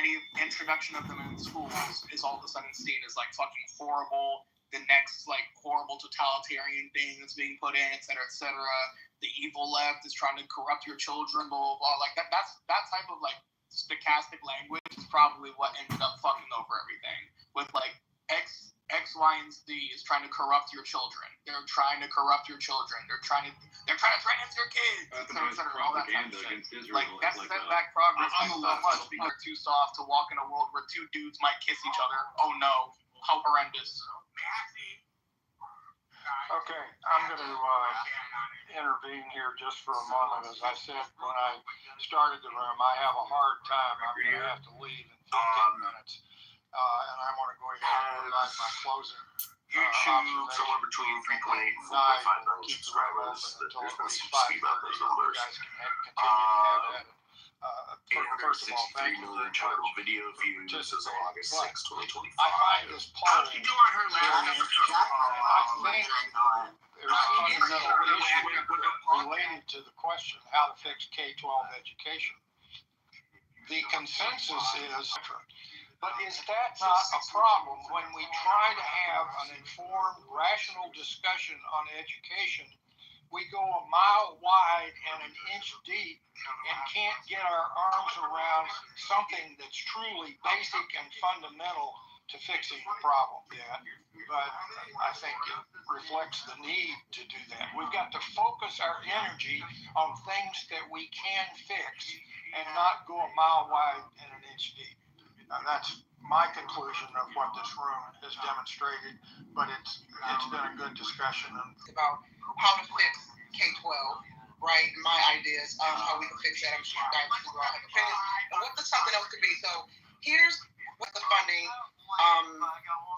very introduction of them in schools is all of a sudden seen as like fucking horrible. The next like horrible totalitarian thing that's being put in, et cetera, et cetera. The evil left is trying to corrupt your children, blah, blah, blah. Like that type of like stochastic language is probably what ended up fucking over everything. With like X, Y, and Z is trying to corrupt your children. They're trying to corrupt your children. They're trying to threaten your kids, et cetera, all that kind of shit. Like that setback progress by so much because they're too soft to walk in a world where two dudes might kiss each other. Oh no, how horrendous. Okay, I'm going to intervene here just for a moment. As I said when I started the room, I have a hard time. I'm going to have to leave in 15 minutes. And I want to go ahead and provide my closing. YouTube, somewhere between 3.8 and 4.5 million subscribers. There's been some speed about those numbers. First of all, thank you million total video views as of August 6, 2025. I find this poll How'd you do on her last episode? I think there's a fundamental issue related to the question how to fix K-12 education. The consensus is, but is that not a problem when we try to have an informed, rational discussion on education? We go a mile wide and an inch deep and can't get our arms around something that's truly basic and fundamental to fixing the problem yet. But I think it reflects the need to do that. We've got to focus our energy on things that we can fix and not go a mile wide and an inch deep. Now, that's my conclusion of what this room has demonstrated, but it's been a good discussion. About how to fix K-12, right? My ideas on how we can fix that. I'm sure you guys will have opinions. And what something else could be. So here's what the funding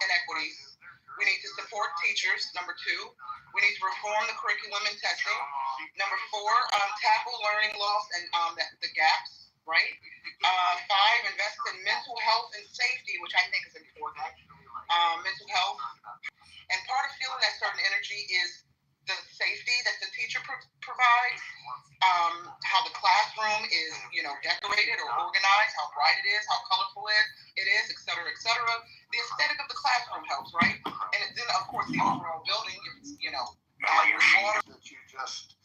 inequities. We need to support teachers. Number 2, we need to reform the curriculum and testing. Number 4, tackle learning loss and the gaps, right? 5, invest in mental health and safety, which I think is important. Mental health. And part of feeling that certain energy is the safety that the teacher provides, how the classroom is, decorated or organized, how bright it is, how colorful it is, et cetera, et cetera. The aesthetic of the classroom helps, right? And then, of course, the overall building, water. That you just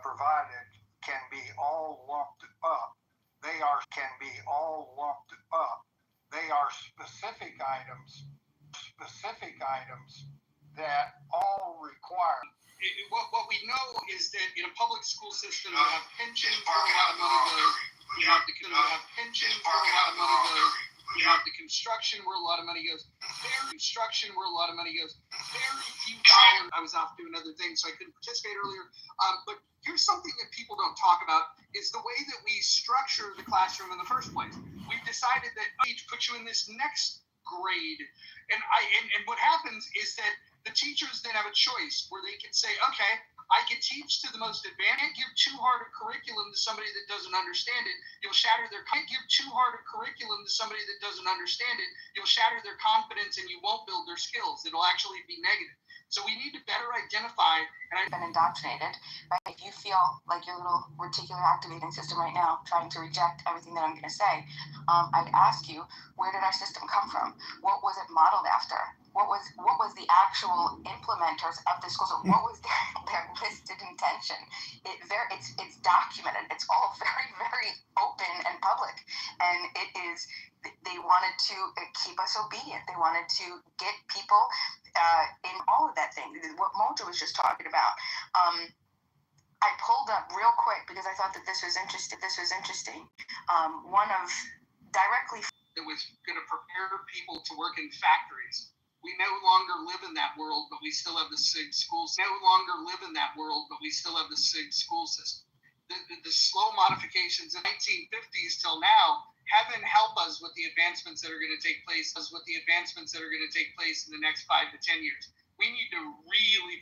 provided can be all lumped up. They are specific items that all require. What we know is that in a public school system, you have pensions where a lot of money goes. You have the pensions where a lot of money goes. You have the construction where a lot of money goes. Very few dollars. I was off doing other things, so I couldn't participate earlier. But here's something that people don't talk about is the way that we structure the classroom in the first place. We've decided that we need to put you in this next grade. And what happens is that the teachers then have a choice where they can say, okay, I can teach to the most advanced. Give too hard a curriculum to somebody that doesn't understand it. You'll shatter their. Give too hard a curriculum to somebody that doesn't understand it. You'll shatter their confidence and you won't build their skills. It'll actually be negative. So we need to better identify. Been indoctrinated, right? If you feel like your little reticular activating system right now trying to reject everything that I'm going to say, I'd ask you, where did our system come from? What was it modeled after? What was the actual implementers of the schools? What was their listed intention? It's documented. It's all very, very open and public, and it is. They wanted to keep us obedient. They wanted to get people in all of that thing. What Mojo was just talking about. I pulled up real quick because I thought that this was interesting. One of directly. It was going to prepare people to work in factories. We no longer live in that world, but we still have the SIG schools. No longer live in that world, but we still have the SIG school system. The slow modifications in the 1950s till now haven't helped us with the advancements that are going to take place. In the next 5 to 10 years. We need to really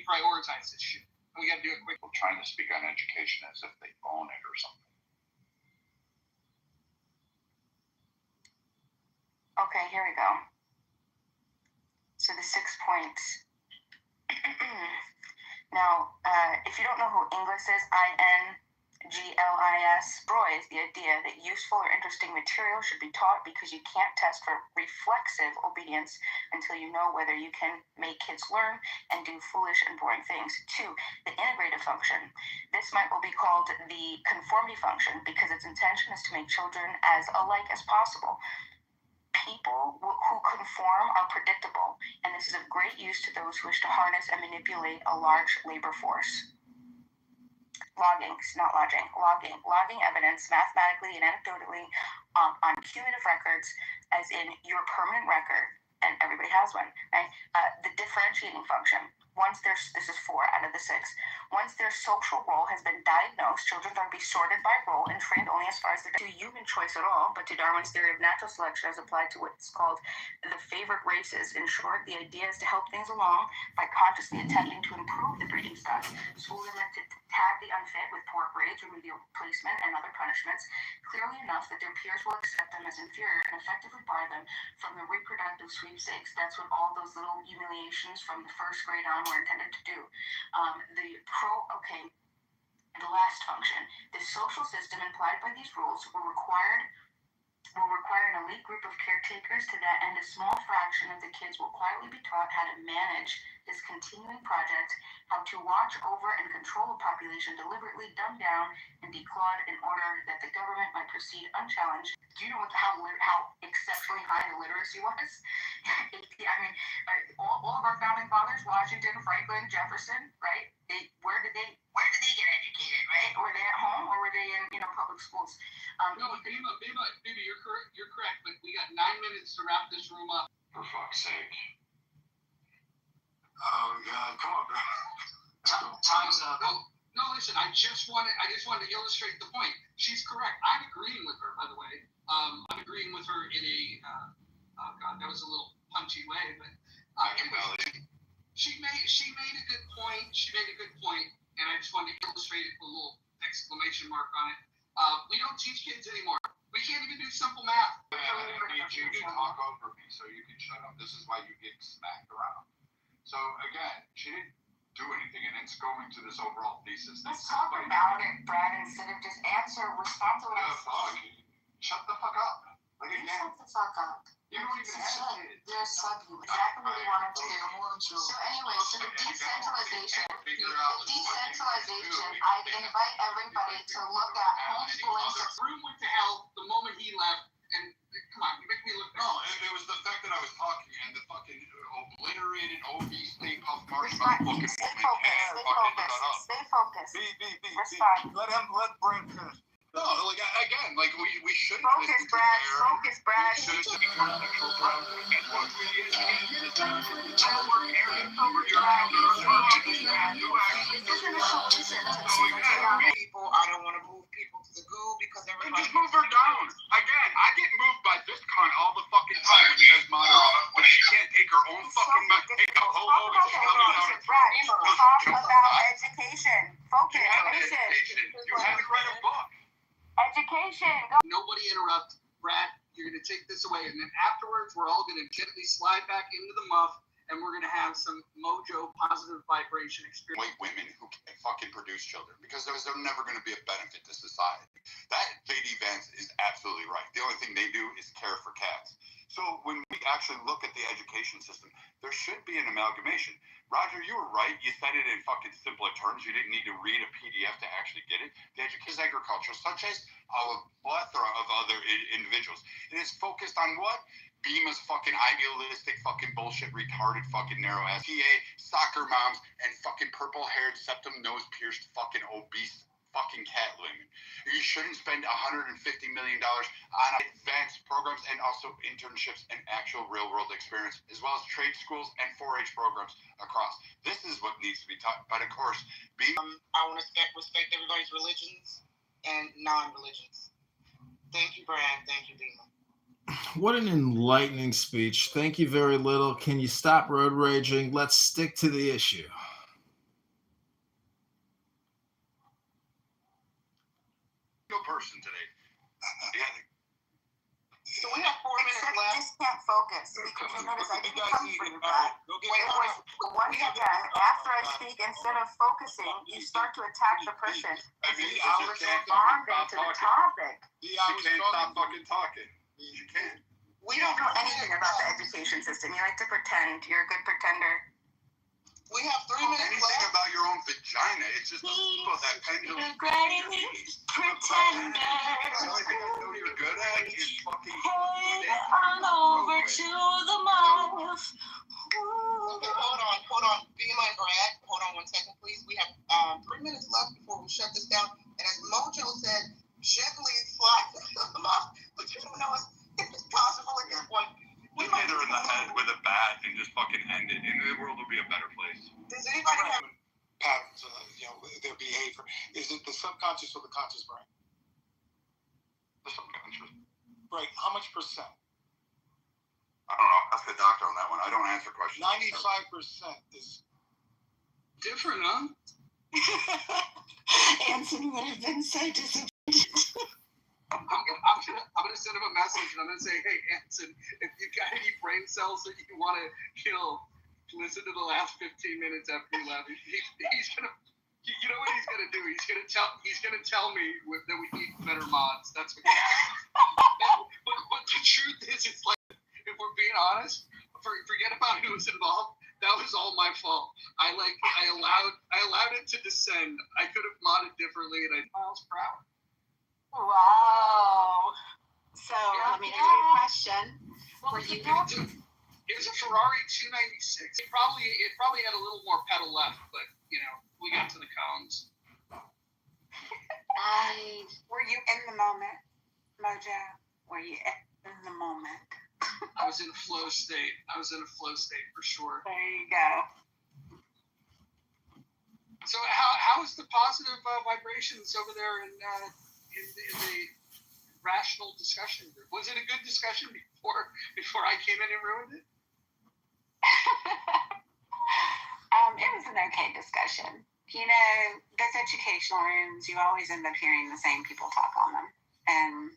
prioritize this shit. We got to do it quick. Trying to speak on education as if they own it or something. Okay, here we go. So the 6 points. Now, if you don't know who Inglis is, INGLIS, destroys the idea that useful or interesting material should be taught because you can't test for reflexive obedience until you know whether you can make kids learn and do foolish and boring things. 2, the integrative function. This might well be called the conformity function because its intention is to make children as alike as possible. People who conform are predictable, and this is of great use to those who wish to harness and manipulate a large labor force. Logging evidence mathematically and anecdotally on cumulative records, as in your permanent record, and everybody has one, right? The differentiating function. This is 4 out of the 6. Once their social role has been diagnosed, children are to be sorted by role and trained only as far as to human choice at all, but to Darwin's theory of natural selection as applied to what's called the favored races. In short, the idea is to help things along by consciously attempting to improve the breeding stock. Schools are meant to tag the unfit with poor grades, remedial placement, and other punishments, clearly enough that their peers will accept them as inferior and effectively bar them from the reproductive sweepstakes. That's what all those little humiliations from the first grade on were intended to do. The last function. The social system implied by these rules will require an elite group of caretakers. To that end, a small fraction of the kids will quietly be taught how to manage this continuing project, how to watch over and control a population deliberately dumbed down and declawed in order that the government might proceed unchallenged. Do you know how exceptionally high the literacy was? All of our founding fathers, Washington, Franklin, Jefferson, right? Where did they get educated, right? Were they at home or were they in public schools? No, Bima, you're correct, but we got 9 minutes to wrap this room up. For fuck's sake. Oh God, come on, bro. Time's up. No, listen. I just wanted to illustrate the point. She's correct. I'm agreeing with her, by the way. I'm agreeing with her in a God, that was a little punchy way, but she made a good point. And I just wanted to illustrate it with a little exclamation mark on it. We don't teach kids anymore. We can't even do simple math. I need you to talk over me so you can shut up. This is why you get smacked around. So again, she didn't do anything, and it's going to this overall thesis. Let's talk about it, Brad, instead of just respond to what I'm saying. Shut the fuck up. Like again. Shut the fuck up. You don't even say it. You're sucking. Exactly what we wanted to do. So anyway, the decentralization, I'd invite everybody to look at homeschooling. The room went to hell the moment he left, and come on, you make me look. No, it was the fact that I was talking and the fucking obliterated obese thing of marshmallow fucking woman. Stay focused. Respond. Let Brent finish. No, we shouldn't. Focus, Brad. We shouldn't be sexual predators. And what we need is people. I don't want to move people to the goo because everybody. Just move her down. Again, I get moved by this cunt all the fucking time when you guys moderate, but she can't take her own fucking Brad, talk about education. Focus. You had to write a book. Education. Nobody interrupt. Brad, you're going to take this away, and then afterwards we're all going to gently slide back into the muff, and we're going to have some mojo positive vibration experience. White women who can fucking produce children, because they're never going to be a benefit to society. That J.D. Vance is absolutely right. The only thing they do is care for cats. So when we actually look at the education system, there should be an amalgamation. Roger, you were right. You said it in fucking simpler terms. You didn't need to read a PDF to actually get it. The education is agricultural, such as a plethora of other individuals. It is focused on what? Bima's fucking idealistic fucking bullshit, retarded fucking narrow ass PA, soccer moms, and fucking purple-haired, septum nose pierced fucking obese fucking cat women. You shouldn't spend $150 million on advanced programs and also internships and actual real-world experience, as well as trade schools and 4-H programs across. This is what needs to be taught. But of course, I want to respect everybody's religions and non-religions. Thank you, Brad. Thank you, Bima. What an enlightening speech. Thank you very little. Can you stop road raging? Let's stick to the issue. person today. So we have 4 minutes left. can't focus because you notice I didn't come for you back. It was once again, after I speak, instead of focusing, you start to attack the person. I was responding to the topic. You can't stop fucking talking. You can't. We don't know anything about the education system. You like to pretend. You're a good pretender. We have 3 minutes Anything left. about your own vagina, it's just that pendulum. Pretender. The only thing I know you're good at is fucking. On over to the mouth. Okay, hold on. Vima and Brad, hold on 1 second, please. We have 3 minutes left before we shut this down. And as Mojo said, gently slide them off. But you don't know if it's possible at this point. Just hit her in the head with a bat and just fucking end it, and the world will be a better place. Does anybody have Patterns, their behavior. Is it the subconscious or the conscious brain? The subconscious. Right. How much percent? I don't know. Ask the doctor on that one. I don't answer questions. 95% is Different, huh? Anson would have been so disappointed. I'm gonna send him a message and I'm gonna say, hey Anson, if you've got any brain cells that you want to kill, listen to the last 15 minutes after you left. He's gonna, you know what he's gonna do? He's gonna tell me that we need better mods. That's what. But the truth is, it's like, if we're being honest, forget about who was involved. That was all my fault. I allowed it to descend. I could have modded differently, and miles per hour. Wow. So let me ask you a question. Were you It was a Ferrari 296. It probably had a little more pedal left, but we got to the cones. Were you in the moment, Mojo? Were you in the moment? I was in a flow state. For sure. There you go. So how is the positive vibrations over there in the rational discussion group? Was it a good discussion before I came in and ruined it? It was an okay discussion. Those educational rooms, you always end up hearing the same people talk on them. And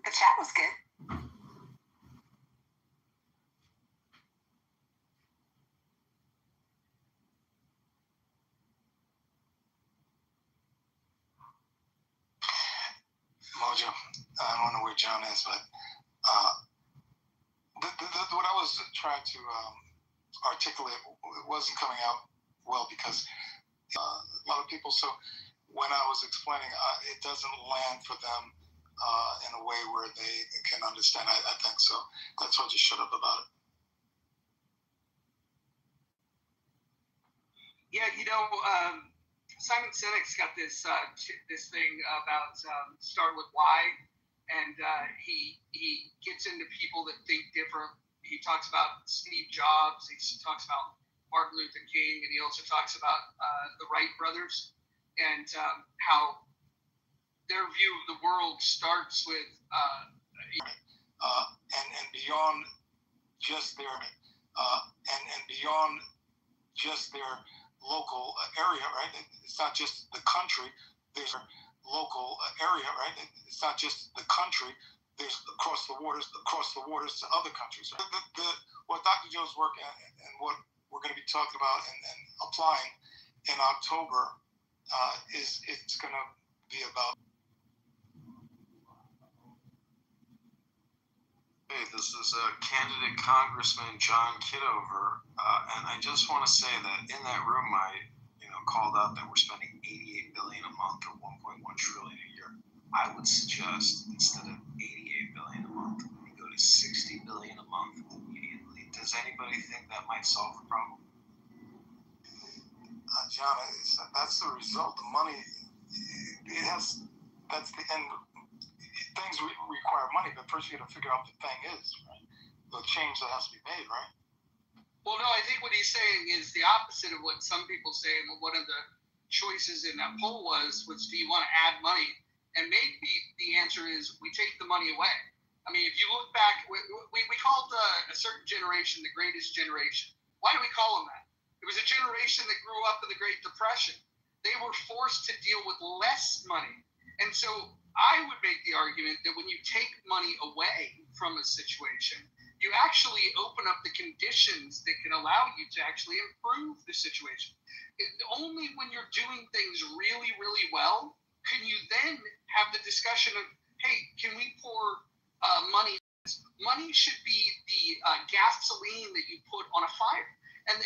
the chat was good. Mojo. I don't know where John is, but what I was trying to articulate, it wasn't coming out well because a lot of people. So when I was explaining, it doesn't land for them in a way where they can understand. I think so. That's why I just shut up about it. Yeah, Simon Sinek's got this thing about start with why, and he gets into people that think different. He talks about Steve Jobs. He talks about Martin Luther King, and he also talks about the Wright brothers and how their view of the world starts with and beyond just their and beyond just their local area, right? It's not just the country. There's a local area, right? It's not just the country. There's across the waters to other countries. What Dr. Joe's work and what we're going to be talking about and applying in October it's going to be about. Hey, this is candidate Congressman John Kitover, and I just want to say that in that room I, called out that we're spending $88 billion a month or $1.1 trillion a year. I would suggest instead of $88 billion a month, we go to $60 billion a month immediately. Does anybody think that might solve the problem? John, that's the result. The money, that's the end. Things require money, but first you got to figure out what the thing is, right? The change that has to be made, right? Well, no, I think what he's saying is the opposite of what some people say. And one of the choices in that poll was do you want to add money? And maybe the answer is we take the money away. I mean, if you look back, we called a certain generation the greatest generation. Why do we call them that? It was a generation that grew up in the Great Depression. They were forced to deal with less money. And so I would make the argument that when you take money away from a situation. You actually open up the conditions that can allow you to actually improve the situation. Only when you're doing things really, really well can you then have the discussion of, hey, can we pour money? Money should be the gasoline that you put on a fire. And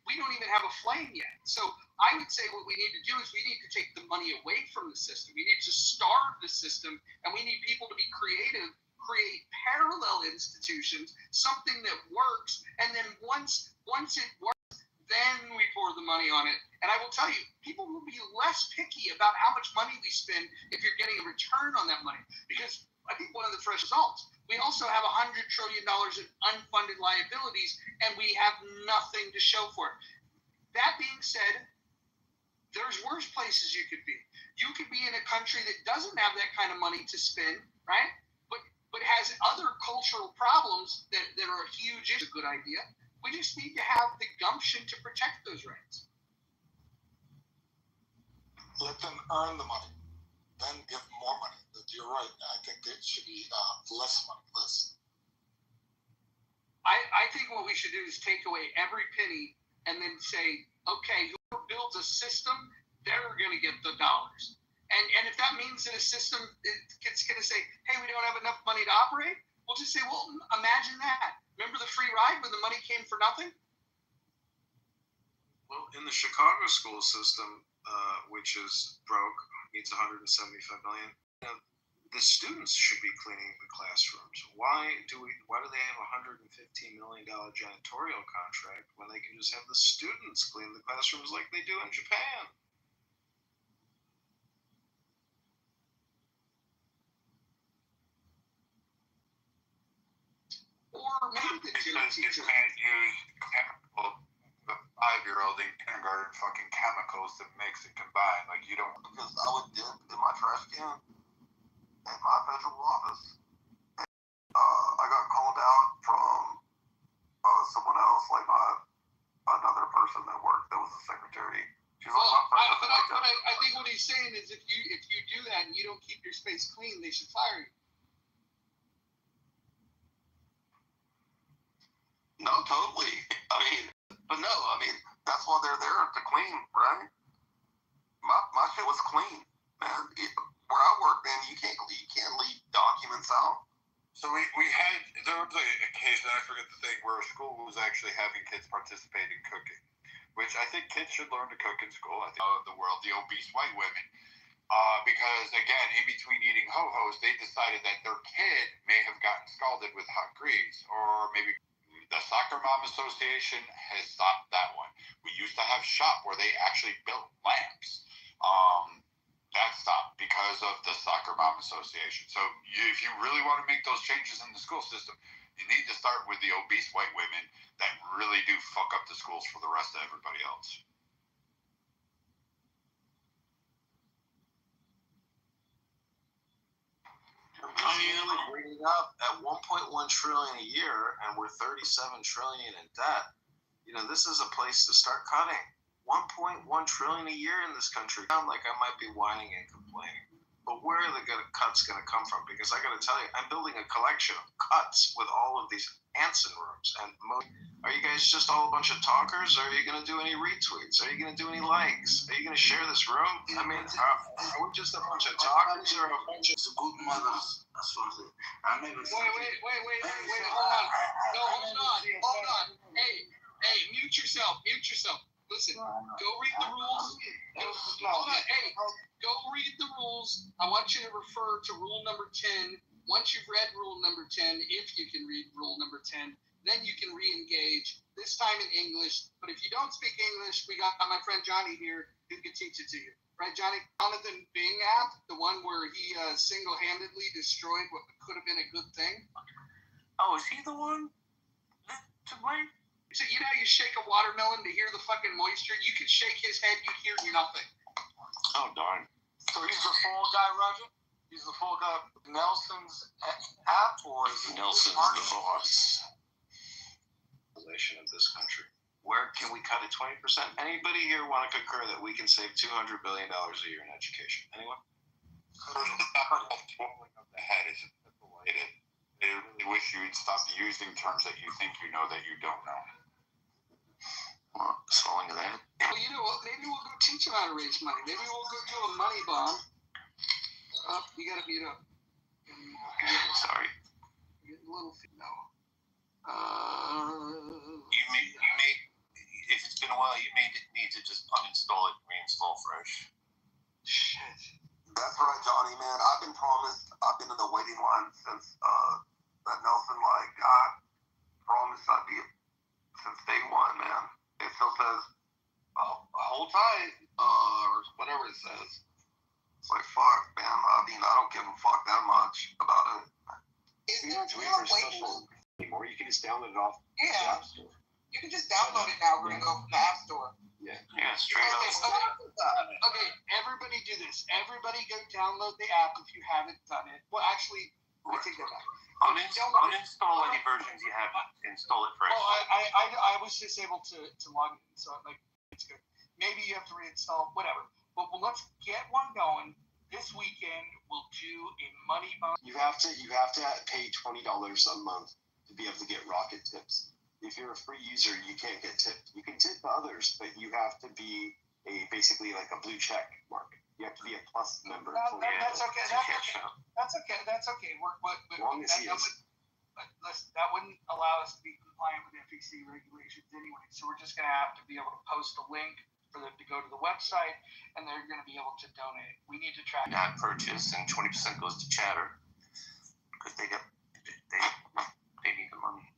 we don't even have a flame yet. So I would say what we need to do is we need to take the money away from the system. We need to starve the system, and we need people to be creative, create parallel institutions, something that works, and then once it works, then we pour the money on it. And I will tell you, people will be less picky about how much money we spend if you're getting a return on that money. Because I think one of the fresh results, we also have $100 trillion in unfunded liabilities, and we have nothing to show for it. That being said, there's worse places you could be. You could be in a country that doesn't have that kind of money to spend, right? But has other cultural problems that are a huge issue. A good idea. We just need to have the gumption to protect those rights. Let them earn the money, then give more money. You're right. I think there should be less money, less. I think what we should do is take away every penny and then say, okay, whoever builds a system, they're going to get the dollars. And if that means that a system it's going to say, hey, we don't have enough money to operate, we'll just say, well, imagine that. Remember the free ride when the money came for nothing? Well, in the Chicago school system, which is broke, needs $175 million. The students should be cleaning the classrooms. Why do they have a $115 million janitorial contract when they can just have the students clean the classrooms like they do in Japan? Or maybe the because you can't use the 5-year-old in kindergarten fucking chemicals to mix and combine. Like you don't. Because I would dip in my trash can at my federal office. And, I got called out from someone else, like another person that worked that was a secretary. She's I think what he's saying is if you do that and you don't keep your space clean, they should fire you. No, totally. I mean, that's why they're there to clean, right? My shit was clean, man. Where I work, man, you can't leave documents out. So there was a case, and I forget the thing, where a school was actually having kids participate in cooking, which I think kids should learn to cook in school. I think the world, the obese white women, because again, in between eating ho-hos, they decided that their kid may have gotten scalded with hot grease, or maybe the Soccer Mom Association has stopped that one. We used to have shop where they actually built lamps. That stopped because of the Soccer Mom Association. So if you really want to make those changes in the school system, you need to start with the obese white women that really do fuck up the schools for the rest of everybody else. I mean, bring it up at 1.1 trillion a year, and we're 37 trillion in debt. This is a place to start cutting. 1.1 trillion a year in this country. I'm like, I might be whining and complaining, but where are the cuts going to come from? Because I got to tell you, I'm building a collection of cuts with all of these Anson rooms. And are you guys just all a bunch of talkers? Or are you going to do any retweets? Are you going to do any likes? Are you going to share this room? I mean, are we just a bunch of talkers or a bunch of good mothers? That's what I'm saying. Wait, hold on. No, hold on. Hey, mute yourself. Listen, go read the rules. Hold on, hey, go read the rules. I want you to refer to rule number 10. Once you've read rule number 10, if you can read rule number 10, then you can re-engage, this time in English. But if you don't speak English, we got my friend Johnny here who can teach it to you. Right, Johnny? Jonathan Bing app, the one where he single-handedly destroyed what could have been a good thing. Oh, is he the one to blame? So you know how you shake a watermelon to hear the fucking moisture? You could shake his head, you'd hear nothing. Oh, darn. So he's the fall guy, Roger? He's the fall guy of Nelson's app, or is it Nelson's the boss. Relation of this country. Where can we cut it 20%? Anybody here want to concur that we can save $200 billion a year in education? Anyone? The head is manipulated. I really wish you would stop using terms that you think you know that you don't know. Well, slowing that. Well, you know what? Maybe we'll go teach them how to raise money. Maybe we'll go do a money bomb. Oh, you got to mute up. Sorry. Get a little no. You may, if it's been a while, you may need to just uninstall it and reinstall fresh. Shit. That's right, Johnny, man. I've been promised. I've been in the waiting line since that Nelson guy promised I'd be since day one, man. It still says, hold tight, or whatever it says. It's like, fuck, man. I mean, I don't give a fuck that much about it. Is You there don't have to wait for a special anymore. You can just download it off the Yeah. App Store. You can just download it now. We're gonna go from the App Store. Yeah. Yeah, straight up. Okay, everybody do this. Everybody go download the app if you haven't done it. Well, actually, I take that back. Uninstall any versions you haven't. Install it fresh. Oh, I was just able to log in, so it's good. Maybe you have to reinstall, whatever. But let's get one going. This weekend we'll do a money bomb. You have to pay $20 a month to be able to get Rocket tips. If you're a free user, you can't get tipped. You can tip others, but you have to be basically like a blue check mark. You have to be a plus member. That's okay. That's okay. That's okay. That wouldn't allow us to be compliant with FEC regulations anyway. So we're just going to have to be able to post a link for them to go to the website, and they're going to be able to donate. We need to track Not purchase, and 20% goes to Chatter because they need the money.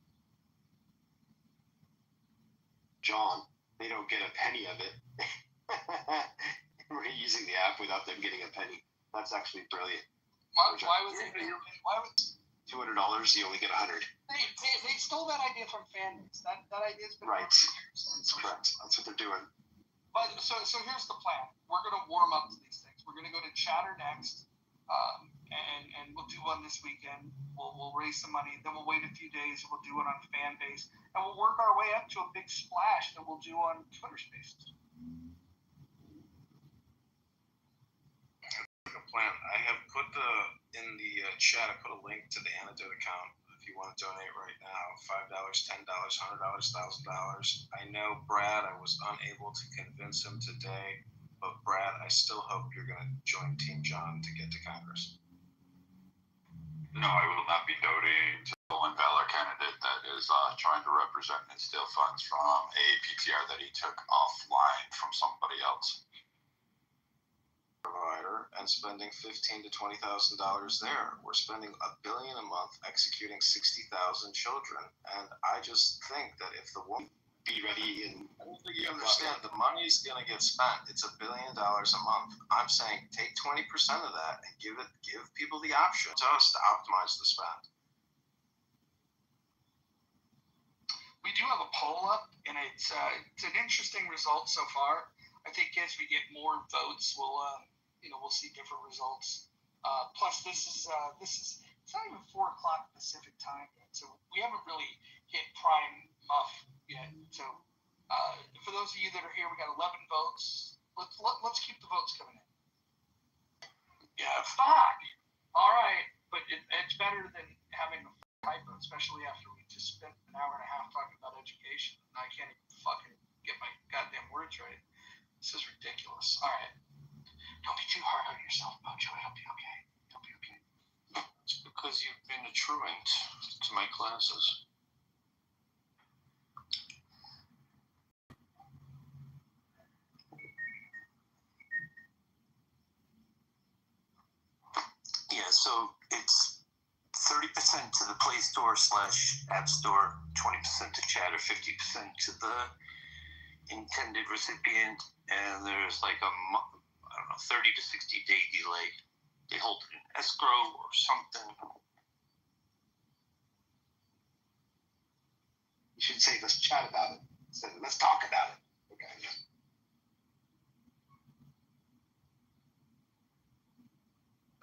John, they don't get a penny of it. We're using the app without them getting a penny. That's actually brilliant. Why would $200, you only get 100. They stole that idea from FanBase. That idea's been Right. That's correct. That's what they're doing. But so here's the plan. We're gonna warm up to these things. We're gonna go to Chatter next, and we'll do one this weekend. We'll raise some money. Then we'll wait a few days. We'll do it on FanBase, and we'll work our way up to a big splash that we'll do on Twitter Spaces. Plan. I have put in the chat. I put a link to the Antidote account if you want to donate right now. $5, $10, $100, $1,000. I know Brad. I was unable to convince him today, but Brad, I still hope you're going to join Team John to get to Congress. No, I will not be donating to the Lynn Valor candidate that is trying to represent and steal funds from a PTR that he took offline from somebody else. Provider and spending $15,000 to $20,000 there. We're spending $1 billion a month executing 60,000 children, and I just think that if the woman Be ready and I don't think you understand. The money's going to get spent. It's $1 billion a month. I'm saying take 20% of that and give people the option to us to optimize the spend. We do have a poll up, and it's an interesting result so far. I think as we get more votes, we'll see different results. Plus, this is it's not even 4 o'clock Pacific time yet, so we haven't really hit prime muff yet. So for those of you that are here, we got 11 votes. Let's keep the votes coming in. Yeah, fuck. All right, but it's better than having a typo, especially after we just spent an hour and a half talking about education, and I can't even fucking get my goddamn words right. This is ridiculous. All right. Don't be too hard on yourself, Mojo. It'll be okay. It'll be okay. It's because you've been a truant to my classes. Yeah, so it's 30% to the Play Store / App Store, 20% to Chatter, 50% to the intended recipient, and there's like a 30 to 60 day delay. They hold it in escrow or something. you should say, let's chat about it. Instead of, let's talk about it. Okay.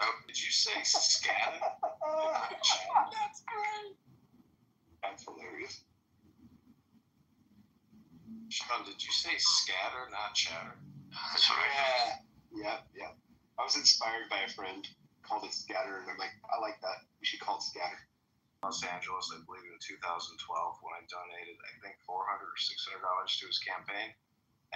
Oh, did you say scatter? That's great. That's hilarious. Sean, did you say scatter, not chatter? That's right. Yeah. I was inspired by a friend, called it scatter, and I'm like, I like that. We should call it scatter. Los Angeles, I believe in 2012, when I donated, I think $400 or $600 to his campaign.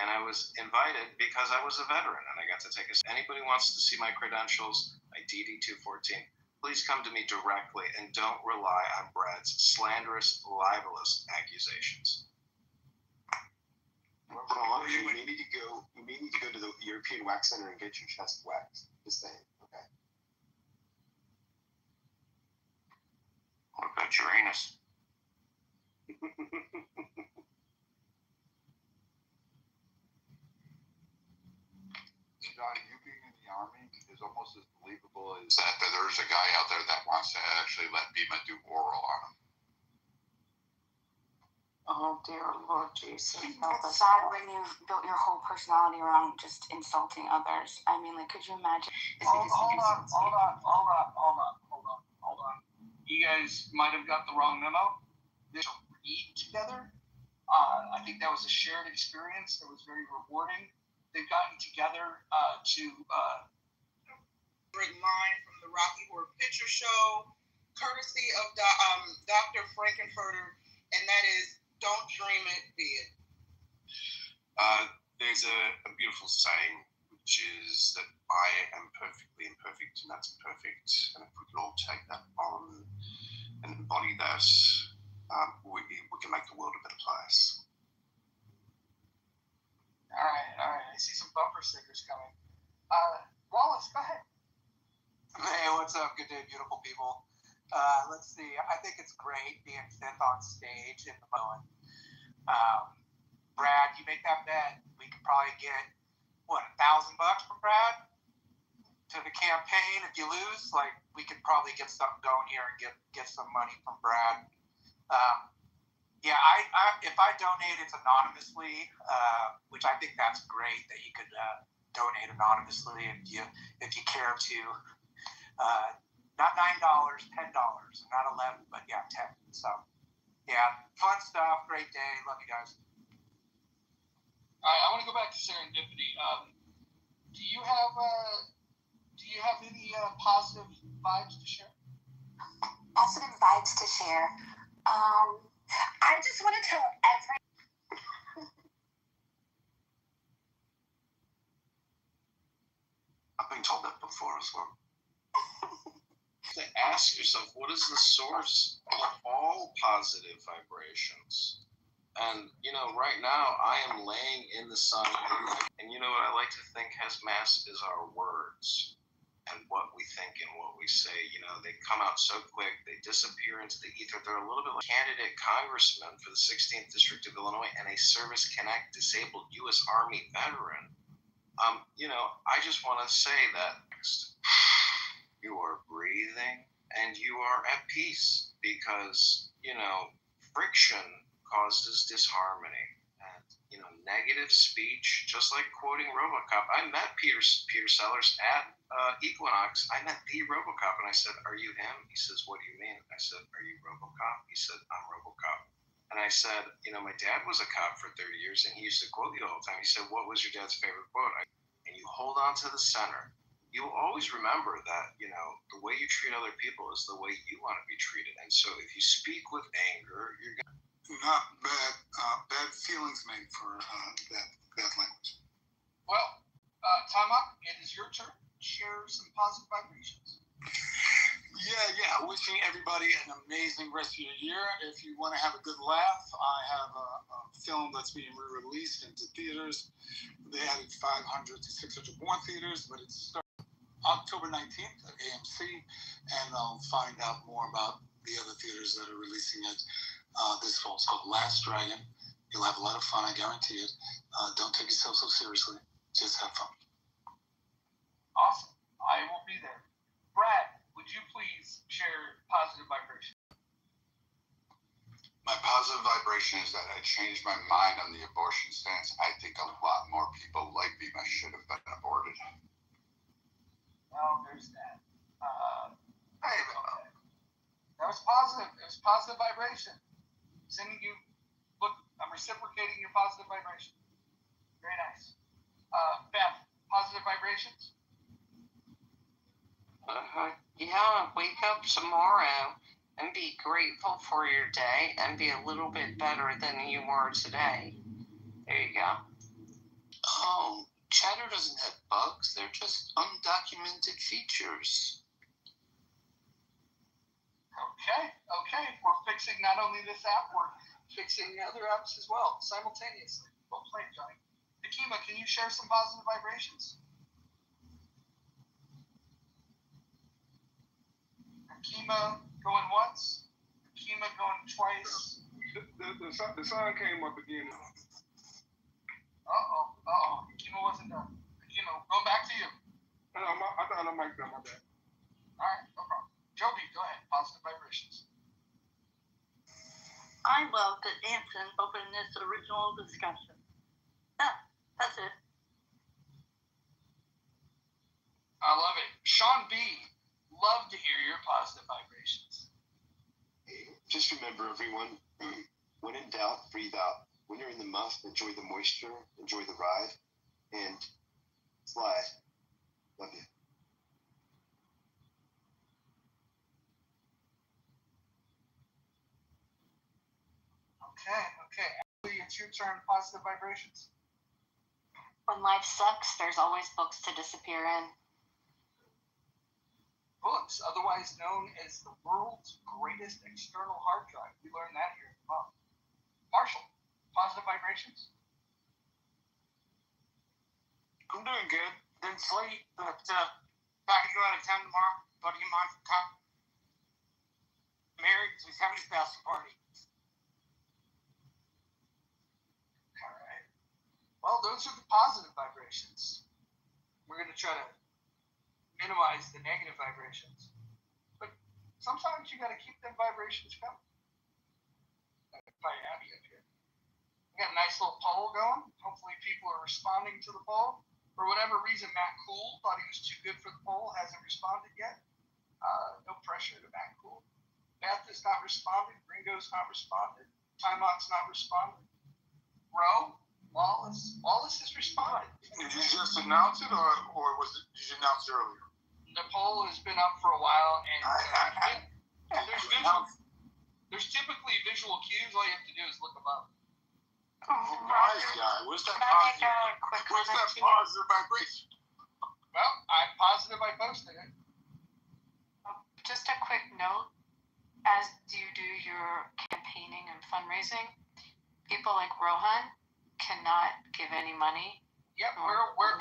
And I was invited because I was a veteran and I got to take anybody wants to see my credentials, my DD 214, please come to me directly and don't rely on Brad's slanderous, libelous accusations. You may need to go to the European Wax Center and get your chest waxed. Just saying, okay? What about your anus? John, you being in the Army is almost as believable as that there's a guy out there that wants to actually let Bima do oral on him. Oh dear Lord Jesus. It's sad when you've built your whole personality around just insulting others. I mean, like, could you imagine? Hold on. You guys might have got the wrong memo. They should read together. I think that was a shared experience that was very rewarding. They've gotten together to written line from the Rocky Horror Picture Show, courtesy of Dr. Frankenfurter, and that is, "Don't dream it, be it." There's a beautiful saying, which is that I am perfectly imperfect, and that's perfect. And if we could all take that on and embody that, we can make the world a better place. All right. I see some bumper stickers coming. Wallace, go ahead. Hey, what's up? Good day, beautiful people. Let's see. I think it's great being fifth on stage in the moment. Brad, you make that bet. We could probably get, $1,000 from Brad to the campaign. If you lose, we could probably get something going here and get some money from Brad. If I donate, it's anonymously, which I think that's great that you could donate anonymously if you care to. Not $9, $10, not 11, but 10. So, fun stuff. Great day. Love you guys. All right, I want to go back to serendipity. Do you have any positive vibes to share? Positive vibes to share. I just want to tell I've been told that before as well. To ask yourself, what is the source of all positive vibrations? And, right now I am laying in the sun, and what I like to think has mass is our words and what we think and what we say. They come out so quick, they disappear into the ether. They're a little bit like candidate congressman for the 16th District of Illinois and a Service Connect disabled U.S. Army veteran. I just want to say that you are breathing and you are at peace because, friction causes disharmony. And, negative speech, just like quoting RoboCop. I met Peter Sellers at Equinox. I met the RoboCop and I said, "Are you him?" He says, "What do you mean?" I said, "Are you RoboCop?" He said, "I'm RoboCop." And I said, my dad was a cop for 30 years and he used to quote you all the time. He said, "What was your dad's favorite quote?" And you hold on to the center. You'll always remember that, the way you treat other people is the way you want to be treated. And so if you speak with anger, you're going to... Not bad feelings made for that language. Well, time up. It is your turn. Share some positive vibrations. Yeah. Wishing everybody an amazing rest of your year. If you want to have a good laugh, I have a film that's being re-released into theaters. They added 500 to 600 more theaters, but it starts October 19th at AMC, and I'll find out more about the other theaters that are releasing it this fall. It's called Last Dragon. You'll have a lot of fun, I guarantee it. Don't take yourself so seriously. Just have fun. Awesome. I will be there. Brad, would you please share positive vibration? My positive vibration is that I changed my mind on the abortion stance. I think a lot more people like Bima should have been aborted. Well, there's that. Okay. That was positive. It was positive vibration. Sending you, I'm reciprocating your positive vibration. Very nice. Beth, positive vibrations? Yeah, wake up tomorrow and be grateful for your day and be a little bit better than you were today. There you go. Oh, chatter doesn't have bugs. They're just undocumented features. Okay. We're fixing not only this app, we're fixing other apps as well, simultaneously. Well played, Johnny. Akima, can you share some positive vibrations? Akima going once. Akima going twice. The sign came up again. Uh-oh. Akima wasn't done. Akima, go back to you. I thought I might be on my back. All right, no problem. Joby, go ahead. Positive vibrations. I love that Anson opened this original discussion. Yeah, that's it. I love it. Sean B, love to hear your positive vibrations. Just remember, everyone, when in doubt, breathe out. When you're in the muff, enjoy the moisture, enjoy the ride, and slide. Love you. Okay. Ashley, it's your turn. Positive vibrations. When life sucks, there's always books to disappear in. Books, otherwise known as the world's greatest external hard drive. We learned that here in the month. Marshall, positive vibrations. I'm doing good. Didn't sleep, but back to go out of town tomorrow. Buddy of mine from college married, so he's having his bachelor party. All right. Well, those are the positive vibrations. We're going to try to minimize the negative vibrations. But sometimes you got to keep them vibrations coming. Quite happy up here. We got a nice little poll going. Hopefully people are responding to the poll. For whatever reason, Matt Cool thought he was too good for the poll, hasn't responded yet. No pressure to Matt Cool. Beth has not responded. Ringo's not responded. Timeout's not responded. Roe, Wallace has responded. Did you just announce it, or did you announce it earlier? The poll has been up for a while, and there's typically visual cues. All you have to do is look them up. Nice guy. Where's that positive vibration? Well, I'm positive I posted it. Just a quick note, as you do your campaigning and fundraising, people like Rohan cannot give any money. Yep, we're well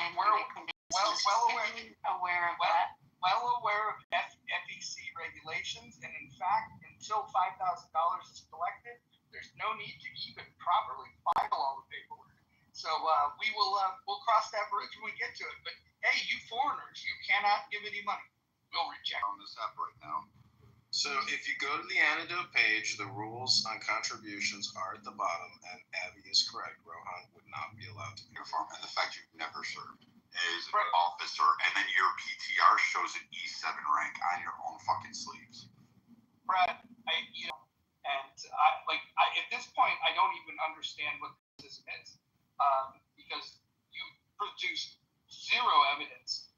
aware of that. Well aware of FEC regulations, and in fact, until $5,000 is collected, there's no need to even properly file all the paperwork. So we'll cross that bridge when we get to it. But hey, you foreigners, you cannot give any money. We'll reject on this app right now. So if you go to the antidote page, the rules on contributions are at the bottom, and Abby is correct. Rohan would not be allowed to be uniform, and the fact you've never served as an officer, and then your PTR shows an E7 rank on your own fucking sleeves. Brad, at this point, I don't even understand what this is, because you produced zero evidence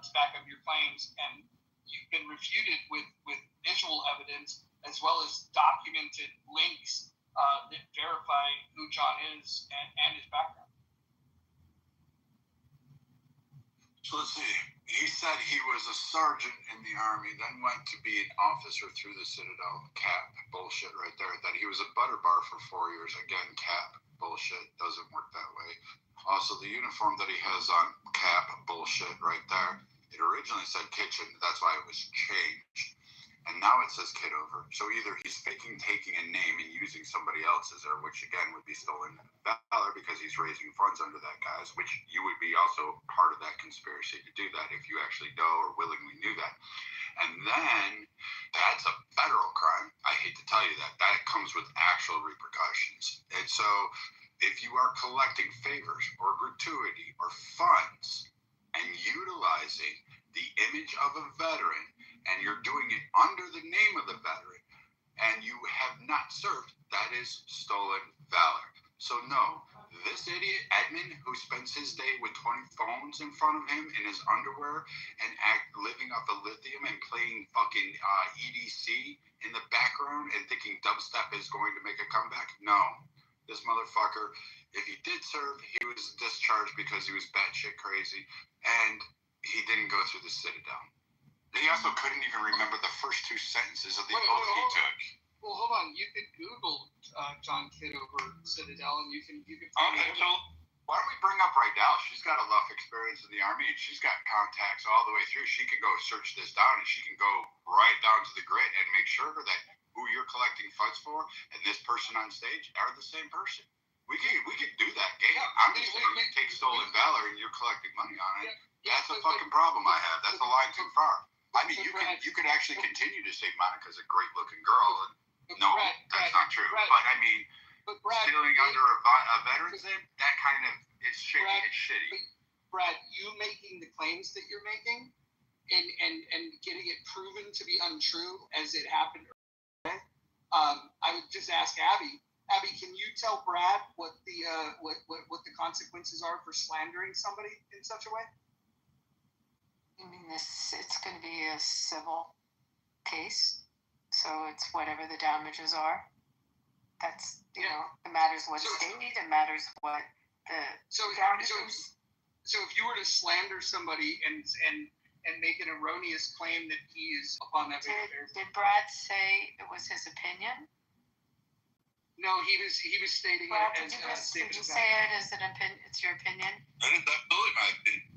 to back up your claims, and you've been refuted with visual evidence as well as documented links that verify who John is and his background. So let's see. He said he was a sergeant in the Army, then went to be an officer through the Citadel. Cap. Bullshit right there. That he was a butter bar for 4 years. Again, cap. Bullshit. Doesn't work that way. Also, the uniform that he has on, cap. Bullshit right there. It originally said kitchen. That's why it was changed. And now it says Kitover. So either he's faking taking a name and using somebody else's, or which again would be stolen valor because he's raising funds under that guy's, which you would be also part of that conspiracy to do that if you actually know or willingly knew that. And then that's a federal crime. I hate to tell you that. That comes with actual repercussions. And so if you are collecting favors or gratuity or funds and utilizing the image of a veteran, and you're doing it under the name of the veteran, and you have not served, that is stolen valor. So no, This idiot, Edmund, who spends his day with 20 phones in front of him in his underwear and living off of lithium and playing fucking EDC in the background and thinking dubstep is going to make a comeback? No. This motherfucker, if he did serve, he was discharged because he was batshit crazy and he didn't go through the Citadel. He also couldn't even remember the first two sentences of the oath he took. Well, hold on. You could Google John Kitover Citadel, and you can. Okay, so why don't we bring up right now? She's got enough experience in the Army, and she's got contacts all the way through. She can go search this down, and she can go right down to the grit and make sure that who you're collecting funds for and this person on stage are the same person. We could do that game. Yeah, I'm just saying, you take stolen valor and you're collecting money on it. That's a fucking problem I have. That's a line too far. I mean, you could actually continue to say Monica's a great looking girl. And no, that's not true. But I mean, stealing under a veteran's name, that kind of, it's shitty. It's shitty. Brad, you making the claims that you're making and getting it proven to be untrue as it happened earlier, I would just ask Abby. Abby, can you tell Brad what the consequences are for slandering somebody in such a way? I mean, it's going to be a civil case, so it's whatever the damages are. That's, it matters what state, it matters what the damages. So if you were to slander somebody and make an erroneous claim that he is upon that basis. Did Brad say it was his opinion? No, he was stating Brad, it as did you say it as an opinion? It's your opinion? That is absolutely my opinion.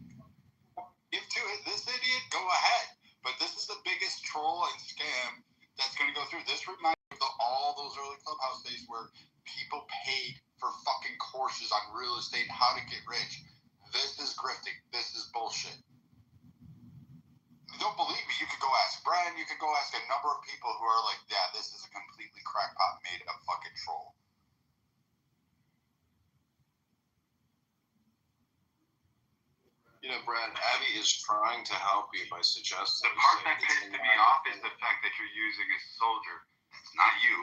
Give to this idiot, go ahead. But this is the biggest troll and scam that's going to go through. This reminds me of all those early Clubhouse days where people paid for fucking courses on real estate and how to get rich. This is grifting. This is bullshit. You don't believe me? You could go ask Brian. You could go ask a number of people who are like, yeah, this is a completely crackpot made up fucking troll. Brad, Abby is trying to help you by suggesting. The part that pisses me off is the fact that you're using a soldier. It's not you,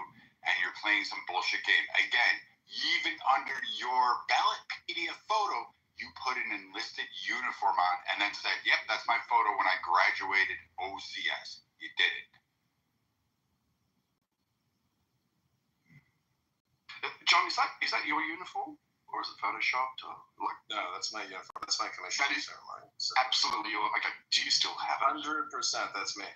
and you're playing some bullshit game. Again, even under your Ballotpedia photo, you put an enlisted uniform on and then said, yep, that's my photo when I graduated OCS. You did it. John, is that your uniform? Or is it photoshopped? Or like, no, that's my uniform. That's my commission ceremony. So. Absolutely. Okay. Do you still have it? 100%. That's me.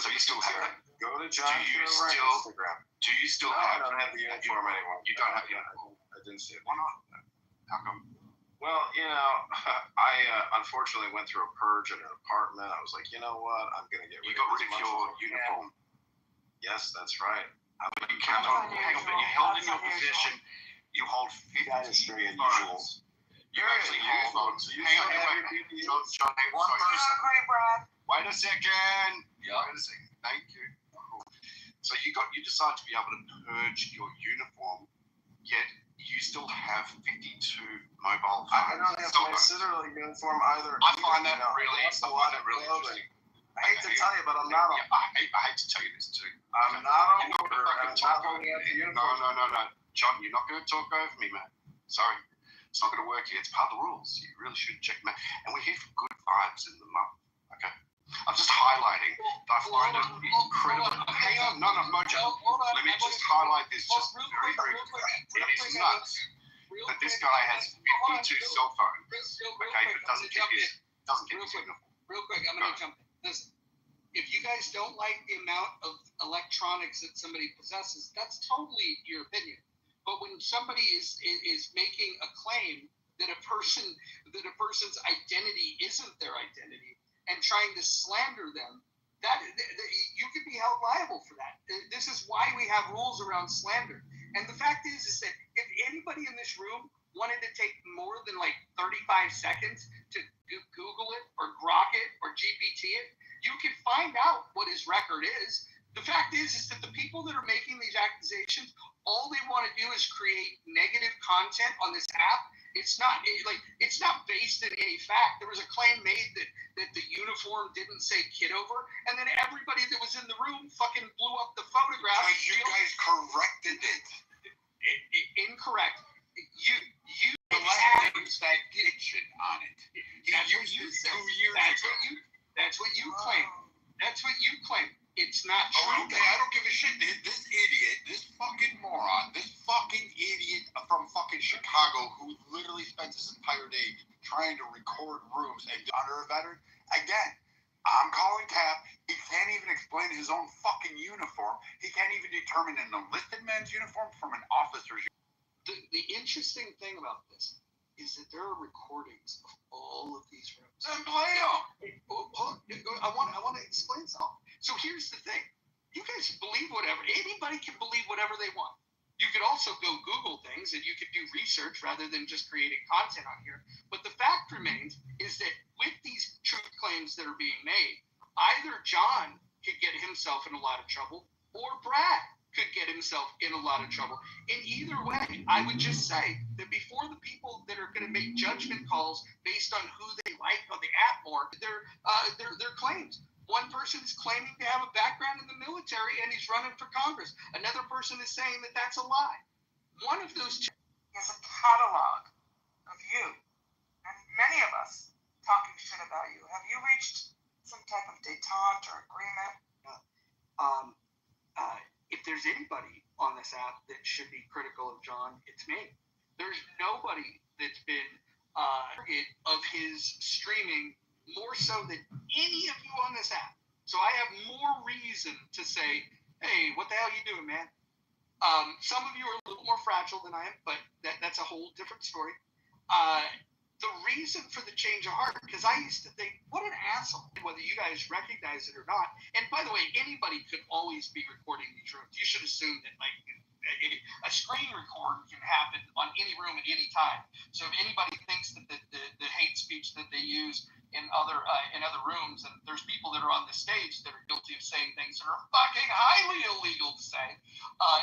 So you still have it? Go to John Kitover on Instagram. Do you still have it? I don't have the uniform anymore. You don't have the uniform? I didn't see it. Why not? How come? Well, I unfortunately went through a purge at an apartment. I was like, you know what? I'm going to get rid of this. You got rid of your uniform? Yes, that's right. You count on you held in your position. You hold 50 firearms. You actually hold. Hang on, John, one person. Wait a second. Yeah. Wait a second. Thank you. So you decide to be able to purge your uniform, yet you still have 52 mobile phones. I don't have my civil uniform either. I find that really interesting. I hate to tell you, but I'm not. I hate to tell you this too. I'm not a worker. I'm not holding out the uniform. No. John, you're not going to talk over me, man. Sorry. It's not going to work here. It's part of the rules. You really should check them out. And we're here for good vibes in the month. Okay? I'm just highlighting. I find it incredible. Hang on. No, Mojo. Let me just highlight this just very, very quickly. It is nuts that this guy has 52 cell phones. Okay? But doesn't get his uniform. Real quick, I'm going to jump in. Listen. If you guys don't like the amount of electronics that somebody possesses, that's totally your opinion. But when somebody is making a claim that a person's identity isn't their identity and trying to slander them, that you could be held liable for that. This is why we have rules around slander. And the fact is that if anybody in this room wanted to take more than like 35 seconds to Google it or Grok it or GPT it, you can find out what his record is. The fact is that the people that are making these accusations, all they want to do is create negative content on this app. It's not based in any fact. There was a claim made that the uniform didn't say Kitover, and then everybody that was in the room fucking blew up the photograph. Because you guys corrected it. Incorrect. used that diction on it. He used it 2 years ago. That's what you claim. That's what you claim. It's not true. Okay, I don't give a shit. This idiot, this fucking moron, this fucking idiot from fucking Chicago who literally spends his entire day trying to record rooms and honor a veteran. Again, I'm calling Cap. He can't even explain his own fucking uniform. He can't even determine an enlisted man's uniform from an officer's uniform. The interesting thing about this is that there are recordings of all of these rooms. Then play them. I want to explain something. So here's the thing. You guys believe whatever. Anybody can believe whatever they want. You could also go Google things and you could do research rather than just creating content on here. But the fact remains is that with these truth claims that are being made, either John could get himself in a lot of trouble or Brad could get himself in a lot of trouble. In either way, I would just say that before the people that are going to make judgment calls based on who they like on the app more, their claims. One person is claiming to have a background in the military and he's running for Congress. Another person is saying that that's a lie. One of those two is a catalog of you and many of us talking shit about you. Have you reached some type of detente or agreement? If there's anybody on this app that should be critical of John, it's me. There's nobody that's been target of his streaming more so than any of you on this app. So I have more reason to say, hey, what the hell are you doing, man? Some of you are a little more fragile than I am, but that's a whole different story. The reason for the change of heart, because I used to think, what an asshole, whether you guys recognize it or not. And by the way, anybody could always be recording these rooms. You should assume that like a screen record can happen on any room at any time. So if anybody thinks that the hate speech that they use in other rooms, and there's people that are on the stage that are guilty of saying things that are fucking highly illegal to say,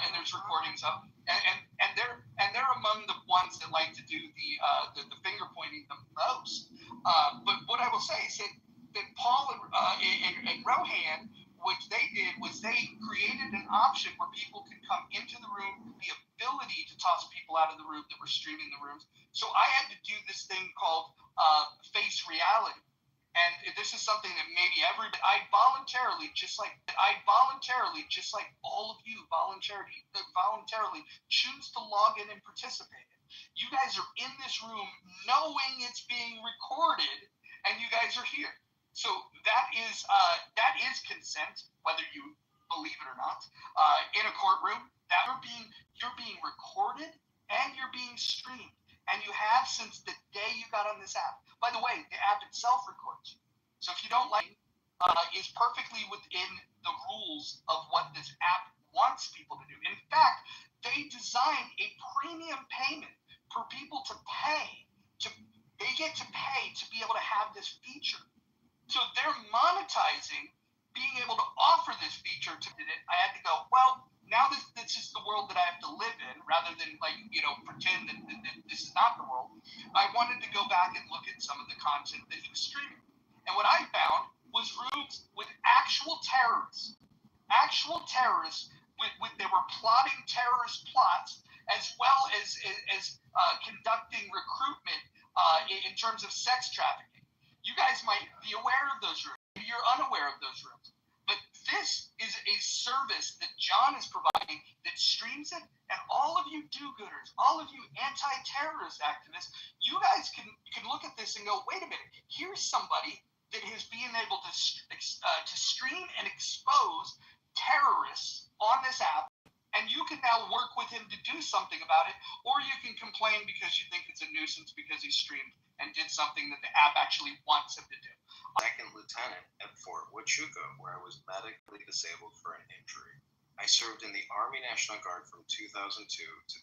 and there's recordings of, and they're among the ones that like to do the finger pointing the most. But what I will say is that Paul and Rohan, what they did was they created an option where people could come into the room, the ability to toss people out of the room that were streaming the rooms. So I had to do this thing called face reality. And this is something that maybe I voluntarily, just like all of you voluntarily choose to log in and participate. You guys are in this room knowing it's being recorded, and you guys are here. So that is consent, whether you believe it or not. In a courtroom, that you're being recorded and you're being streamed, and you have since the day you got on this app. By the way, the app itself records. So if you don't like it, is perfectly within the rules of what this app wants people to do. In fact, they designed a premium payment for people to pay. They get to pay to be able to have this feature. So they're monetizing being able to offer this feature to it. I had to go, well, now this is the world that I have to live in, rather than pretend that this is not the world. I wanted to go back and look at some of the content that he was streaming. And what I found was rooms with actual terrorists they were plotting terrorist plots, as well as conducting recruitment in terms of sex trafficking. You guys might be aware of those rooms. Maybe you're unaware of those rooms. But this is a service that John is providing that streams it. And all of you do-gooders, all of you anti-terrorist activists, you guys can look at this and go, wait a minute, here's somebody that is being able to stream and expose terrorists on this app. And you can now work with him to do something about it, or you can complain because you think it's a nuisance because he streamed and did something that the app actually wants him to do. Second lieutenant at Fort Huachuca, where I was medically disabled for an injury. I served in the Army National Guard from 2002 to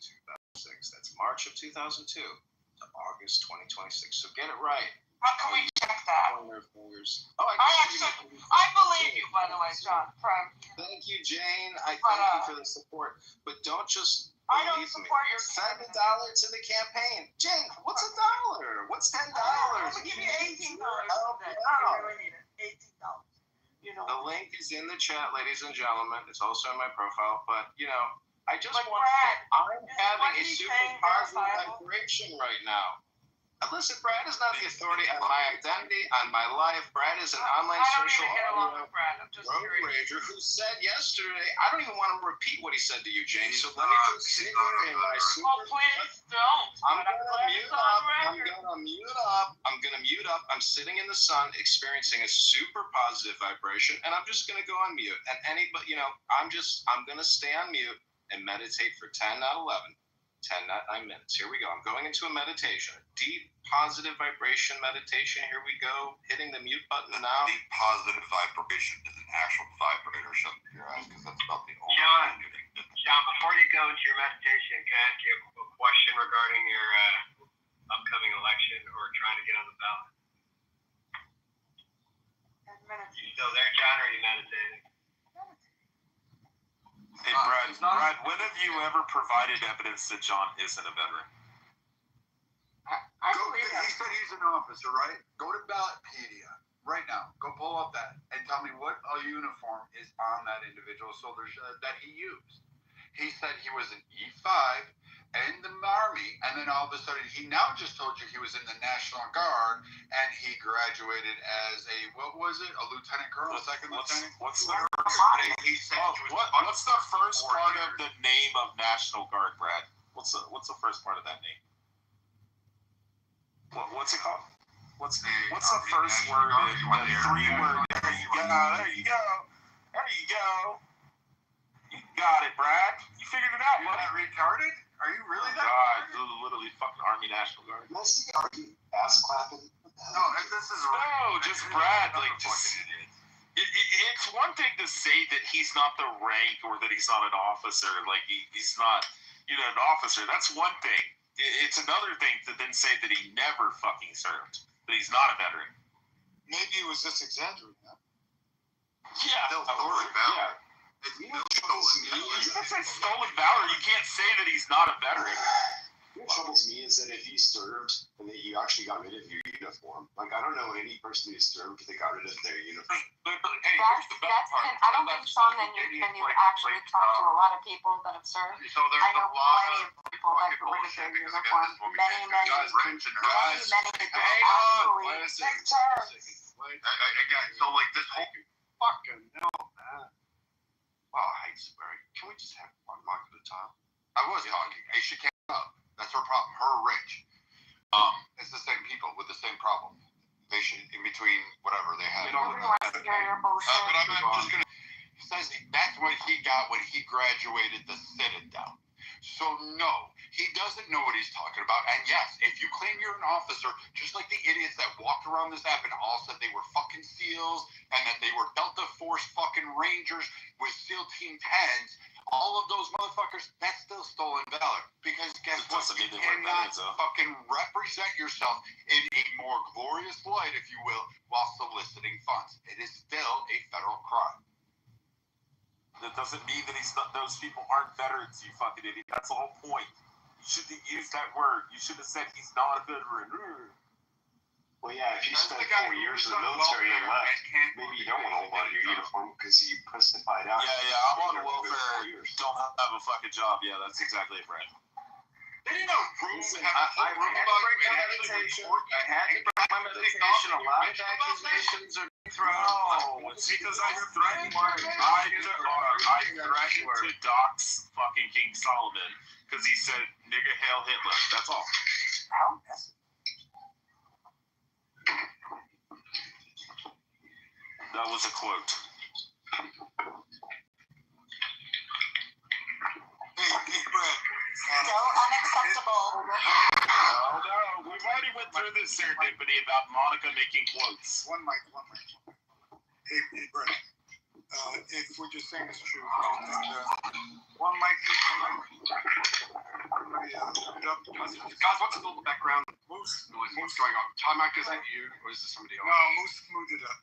2006. That's March of 2002 to August 2026. So get it right. How can we check that? I believe you, by the way, John. Thank you, Jane. I thank you for the support. But don't just believe me. Send $1 to the campaign. Jane, what's $1? What's $10? I'm going to give you $18. $18. You know. The link is in the chat, ladies and gentlemen. It's also in my profile. But, I just want to say, I'm having a super positive vibration right now. Listen, Brad is not the authority on my identity, on my life. Brad is an online social audio road rager who said yesterday, I don't even want to repeat what he said to you, James, so let me just sit here in my super... Oh, please don't. I'm gonna mute up. I'm sitting in the sun, experiencing a super positive vibration, and I'm just gonna go on mute. And anybody, I'm gonna stay on mute and meditate for 10, not 11. 10, not 9 minutes. Here we go. I'm going into a meditation. A deep, positive vibration meditation. Here we go. Hitting the mute button now. Deep positive vibration is an actual vibrator. Shut your eyes, because that's about the only thing. John, before you go into your meditation, can I ask you a question regarding your upcoming election or trying to get on the ballot? 10 minutes. You still there, John, or are you meditating? Hey, Brad, when have you ever provided evidence that John isn't a veteran? He said he's an officer, right? Go to Ballotpedia right now. Go pull up that and tell me what uniform is on that individual soldier that he used. He said he was an E5 in the Army, and then all of a sudden he now just told you he was in the National Guard, and he graduated as a lieutenant colonel, second lieutenant. What's the first part of the name of National Guard, Brad? What's the first part of that name? What's it called? What's the first word? The 3-word. There you go. You got it, Brad. You figured it out. You're not retarded? Are you really that? God, literally fucking Army National Guard. Are you ass clapping? No, this is just Brad. It's one thing to say that he's not the rank or that he's not an officer. Like he's not, an officer. That's one thing. It's another thing to then say that he never fucking served, that he's not a veteran. Maybe he was just exaggerating that. Yeah. Yeah. You can say stolen valor. You can't say that he's not a veteran. What troubles me is that if you served and that you actually got rid of your uniform, I don't know any person who served that got rid of their uniform. Hey, here's the best part. I don't think, Sean, that you've actually talked to a lot of people that have served. So there's I know plenty of people that got rid of their uniform. Many that actually. Next term. Again, so this whole fucking hell, man. Oh, I hate swearing. Can we just have one mic at a time? I was talking. Hey, she came up. That's her problem. Her rich. It's the same people with the same problem. They should, in between whatever they had. Nobody wants to hear your bullshit. But I'm just gonna. He says that's what he got when he graduated the Citadel. So no, he doesn't know what he's talking about. And yes, if you claim you're an officer, just like the idiots that walked around this app and all said they were fucking SEALs and that they were Delta Force fucking Rangers with SEAL Team 10s, all of those motherfuckers, that's still stolen valor. Because guess what? You cannot fucking represent yourself in a more glorious light, if you will, while soliciting funds. It is still a federal crime. That doesn't mean that those people aren't veterans, you fucking idiot. That's the whole point. You shouldn't have used that word. You should have said he's not a veteran. Well, yeah, if you spent 4 years in the military and left, maybe you don't want to hold on to your uniform because you testified out. Yeah, I'm on welfare. Don't have a fucking job. Yeah, that's exactly it, Brad. They didn't know Bruce had a whole room about meditation. I had to break my meditation. A lot of accusations are thrown. No, it's because I threatened to dox fucking King Solomon because he said, nigga, hail Hitler. That's all. How messy. That was a quote. Hey, Brad. So unacceptable. No, we've already went through this serendipity about Monica making quotes. One mic. Hey, Brad. If what you're saying is true, one mic. Guys, what's the little background? Moose going on. Time mic, is that you or is it somebody else? No, Moose moved it up.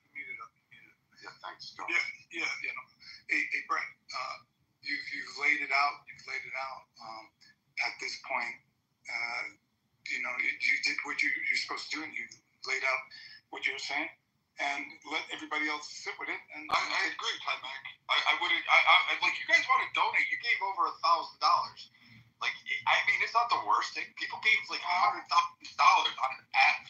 Yeah, thanks. No. Hey, Brett, you've laid it out. At this point, you did what you're supposed to do, and you laid out what you were saying, and let everybody else sit with it. And I agree, Ty Mac. I wouldn't. Like, you guys want to donate? You gave over $1,000. Like, I mean, it's not the worst thing. People gave like $100,000 on an app.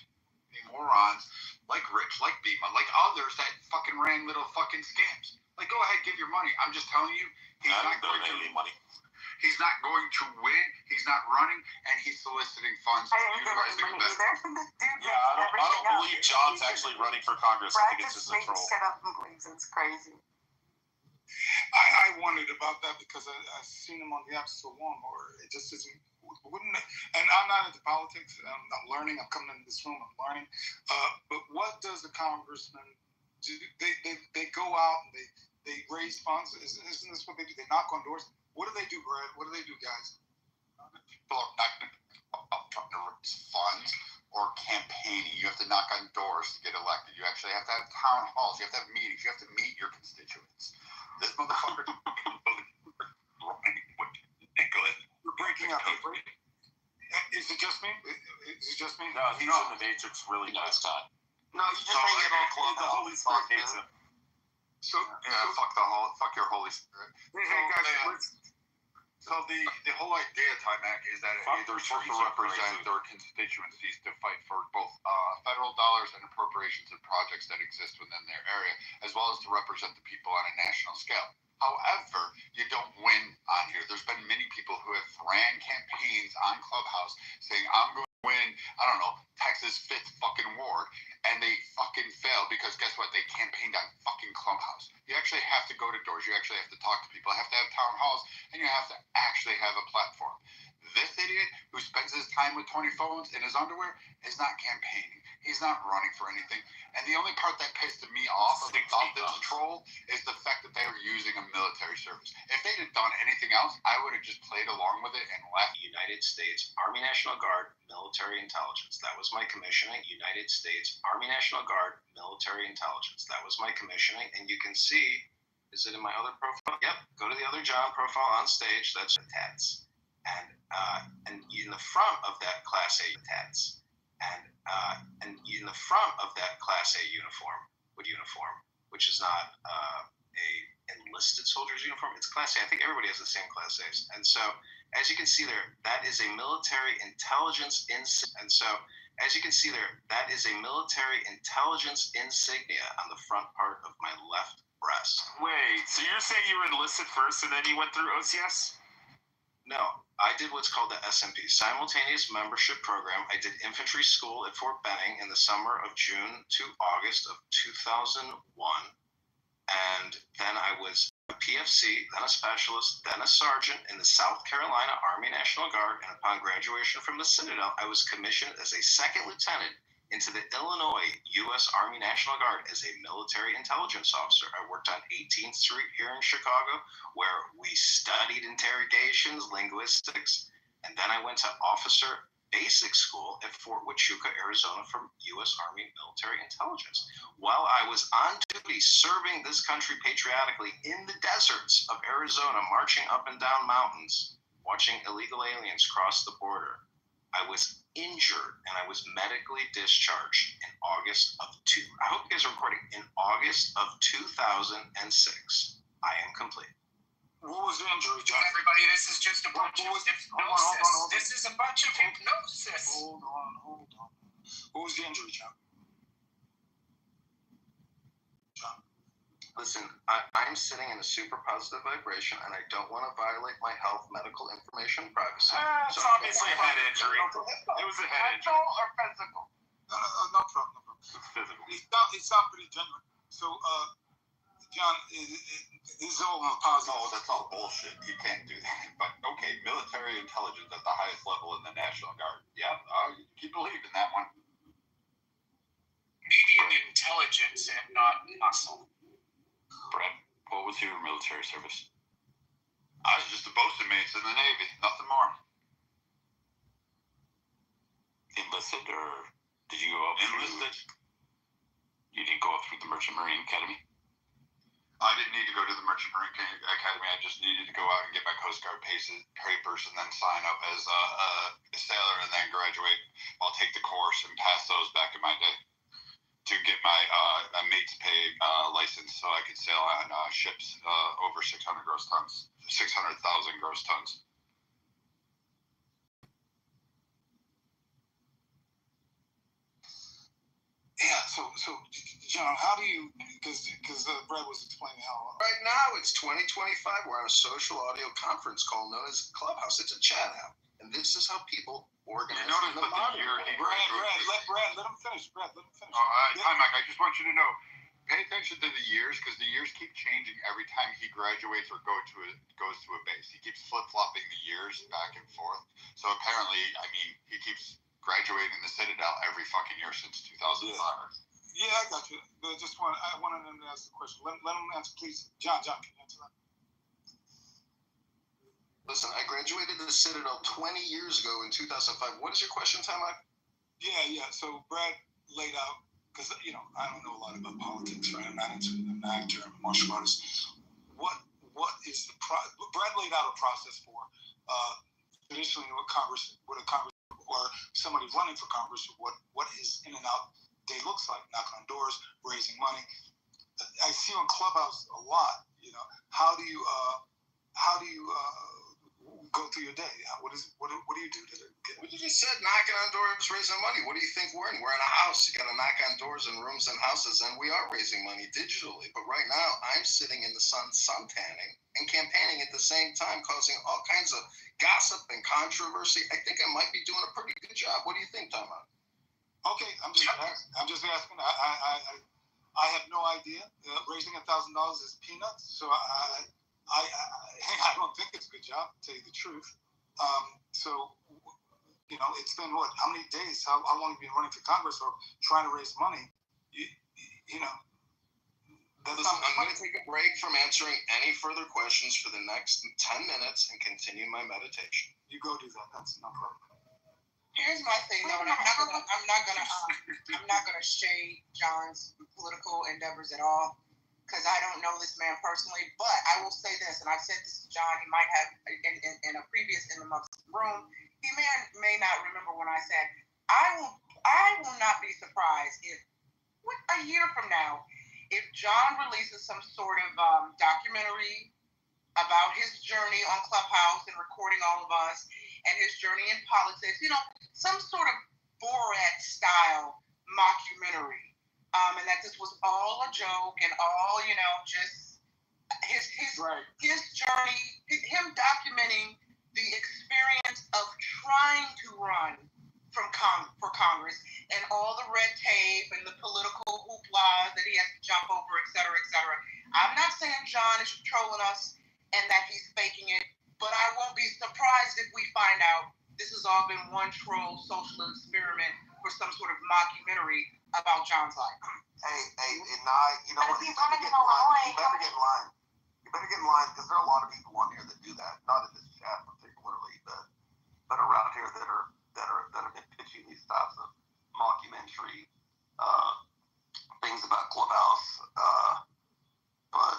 Morons like Rich, like Bima, like others that fucking ran little fucking scams. Like, go ahead, give your money. I'm just telling you, he's not going to money. He's not going to win. He's not running, and he's soliciting funds. I didn't give him money either. Yeah, I don't believe John's actually running for Congress. I think it's just a troll. Shit up and believes it's crazy. I wondered about that because I've seen him on the app so long, or it just isn't. Wouldn't it? And I'm not into politics. I'm learning. I'm coming into this room. I'm learning. But what does the congressman do? They go out and they raise funds. Isn't this what they do? They knock on doors. What do they do, Brad? What do they do, guys? People are not going to raise funds or campaigning. You have to knock on doors to get elected. You actually have to have town halls. You have to have meetings. You have to meet your constituents. This motherfucker Nicholas. You're breaking up. Is it just me? Is it just me? No, he's in the Matrix really nice time. No, you just make it all club. The Holy Spirit hates him. So fuck your Holy Spirit. hey guys, So the whole idea, Timac, is that they're supposed to represent their constituencies to fight for both federal dollars and appropriations and projects that exist within their area, as well as to represent the people on a national scale. However, you don't win on here. There's been many people who have ran campaigns on Clubhouse saying, I'm going to win, I don't know, Texas 5th fucking ward, and they fucking fail because guess what? They campaigned on fucking Clubhouse. You actually have to go to doors. You actually have to talk to people. You have to have town halls, and you have to actually have a platform. This idiot who spends his time with 20 phones in his underwear is not campaigning. He's not running for anything. And the only part that pissed me off about this troll is the fact that they were using a military service. If they'd have done anything else, I would have just played along with it and left. United States Army National Guard Military Intelligence. That was my commissioning. United States Army National Guard Military Intelligence. That was my commissioning. And you can see, is it in my other profile? Yep. Go to the other John profile on stage. That's the tats. And in the front of that Class A tats. And in the front of that Class A uniform, which is not a enlisted soldier's uniform, it's Class A. I think everybody has the same Class A's. And so, as you can see there, that is a military intelligence insignia on the front part of my left breast. Wait, so you're saying you were enlisted first and then you went through OCS? No, I did what's called the SMP, Simultaneous Membership Program. I did infantry school at Fort Benning in the summer of June to August of 2001. And then I was a PFC, then a specialist, then a sergeant in the South Carolina Army National Guard. And upon graduation from the Citadel, I was commissioned as a second lieutenant into the Illinois U.S. Army National Guard as a military intelligence officer. I worked on 18th Street here in Chicago, where we studied interrogations, linguistics, and then I went to officer basic school at Fort Huachuca, Arizona for U.S. Army Military Intelligence. While I was on duty serving this country patriotically in the deserts of Arizona, marching up and down mountains, watching illegal aliens cross the border, I was injured and I was medically discharged in August of I hope you guys are recording. In August of 2006, I am complete. What was the injury, John? Everybody, this is just a bunch of hypnosis. Hold on. This is a bunch of hypnosis. Hold on. What was the injury, John? Listen, I'm sitting in a super positive vibration, and I don't want to violate my health medical information privacy. It's obviously a head injury. It was a head injury. Mental or physical? No problem. Physical. It sounds pretty genuine. So, John, it's all positive. No, that's all bullshit. You can't do that. But, okay, military intelligence at the highest level in the National Guard. Yeah, you keep believing that one. Median intelligence and not muscle. Brett, what was your military service? I was just a bosun mate in the Navy, nothing more. Enlisted, or did you go up Enlisted. You didn't go up through the Merchant Marine Academy? I didn't need to go to the Merchant Marine Academy. I just needed to go out and get my Coast Guard papers and then sign up as a sailor and then graduate. I'll take the course and pass those back in my day to get my mate's pay license so I could sail on ships over 600,000 gross tons. Yeah, so John, how do you, because Brad was explaining how. Right now, it's 2025. We're on a social audio conference call known as Clubhouse. It's a chat app. And this is how people organize. You notice that the year Brad, let him finish. Time, Mike, I just want you to know, pay attention to the years, because the years keep changing every time he graduates or goes to a base. He keeps flip-flopping the years back and forth. So apparently, I mean, he keeps graduating the Citadel every fucking year since 2005. Yeah, I got you. But I wanted him to ask the question. Let him answer, please. John, can you answer that? Listen, I graduated the Citadel 20 years ago in 2005. What is your question, Tom? Yeah. So Brad laid out, because I don't know a lot about politics, right? I'm not an actor, I'm a martial artist. What is Brad laid out a process for traditionally what a Congress or somebody running for Congress, what his in and out day looks like, knocking on doors, raising money. I see on Clubhouse a lot. How do you go through your day? What do you do to get? Well, you just said knocking on doors, raising money. What do you think we're in? We're in a house. You got to knock on doors and rooms and houses, and we are raising money digitally. But right now, I'm sitting in the sun tanning and campaigning at the same time, causing all kinds of gossip and controversy. I think I might be doing a pretty good job. What do you think, Tom? Okay, I'm just asking. I have no idea. Raising $1,000 is peanuts, so I don't think it's a good job, to tell you the truth. So, it's been what? How many days? How long have you been running for Congress or trying to raise money? Listen, I'm going to take a break from answering any further questions for the next 10 minutes and continue my meditation. You go do that. That's no problem. Here's my thing, though, and I'm not gonna shade John's political endeavors at all, because I don't know this man personally. But I will say this, and I've said this to John. He might have in a previous in the room. He may not remember when I said I will not be surprised if a year from now, if John releases some sort of documentary about his journey on Clubhouse and recording all of us and his journey in politics, some sort of Borat-style mockumentary, and that this was all a joke and all, just his journey, him documenting the experience of trying to run for Congress and all the red tape and the political hoopla that he has to jump over, et cetera, et cetera. I'm not saying John is trolling us and that he's faking it, but I won't be surprised if we find out this has all been one troll social experiment for some sort of mockumentary about John's life. Hey, you know what? You better get in line. You better get in line, because there are a lot of people on here that do that. Not in this chat particularly, but around here that have been pitching these types of mockumentary things about Clubhouse. But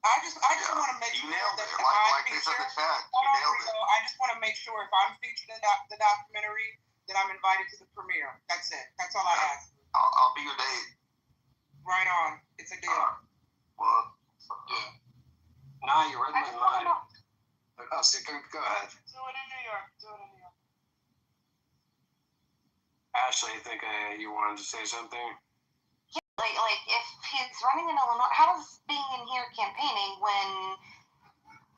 I just want to make sure that if I'm featured, I just want to make sure if I'm featured in the documentary that I'm invited to the premiere. That's it. That's all I ask. I'll be your date. Right on. It's a deal. Well, yeah. Nah, you read my mind. Oh, so go ahead. Do it in New York. Ashley, I think you wanted to say something? Yeah, like if he's running in Illinois, how does being in here campaigning when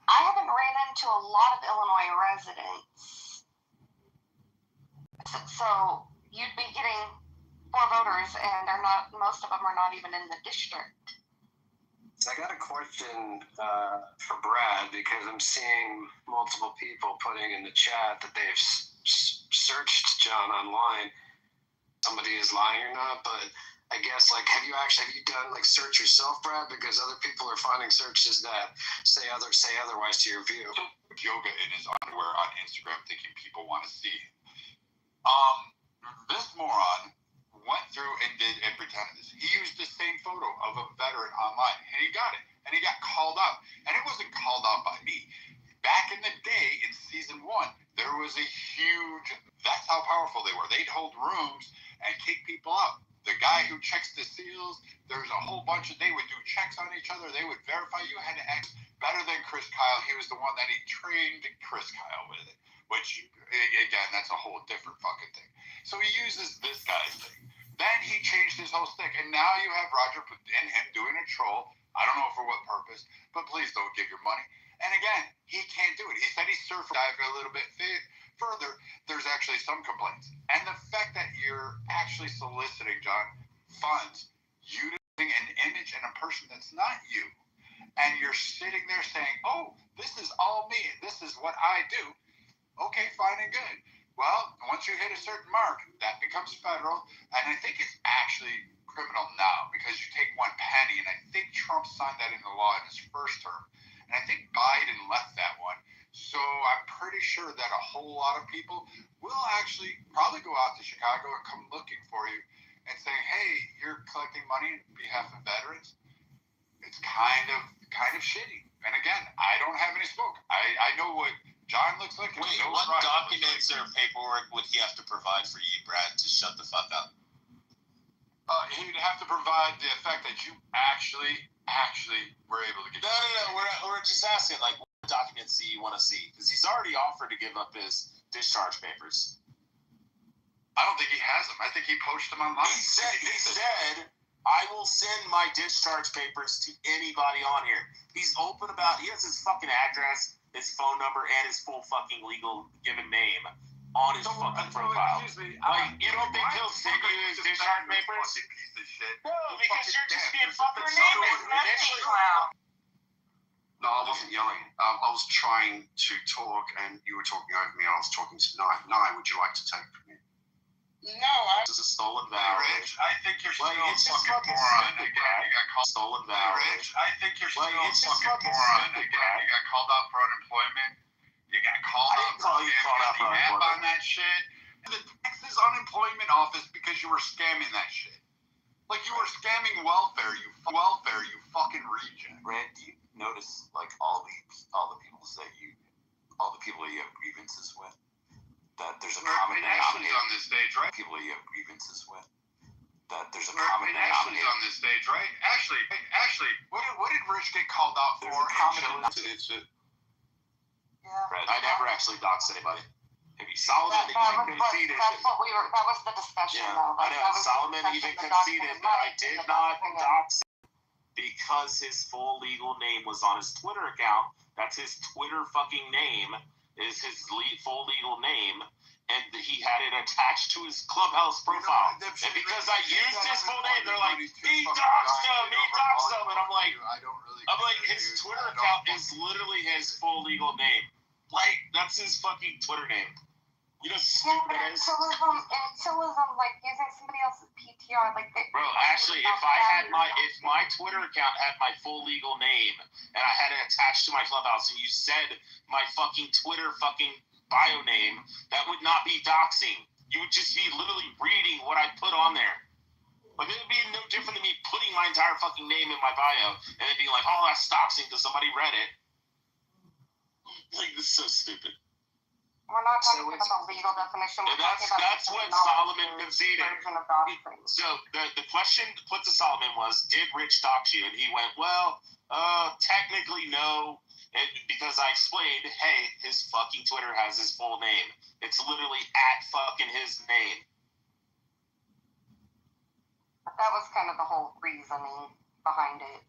I haven't ran into a lot of Illinois residents? So you'd be getting 4 voters, and most of them are not even in the district. So I got a question for Brad, because I'm seeing multiple people putting in the chat that they've searched John online. Somebody is lying or not, but I guess have you done search yourself, Brad? Because other people are finding searches that say otherwise to your view. Yoga in his underwear on Instagram, thinking people want to see. This moron went through and pretended this. He used the same photo of a veteran online, and he got it, and he got called out, and it wasn't called out by me. Back in the day, in season 1, there was a huge. That's how powerful they were. They'd hold rooms and kick people out. The guy who checks the seals, there's a whole bunch of. They would do checks on each other. They would verify. You had to act better than Chris Kyle. He was the one that he trained Chris Kyle with it. Which, again, that's a whole different fucking thing. So he uses this guy's thing. Then he changed his whole stick, and now you have Roger and him doing a troll. I don't know for what purpose, but please don't give your money. And again, he can't do it. He said he surfed dive a little bit further. There's actually some complaints. And the fact that you're actually soliciting, John, funds, using an image and a person that's not you, and you're sitting there saying, oh, this is all me, this is what I do. Okay, fine and good. Well, once you hit a certain mark, that becomes federal, and I think it's actually criminal now because you take one penny, and I think Trump signed that into law in his first term, and I think Biden left that one. So I'm pretty sure that a whole lot of people will actually probably go out to Chicago and come looking for you and say, hey, you're collecting money on behalf of veterans. It's kind of shitty. And again, I don't have any smoke. I know what John looks like. Wait, what documents or paperwork would he have to provide for you, Brad, to shut the fuck up? He'd have to provide the effect that you actually were able to get. No. We're just asking, like, what documents do you want to see? Because he's already offered to give up his discharge papers. I don't think he has them. I think he poached them online. He said, I will send my discharge papers to anybody on here. He's open about, he has his fucking address, his phone number, and his full fucking legal given name on his fucking profile. Excuse me, like, you don't think he'll send you his discharge papers? Piece of shit. No, because you're just being fucking No, I wasn't yelling. I was trying to talk, and you were talking over me. I was talking to Nye. Nye, would you like to take from me? No, This is a stolen valor. Rich, I think you're still Like, it's just fucking fucking moron stupid, again. Brad. You got called Stolen valor. Rich, I think you're still Like, it's just fucking fucking moron stupid, again. Brad. You got called out for unemployment. You got called I out didn't call you called out for the app unemployment. on that shit. The Texas unemployment office because you were scamming that shit. Like you were scamming welfare, you fucking reject. Brad, do you notice like all the people you have grievances with? That there's a common Ashley's denominator. on this stage, right? People you have grievances with. That there's a Ashley's common denominator. on this stage, right? Ashley, what did Rich get called out for? There's a common denominator. I never actually doxed anybody. Maybe Solomon conceded. That was the discussion, Yeah, though. I know. Solomon even conceded that I did not dox him because his full legal name was on his Twitter account. That's his Twitter fucking name, is his full legal name, and he had it attached to his Clubhouse profile. And because I used his full name, they're like, he doxed him, and I'm like, his Twitter account is literally his full legal name. Like, that's his fucking Twitter name. You know, stupid but as. until like using somebody else's PTR, like they. Bro, actually, if my Twitter account had my full legal name and I had it attached to my Clubhouse, and you said my fucking Twitter fucking bio name, that would not be doxing. You would just be literally reading what I put on there. Like, it would be no different than me putting my entire fucking name in my bio and then being like, oh, that's doxing because somebody read it. Like, this is so stupid. We're not talking about the legal definition. And that's what Solomon conceded. So the question put to Solomon was, did Rich dox you? And he went, well, technically no. And because I explained, hey, his fucking Twitter has his full name. It's literally at fucking his name. That was kind of the whole reasoning behind it.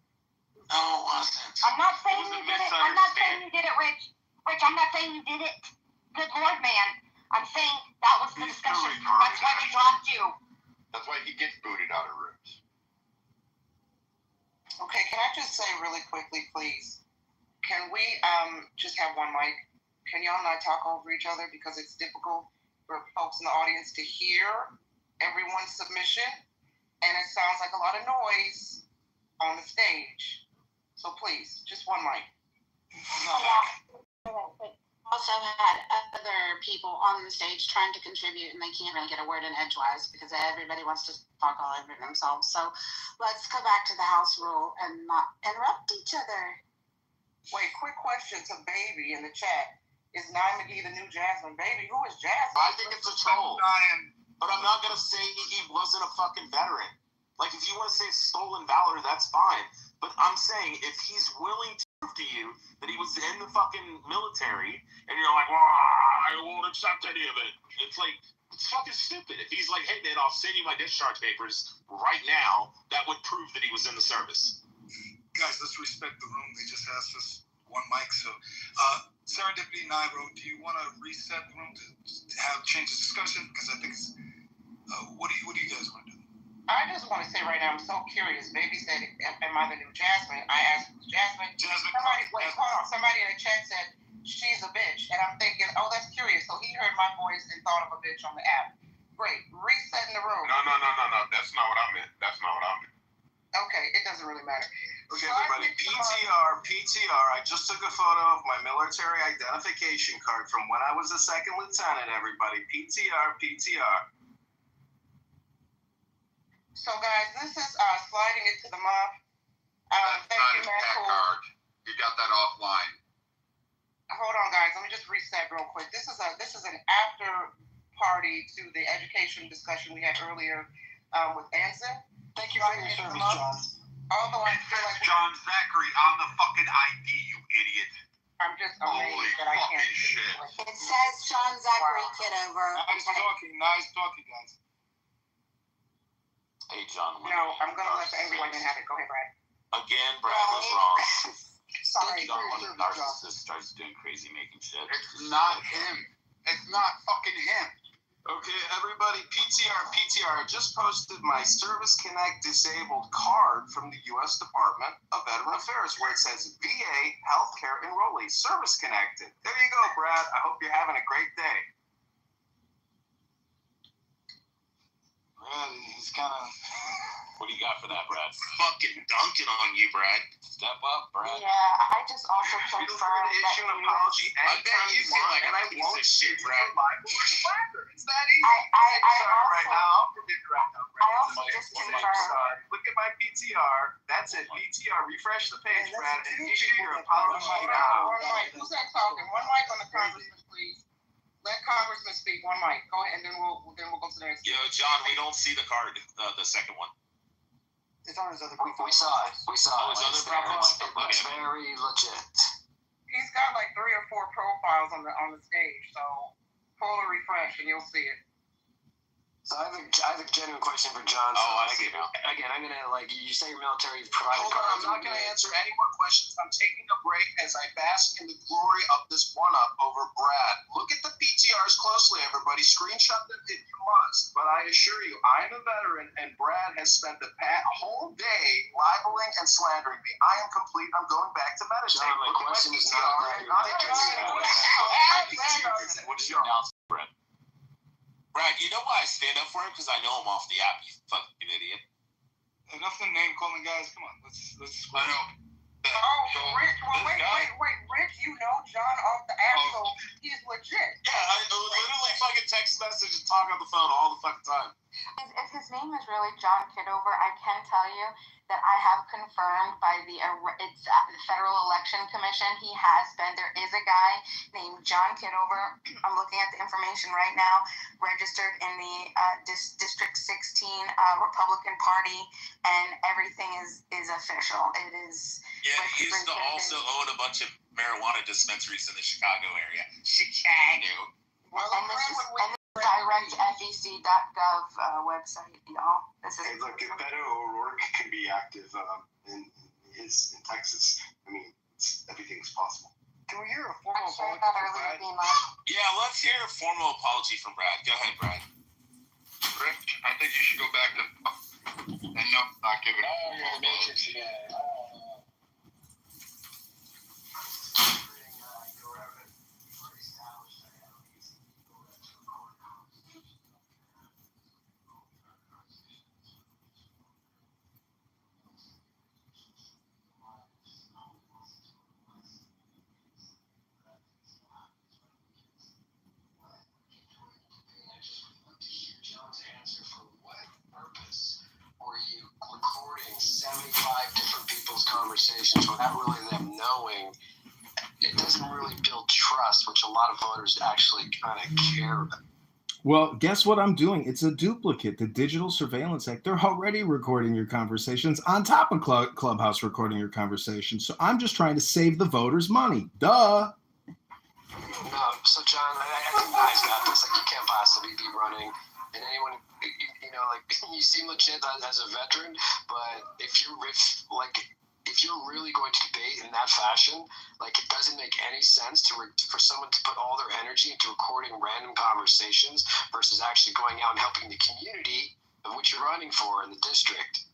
No, it wasn't. I'm not saying you did it. I'm not saying you did it, Rich. Rich, I'm not saying you did it. Good Lord, man. I'm saying that was the discussion. That's why they dropped you. That's why he gets booted out of rooms. Okay, can I just say really quickly, please? Can we just have one mic? Can y'all not talk over each other because it's difficult for folks in the audience to hear everyone's submission, and it sounds like a lot of noise on the stage. So please, just one mic. Also had other people on the stage trying to contribute, and they can't really get a word in edgewise because everybody wants to talk all over themselves. So let's go back to the house rule and not interrupt each other. Wait, quick question to Baby in the chat. Is Nye McGee the new Jasmine? Baby, who is Jasmine? I think it's a troll. But I'm not going to say he wasn't a fucking veteran. Like, if you want to say stolen valor, that's fine. But I'm saying, if he's willing to prove to you that he was in the fucking military, and you're like, well, I won't accept any of it. It's like, it's fucking stupid. If he's like, hey man, I'll send you my discharge papers right now, that would prove that he was in the service. Guys, let's respect the room. They just asked us one mic. So, Serendipity Nairo, do you want to reset the room to have change the discussion? Because I think it's, what do you guys want to do? I just want to say right now, I'm so curious. Baby said, am I the new Jasmine? I asked Jasmine. Somebody in the chat said, she's a bitch. And I'm thinking, oh, that's curious. So he heard my voice and thought of a bitch on the app. Great. Resetting the room. No. That's not what I meant. Okay, it doesn't really matter. Okay, everybody, PTR. I just took a photo of my military identification card from when I was a second lieutenant, everybody. PTR. So, guys, this is sliding it to the mob. Thank you, Matt. Card. You got that offline. Hold on, guys. Let me just reset real quick. This is an after party to the education discussion we had earlier with Anson. Thank you for your service, John. Although I feel like John Zachary on the fucking ID, you idiot. I'm just amazed that I can't. Shit. It says John Zachary Kitover. Nice talking, guys. Hey, John. No, I'm going to let the angry white man have it. Go ahead, Brad. Again, Brad was wrong. Sorry. John was a narcissist, starts doing crazy making shit. It's not him. It's not fucking him. Okay, everybody, PTR. I just posted my Service Connect disabled card from the U.S. Department of Veteran Affairs, where it says VA Healthcare Enrollee Service Connected. There you go, Brad. I hope you're having a great day. Brad, he's kind of. What do you got for that, Brad? Fucking dunking on you, Brad. Step up, Brad. Yeah, I just also Feel free confirmed to issue an that apology anytime you want, and I won't shit, Brad. It's that easy. I also just confirmed. Look at my PTR. That's it. PTR. Refresh the page, Brad, and issue your apology now. One mic. Who's that talking? One mic on the congressman, please. Let Congressman speak. One mic. Go ahead, and then we'll go to the next. Yo, John, we don't see the card, the second one. It's on his other We saw it. It's It's very legit. He's got like 3 or 4 profiles on the stage, so pull a refresh and you'll see it. So I have a genuine question for John. I see now. Again, I'm gonna you say your military provided Hold on, cards. I'm not gonna answer any more questions. I'm taking a break as I bask in the glory of this one-up over Brad. Look at the PTRs closely, everybody. Screenshot them if you must. But I assure you, I'm a veteran, and Brad has spent the whole day libeling and slandering me. I am complete. I'm going back to meditate. John, my question is not What is your Brad? Brad, you know why I stand up for him? Because I know him off the app, you fucking idiot. Enough of name calling, guys. Come on, let's. Oh, Rick, wait, Rick, you know John off the app, so he's legit. Yeah, I literally fucking text message and talk on the phone all the fucking time. If his name is really John Kitover, I can tell you that I have confirmed by the Federal Election Commission. He has been. There is a guy named John Kitover. I'm looking at the information right now. Registered in the District 16 Republican Party, and everything is official. It is. Yeah, he used to also own a bunch of marijuana dispensaries in the Chicago area. Chicago. And this is directfec.gov website, y'all. This is. Hey, look, if Beto O'Rourke can be active in Texas, I mean, everything's possible. Can we hear a formal apology from Brad? Yeah, let's hear a formal apology from Brad. Go ahead, Brad. Rick, I think you should go back to and not give it. Oh, you're the Matrix again. Were you recording 75 different people's conversations without really them knowing? It doesn't really build trust, which a lot of voters actually kind of care about. Well, guess what I'm doing? It's a duplicate. The Digital Surveillance Act, they're already recording your conversations on top of Clubhouse recording your conversations. So I'm just trying to save the voters money. Duh. No, so John, I think guys got this. Like, you can't possibly be running, and anyone, you know, like, you seem legit as a veteran, but if you're really going to debate in that fashion, like, it doesn't make any sense for someone to put all their energy into recording random conversations versus actually going out and helping the community of what you're running for in the district.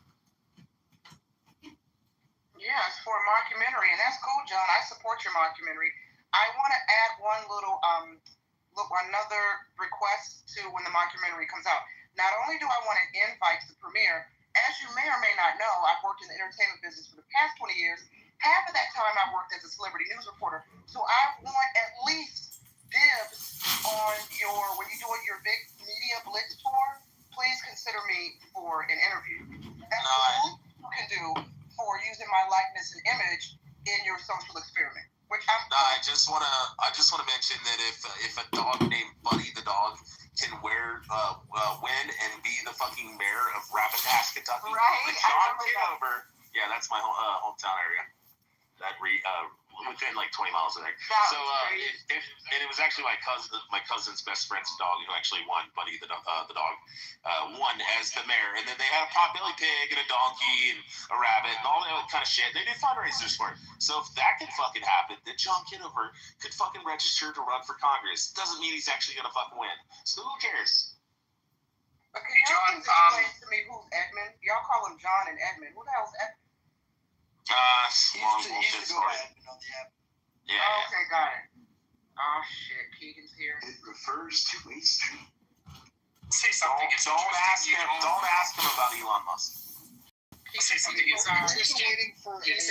Yeah, it's for a mockumentary, and that's cool, John. I support your mockumentary. I want to add one little, another request to when the mockumentary comes out. Not only do I want an invite to the premiere, as you may or may not know, I've worked in the entertainment business for the past 20 years. Half of that time I worked as a celebrity news reporter. So I want at least dibs on when you do your big media blitz tour, please consider me for an interview. That's what you can do for using my likeness and image in your social experiment. Which I just wanna mention that if a dog named Buddy the dog can win and be the fucking mayor of Rapidash, Kentucky, right? John Kitover, yeah, that's my hometown area. That within like 20 miles of there. So it was actually my cousin's best friend's dog who actually won. Buddy the dog won as the mayor, and then they had a potbelly pig and a donkey and a rabbit and all that kind of shit. They did fundraisers for it. So if that can fucking happen, then John Kitover could fucking register to run for Congress. Doesn't mean he's actually gonna fucking win. So who cares? Okay, y'all can explain to me who's Edmund. Y'all call him John and Edmund. Who the hell's Edmund? Long bullshit story. Yeah. Oh, okay, got it. Oh shit, Keegan's here. It refers to a street. Say something. Don't ask him about Elon Musk. Say something. It's interesting. Waiting for It's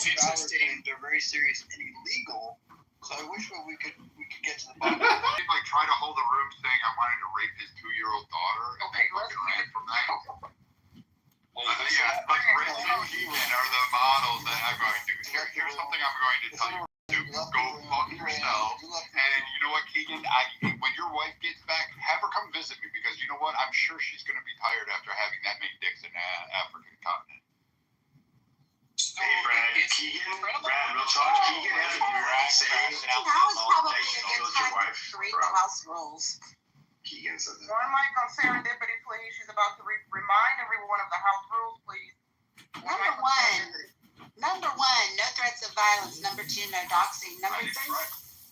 interesting. They're very serious and illegal. So I wish we could get to the bottom. He like tried to hold a room saying I wanted to rape his 2-year-old daughter. Okay, fucking ran from that. Well, yeah, like Brett and Keegan are the models that I'm going to. Here's something I'm going to tell you. Go fuck yourself. And you know what, Keegan? When your wife gets back, have her come visit me because you know what? I'm sure she's going to be tired after having that many dicks in the African continent. Hey, Brad, real talk. Keegan has a direct saying Now is probably a good time to read the house rules. Keegan said that. One mic on serendipity, please. She's about to remind everyone of the house rules, please. Number one, no threats of violence. Number 2, no doxing. Number 3,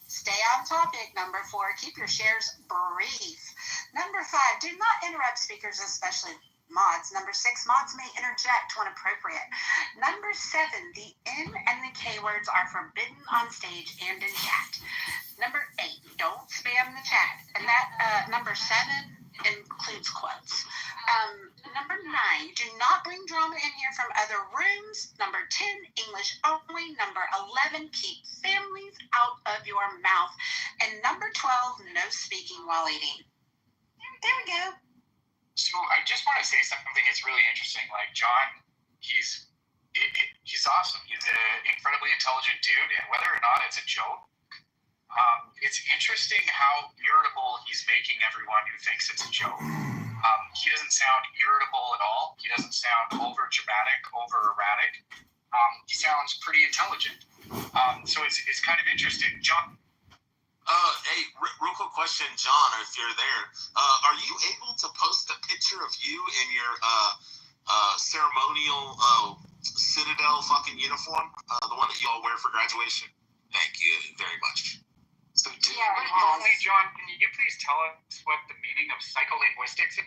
stay on topic. Number 4, keep your shares brief. Number 5, do not interrupt speakers, especially mods. Number 6, mods may interject when appropriate. Number 7, the N and the K words are forbidden on stage and in chat. Number 8, don't spam the chat. And that number 7 includes quotes. Number 9, do not bring drama in here from other rooms. Number 10, English only. Number 11, keep families out of your mouth. And number 12, no speaking while eating. There we go. So I just want to say something that's really interesting. Like John, he's awesome. He's an incredibly intelligent dude, and whether or not it's a joke, it's interesting how irritable he's making everyone who thinks it's a joke. He doesn't sound irritable at all. He doesn't sound over dramatic, over erratic. He sounds pretty intelligent. So it's kind of interesting. John. Hey, real quick question, John, if you're there. Are you able to post a picture of you in your ceremonial Citadel fucking uniform? The one that you all wear for graduation? Thank you very much. So, John, can you please tell us what the meaning of psycholinguistics is?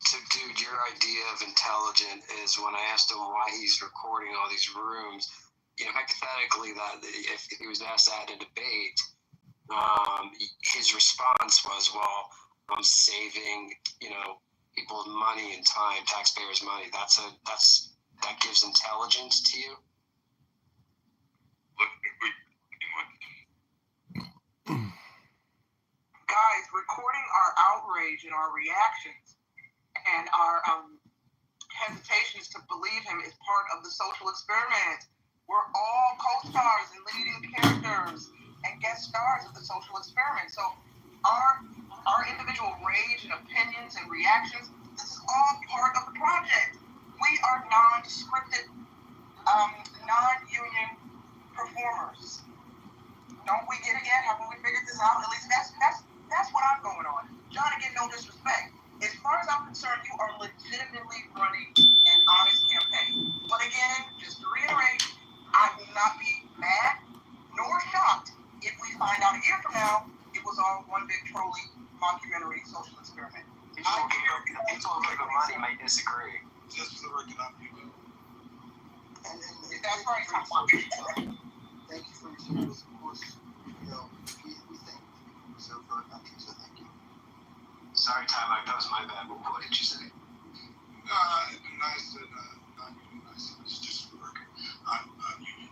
So, dude, your idea of intelligent is when I asked him why he's recording all these rooms, you know, hypothetically, that if he was asked that in a debate, his response was, well, I'm saving, you know, people's money and time, taxpayers' money. That gives intelligence to you? Guys, recording our outrage and our reactions and our hesitations to believe him is part of the social experiment. We're all co-stars and leading characters and guest stars of the social experiment. So our individual rage and opinions and reactions, this is all part of the project. We are non-scripted, non-union performers. disrespect. As far as I'm concerned, you are legitimately running an honest campaign. But again, just to reiterate, I will not be mad nor shocked if we find out a year from now it was all one big trolling mockumentary social experiment. People with money may disagree. Just for the record, I'm you. And that's right. Thank you for your service. Of course, you know, we thank you for serving our country, so thank you. Sorry, Tom, that was my bad. What did you say? Nice and not really nice. It's just for the record. I'm you.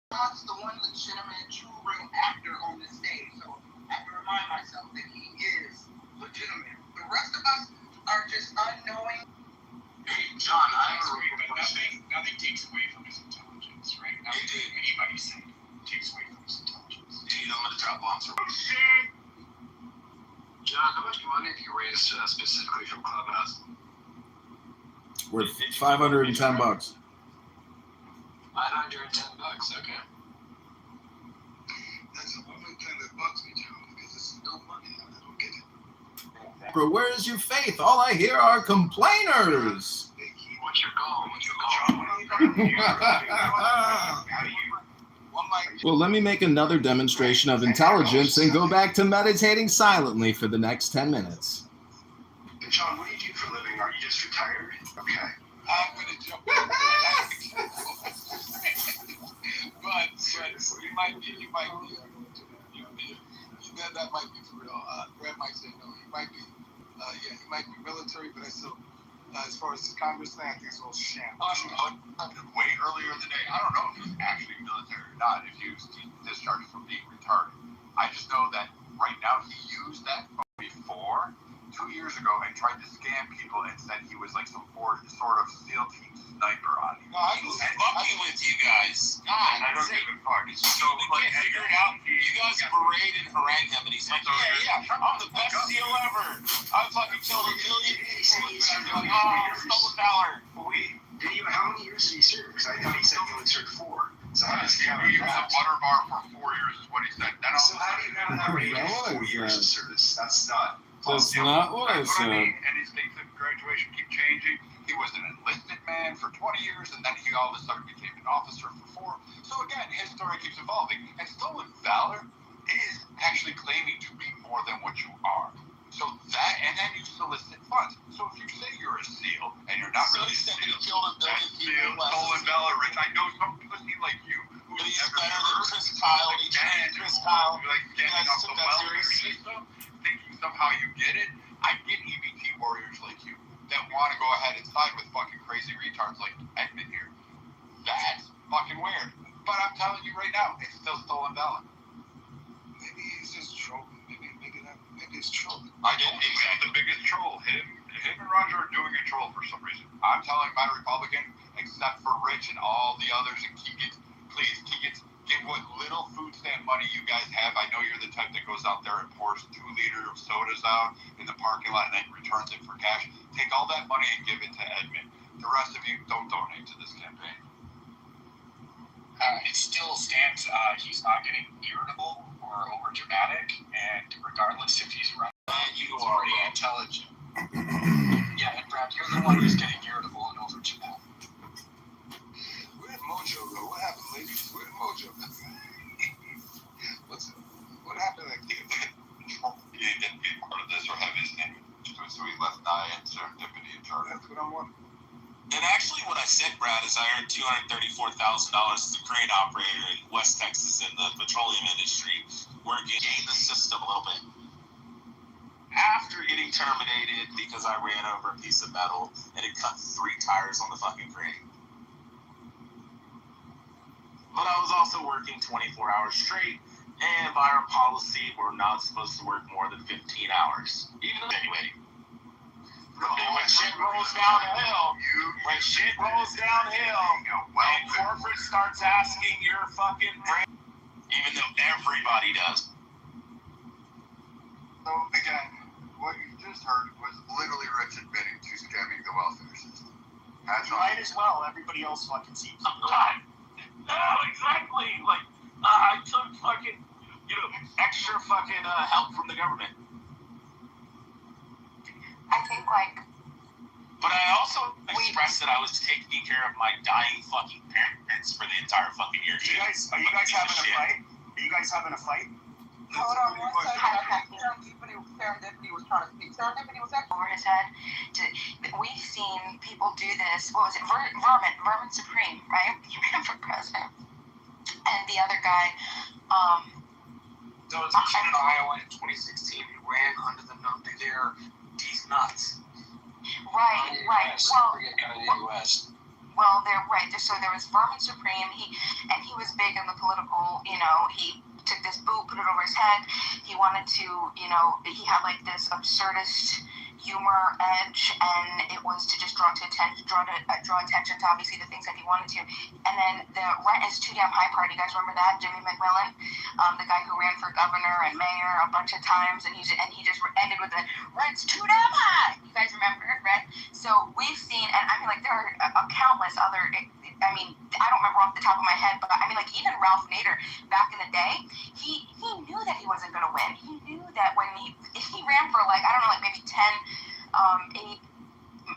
That's the one legitimate, true, real actor on the stage. So I have to remind myself that he is legitimate. The rest of us are just unknowing. Hey, John, nothing takes away from his intelligence, right? Nothing anybody said takes away from his intelligence. Dude, I'm gonna drop bombs. John, how much money have you raised specifically from Clubhouse? Worth $510. $510, okay. That's the only thing that bugs me, John, because it's no money. I don't get it. Bro, where is your faith? All I hear are complainers. What's your goal? Well, let me make another demonstration of intelligence and go back to meditating silently for the next 10 minutes. John, what do you do for a living? Are you just retired? Okay. I'm gonna jump in. but you might be, that might be for real. Brad might say no. He might be, he might be military, but I still, as far as Congressman, I think it's all sham. Way earlier in the day, I don't know if he's actually military or not, if he was discharged from being retarded. I just know that right now he used that phone before, 2 years ago, and tried to scam people and said he was like some sort of SEAL team sniper on you. No, I was fucking with you guys. God, I don't give a fuck. So we can't figure it out. You guys berate and harangue him, and he's like, yeah, I'm the best SEAL ever. I fucking killed a million people. Like, stolen valor. How many years did he serve? Because I thought he said he only served 4. So how does he count? He was a butter bar for 4 years is what he said. So how do you know that when he had 4 years of service? That's not. That's not what I said. And his dates of graduation keep changing. He was an enlisted man for 20 years, and then he all of a sudden became an officer for 4. So again, his story keeps evolving. And stolen valor is actually claiming to be more than what you are. So that, and then you solicit funds. So if you say you're a SEAL, and you're not really a SEAL, that's SEAL, stolen valor, Rich. I know some pussy like you who's he's never better than Chris Kyle. He trained Chris Kyle. Like standing off the welfare system, thinking somehow you get it. I get EBT warriors like you that want to go ahead and side with fucking crazy retards like Edmund here. That's fucking weird. But I'm telling you right now, it's still stolen valor. Maybe he's just trolling. Maybe it's trolling. I didn't think he's the biggest troll. Him and Roger are doing a troll for some reason. I'm telling my Republican, except for Rich and all the others and Keegan, please, Keegan, get what little food stamp money you guys have. I know you're the type that goes out there and pours 2 liters of sodas out in the parking lot and then returns it for cash. Take all that money and give it to Edmund. The rest of you, don't donate to this campaign. It still stands. He's not getting irritable or over dramatic, and regardless if he's running, you are pretty intelligent. Yeah, and Brad, you're the one who's getting irritable and over dramatic. Where'd Mojo go? What happened, ladies? Where'd Mojo go? What happened? He didn't be part of this or have his name to it, so he left Nia and Serendipity in charge. That's what I'm wondering. And actually, what I said, Brad, is I earned $234,000 as a crane operator in West Texas in the petroleum industry, working in the system a little bit. After getting terminated because I ran over a piece of metal and it cut 3 tires on the fucking crane. But I was also working 24 hours straight, and by our policy, we're not supposed to work more than 15 hours. Even though, anyway. When shit rolls downhill, and corporate starts asking your fucking brain, even though everybody does. So again, what you just heard was literally Rich admitting to scamming the welfare system. Might as well. Everybody else fucking seems to die. No, exactly. Like, I took fucking, extra fucking help from the government. I think like. But I also expressed that I was taking care of my dying fucking parents for the entire fucking year. Are you guys having a fight? Are you guys having a fight? Hold on one second. Serendipity was trying to speak. Serendipity was actually over his head. We've seen people do this. What was it? Vermin Supreme, right? He ran for president. And the other guy, there was a kid in Iowa in 2016 who ran under the number there. He's nuts. Right. Well, they're right. So there was Vermin Supreme. He was big in the political. He took this boot, put it over his head. He wanted to. He had like this absurdist humor edge, and it was to just draw attention to obviously the things that he wanted to. And then the rent is too damn high part. You guys remember that? Jimmy McMillan, the guy who ran for governor and mayor a bunch of times, and he just ended with the rent's too damn high. You guys remember it, right? So we've seen, and I mean, like there are countless other. I mean, I don't remember off the top of my head, but I mean, like even Ralph Nader back in the day, he knew that he wasn't going to win. He knew that if he ran for like, I don't know, like maybe 10, 8,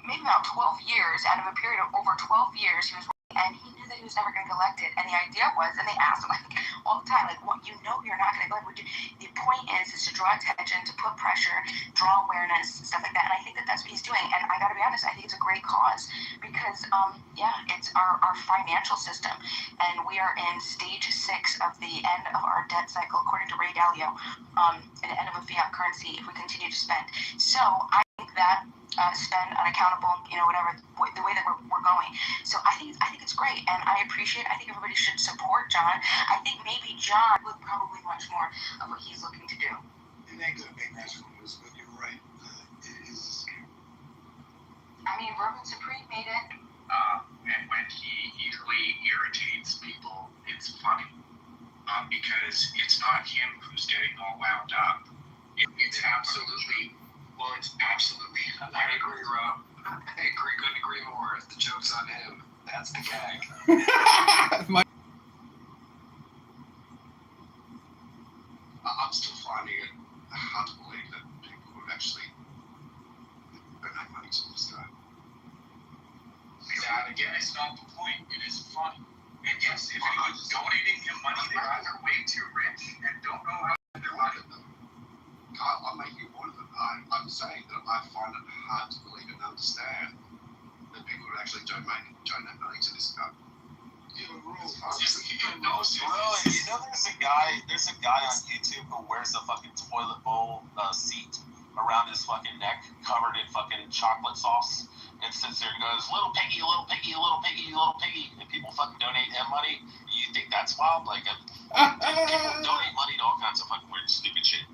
maybe about 12 years out of a period of over 12 years, he was. And he knew that he was never going to get elected. And the idea was, and they asked him like all the time, like, well, you're not going to get elected. The point is to draw attention, to put pressure, draw awareness, stuff like that. And I think that that's what he's doing. And I got to be honest, I think it's a great cause because, it's our financial system. And we are in stage 6 of the end of our debt cycle, according to Ray Dalio, at the end of a fiat currency if we continue to spend. So I think that spend unaccountable, whatever, the way that we're going. So I think it's great, and I think everybody should support John. I think maybe John would probably much more of what he's looking to do. It ain't gonna make national news, but you're right. It is. I mean, Vermin Supreme made it. And when he easily irritates people, it's funny. Because it's not him who's getting all wound up. It's absolutely. Well, it's absolutely. I agree, Rob. Couldn't agree more. If the joke's on him, that's the gag. I'm still finding it hard to believe that people would actually donate money to this guy. Yeah, and again, it's not the point. It is funny. And yes, if anyone's donating him money, they're either way too rich and don't know how to do it. I'm making one of them. I'm saying that I find it hard to believe and understand that people would actually donate money to this guy. There's a guy on YouTube who wears a fucking toilet bowl seat around his fucking neck, covered in fucking chocolate sauce, and sits there and goes, "Little piggy, little piggy, little piggy, little piggy," and people fucking donate him money. You think that's wild? Like, people donate money to all kinds of fucking weird, stupid shit.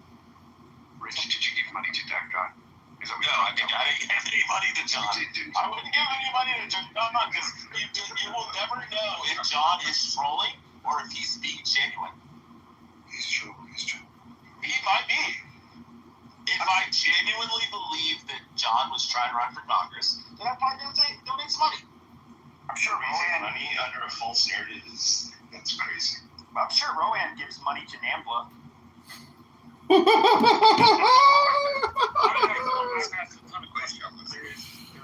Rich, did you give money to that guy? No, I didn't give any money to John. I wouldn't give any money to John because you will never know if John is trolling or if he's being genuine. He's true. He might be. If I genuinely believe that John was trying to run for Congress, then I'm probably going to say, donate some money. I'm sure Rowan money under a false narrative that's crazy. I'm sure Rowan gives money to NAMBLA. There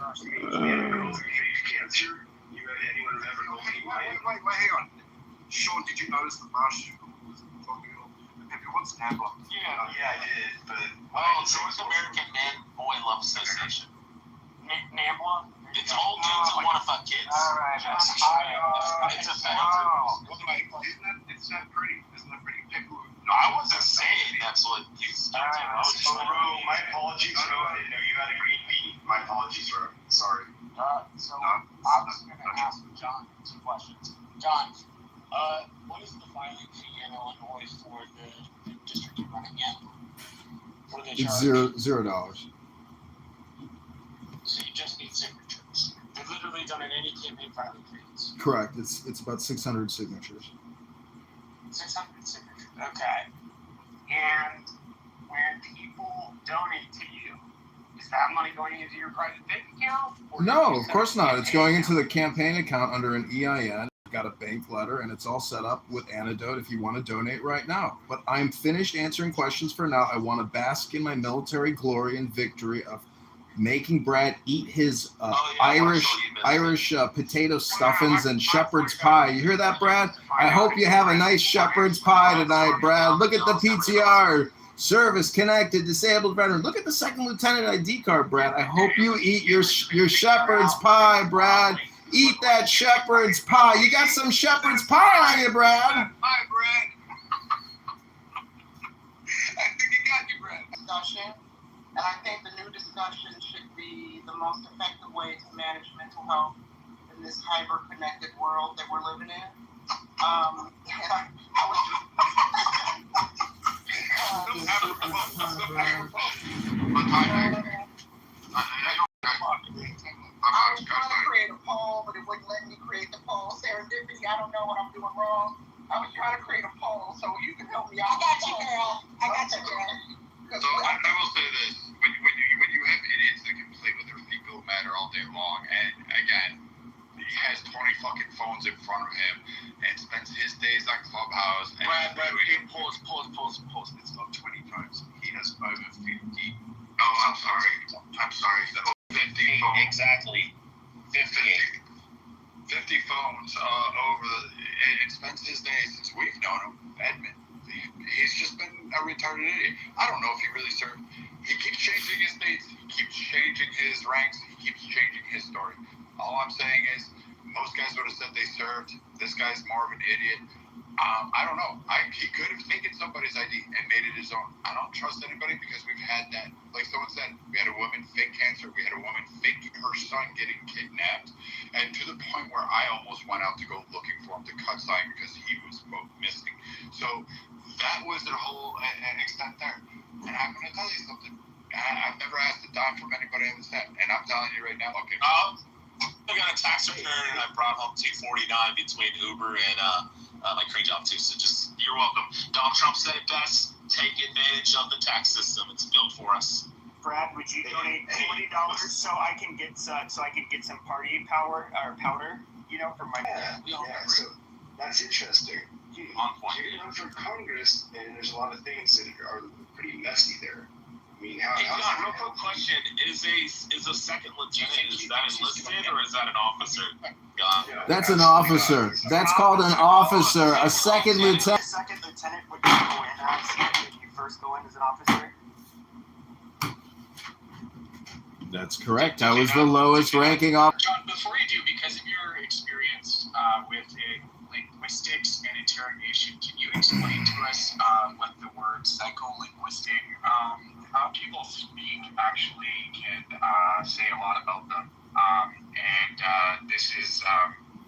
are cancer. Anyone ever go wait, hang on. Sean, did you notice the Marsh was talking about what's NAMBLA? Yeah, I did, but North American Man Boy Love Association. NAMBLA? It's old dudes that want to fuck kids. Alright, it's a thing. It's not pretty. Isn't that pretty? No, I wasn't saying that's what he's doing. My apologies, Ro. I didn't know you had a green beanie. My apologies, Ro. Sorry. I was going to ask John 2 questions. John, what is the filing fee in Illinois for the district you're running in? What do they charge? It's $0. So you just need signatures. They've literally done any campaign filing fees. Correct. It's about 600 signatures. 600 signatures. Okay. And when people donate to you, is that money going into your private bank account? No, of course not. It's going into the campaign account under an EIN. I've got a bank letter, and it's all set up with Antidote if you want to donate right now. But I'm finished answering questions for now. I want to bask in my military glory and victory of making Brad eat his Irish potato stuffings and shepherd's pie. You hear that, Brad? I hope you have a nice shepherd's pie tonight, Brad. Look at the PTR. Service connected, disabled veteran. Look at the second lieutenant ID card, Brad. I hope you eat your shepherd's pie, Brad. Eat that shepherd's pie. You got some shepherd's pie on you, Brad. Hi, Brad. I think you got you, Brad. Discussion, and I think the new discussion should be the most effective way to manage mental health in this hyper-connected world that we're living in. I was trying to create a poll, but it wouldn't let me create the poll. Serendipity, I don't know what I'm doing wrong. I was trying to create a poll, so you can help me out. I got you, girl. I got you, girl. So I will say this: when you have idiots that can play with their fecal matter all day long, and again, he has 20 fucking phones in front of him and spends his days on Clubhouse. And Brad, pause. It's not 20 phones. He has over 50. Oh, I'm sorry. 50 phones. Exactly. 58. 50 phones over and spends his days since we've known him, Edmund. He's just been a retarded idiot. I don't know if he really served. He keeps changing his dates. He keeps changing his ranks. He keeps changing his story. All I'm saying is, most guys would have said they served. This guy's more of an idiot. I don't know. He could have taken somebody's ID and made it his own. I don't trust anybody because we've had that. Like someone said, we had a woman fake cancer. We had a woman faking her son getting kidnapped. And to the point where I almost went out to go looking for him to cut sign because he was missing. So that was the whole extent there. And I'm going to tell you something. I've never asked a dime from anybody on the set. And I'm telling you right now, okay. I got a tax return and I brought home $249 between Uber and my crane job too. So just you're welcome. Donald Trump said it best. Take advantage of the tax system. It's built for us. Brad, would you donate $40 so I can get some party power or powder? You know, for my So that's interesting. On point. You run for Congress, and there's a lot of things that are pretty messy there. I mean, Hey, John, real quick question: Is a second lieutenant, is that enlisted or is that an officer? That's an officer. That's called an officer. A second lieutenant. A second lieutenant would you go in as if you first go in as an officer? That's correct. I was the lowest ranking officer. John, before you do, because of your experience with linguistics and interrogation, can you explain to us what the word psycholinguistic, how people speak actually can say a lot about them? And this is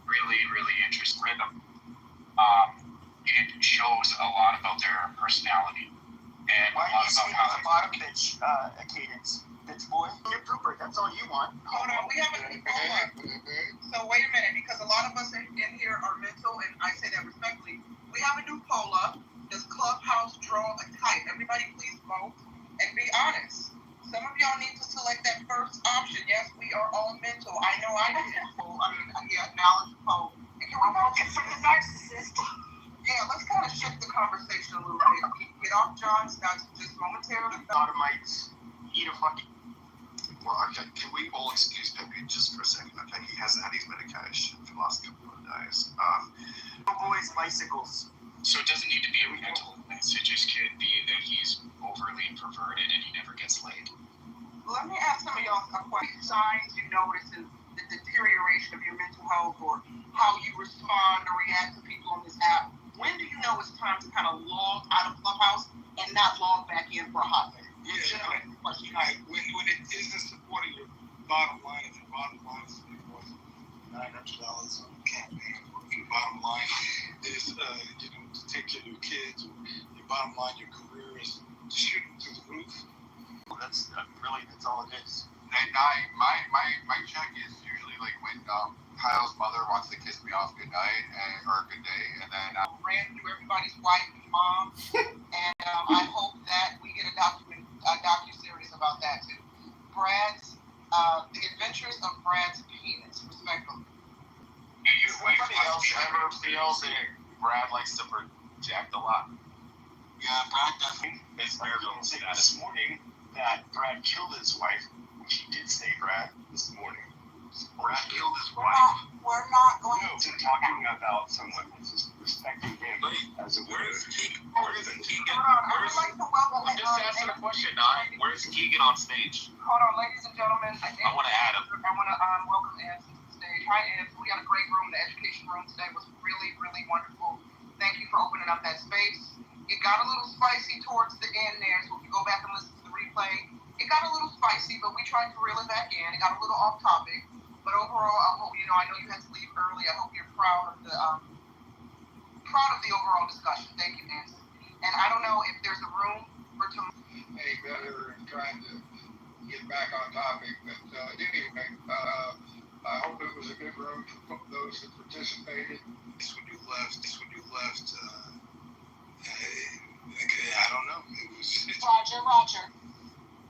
really, really interesting. Rhythm. It shows a lot about their personality and Why a lot do you about speak how with a bottom pitch cadence? Bitch boy, you're Cooper. That's all you want. Hold on, we have a So wait a minute, because a lot of us in here are mental, and I say that respectfully. We have a new poll up. Does Clubhouse draw a type? Everybody please vote and be honest. Some of y'all need to select that first option. Yes, we are all mental. I know I did. Acknowledge the poll. And can we vote for the narcissist? Yeah, let's kind of shift the conversation a little bit. Get off John's nuts just momentarily. Sodomites, eat a fucking. Well, okay, can we all excuse Pepe just for a second? Okay, he hasn't had his medication for the last couple of days. Boys, bicycles. So it doesn't need to be a mental illness. It just could be that he's overly perverted and he never gets laid. Let me ask some of y'all a question. Signs you notice in the deterioration of your mental health or how you respond or react to people on this app. When do you know it's time to kind of log out of Clubhouse and not log back in for a hot minute? When it isn't supporting your bottom line, if your bottom line is $900 on a campaign, or if your bottom line is to take care of your kids, or your bottom line, your career is shooting through the roof. That's all it is. At night, my check is usually like when Kyle's mother wants to kiss me off good night or good day, and then ran through everybody's wife and mom, and I hope that we get a docu-series about that too. Brad's, the adventures of Brad's penis, respectfully. Does anybody else ever feel that Brad likes to project a lot? Yeah, Brad definitely. It's this morning that Brad killed his wife which he did say, Brad, this morning. Brad killed his We're wife. not going No, to we're talking about someone respecting him as a Where's Keegan? Hold on, I would like to welcome. I'm just asking a question, Nine. Where's Keegan on stage? Hold on, ladies and gentlemen. I want to add him. I want to welcome Anson to the stage. Hi, Anson. We got a great room. The education room today was really, really wonderful. Thank you for opening up that space. It got a little spicy towards the end there, so if you go back and listen to the replay, it got a little spicy, but we tried to reel it back in. It got a little off topic, but overall, I hope I know you had to leave early. I hope you're proud of the overall discussion. Thank you, Anson. And I don't know if there's a room for tomorrow. Any better in trying to get back on topic, but anyway, I hope it was a good room for those that participated. When you left, I don't know. Roger.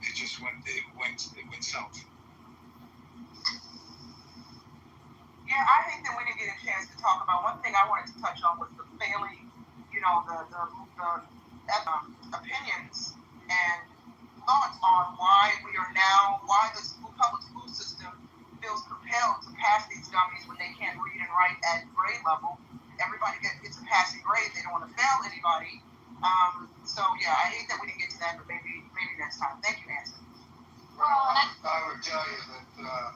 It went south. Yeah, I think that we didn't get a chance to talk about one thing I wanted to touch on was the failing, the opinions and thoughts on why the public school system feels compelled to pass these dummies when they can't read and write at grade level. Everybody gets a passing grade. They don't want to fail anybody. So yeah, I hate that we didn't get to that, but maybe next time. Thank you, Nancy. Well, I would tell you that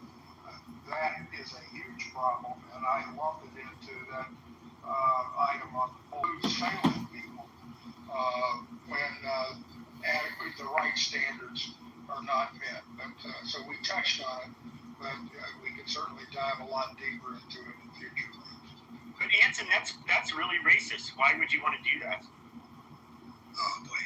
that is a huge problem, and I lumped it into that item on who's failing people when the right standards are not met. But, so we touched on it, but we can certainly dive a lot deeper into it in the future. But Anson, that's really racist. Why would you want to do that? Oh boy.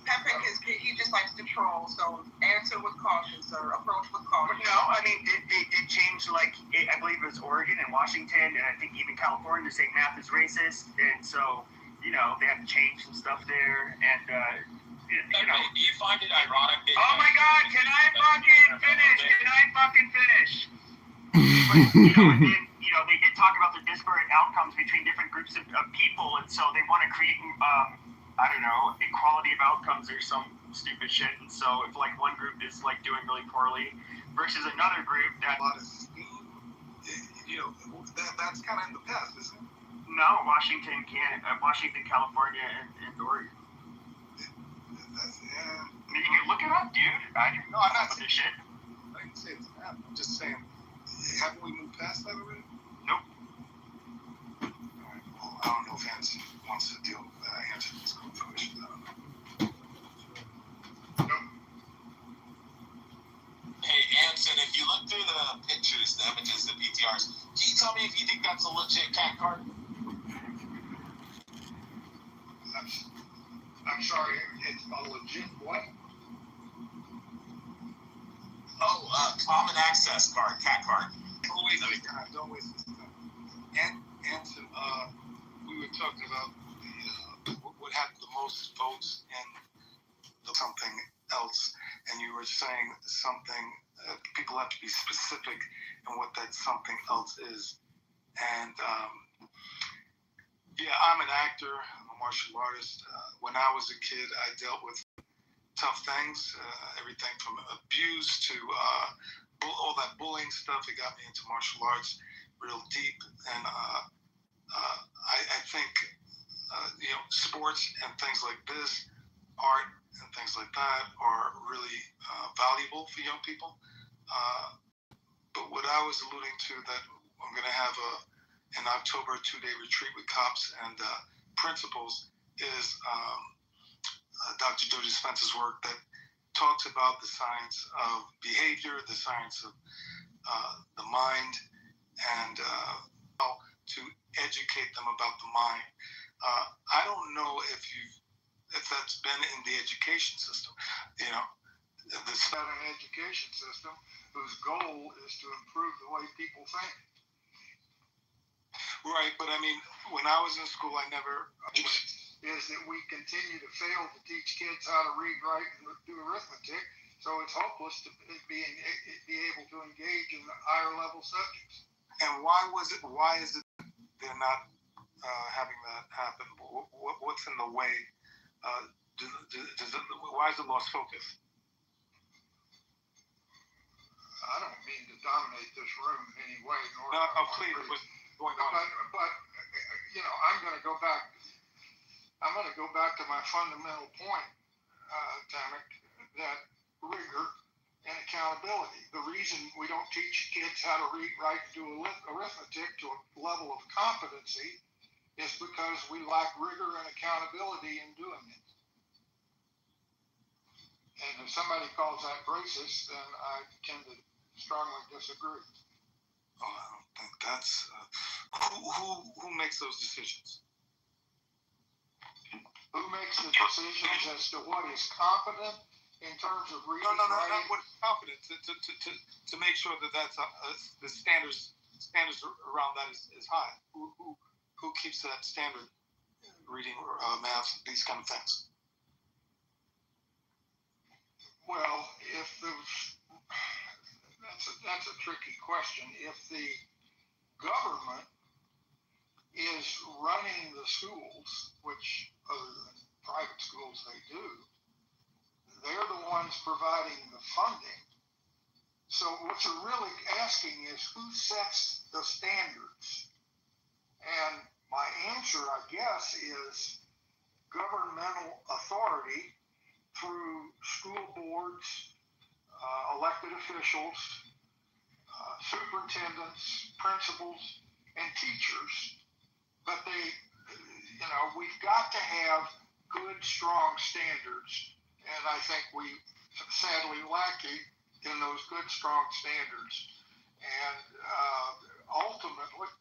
Pepe he just likes to troll, so answer with caution, sir. Approach with caution. No, I mean, they did change, I believe it was Oregon and Washington, and I think even California to say math is racist, and so, they have to change some stuff there, and, Do you find it ironic that... Oh my God, can I fucking finish? But, they did talk about the disparate outcomes between different groups of people, and so they want to create, equality of outcomes or some stupid shit. And so if one group is doing really poorly versus another group that a lot of scheme, that's kind of in the past, isn't it? No, Washington, California, and Oregon. Yeah. I mean, you can look it up, dude. I'm not saying this shit. I didn't say it's an app. I'm just saying, haven't we moved past that already? Nope. All right. Well, I don't know if Anson wants to deal with that. Answer this question. I don't know. Hey, Anson, if you look through the pictures, the images, the PTRs, can you tell me if you think that's a legit cat card? I'm sorry, it's a legit what? Oh, common access card, cat card. Don't waste this time. Anson, we were talking about what had the most votes in something else, and you were saying something, people have to be specific in what that something else is. And I'm an actor, I'm a martial artist. When I was a kid, I dealt with tough things, everything from abuse to all that bullying stuff. It got me into martial arts real deep. And I think, sports and things like this, art and things like that are really valuable for young people. But what I was alluding to, that I'm going to have in October, a 2-day retreat with cops and principals, is Dr. Joe Dispenza's work that talks about the science of behavior, the science of the mind, and how to educate them about the mind. I don't know if that's been in the education system. This About an education system whose goal is to improve the way people think. Right, but I mean, when I was in school, I never... is that we continue to fail to teach kids how to read, write, and do arithmetic, so it's hopeless to be able to engage in higher level subjects. And why is it they're not having that happen? What's in the way? Why is it lost focus? I don't mean to dominate this room in any way. Nor Please, what's going on? But I'm going to go back. I'm going to go back to my fundamental point, Tamek, that rigor and accountability. The reason we don't teach kids how to read, write, and do arithmetic to a level of competency is because we lack rigor and accountability in doing it. And if somebody calls that racist, then I tend to strongly disagree. Oh, I don't think that's who makes those decisions. Who makes the decisions as to what is competent in terms of reading? No, not what is competent. To make sure that that's the standards around that is high. Who keeps that standard? Reading, math, these kind of things. Well, that's a tricky question. If the government is running the schools, which other than private schools they do, they're the ones providing the funding. So what you're really asking is who sets the standards? And my answer, I guess, is governmental authority through school boards, elected officials, superintendents, principals, and teachers. But we've got to have good, strong standards. And I think we sadly lacking in those good, strong standards. And ultimately,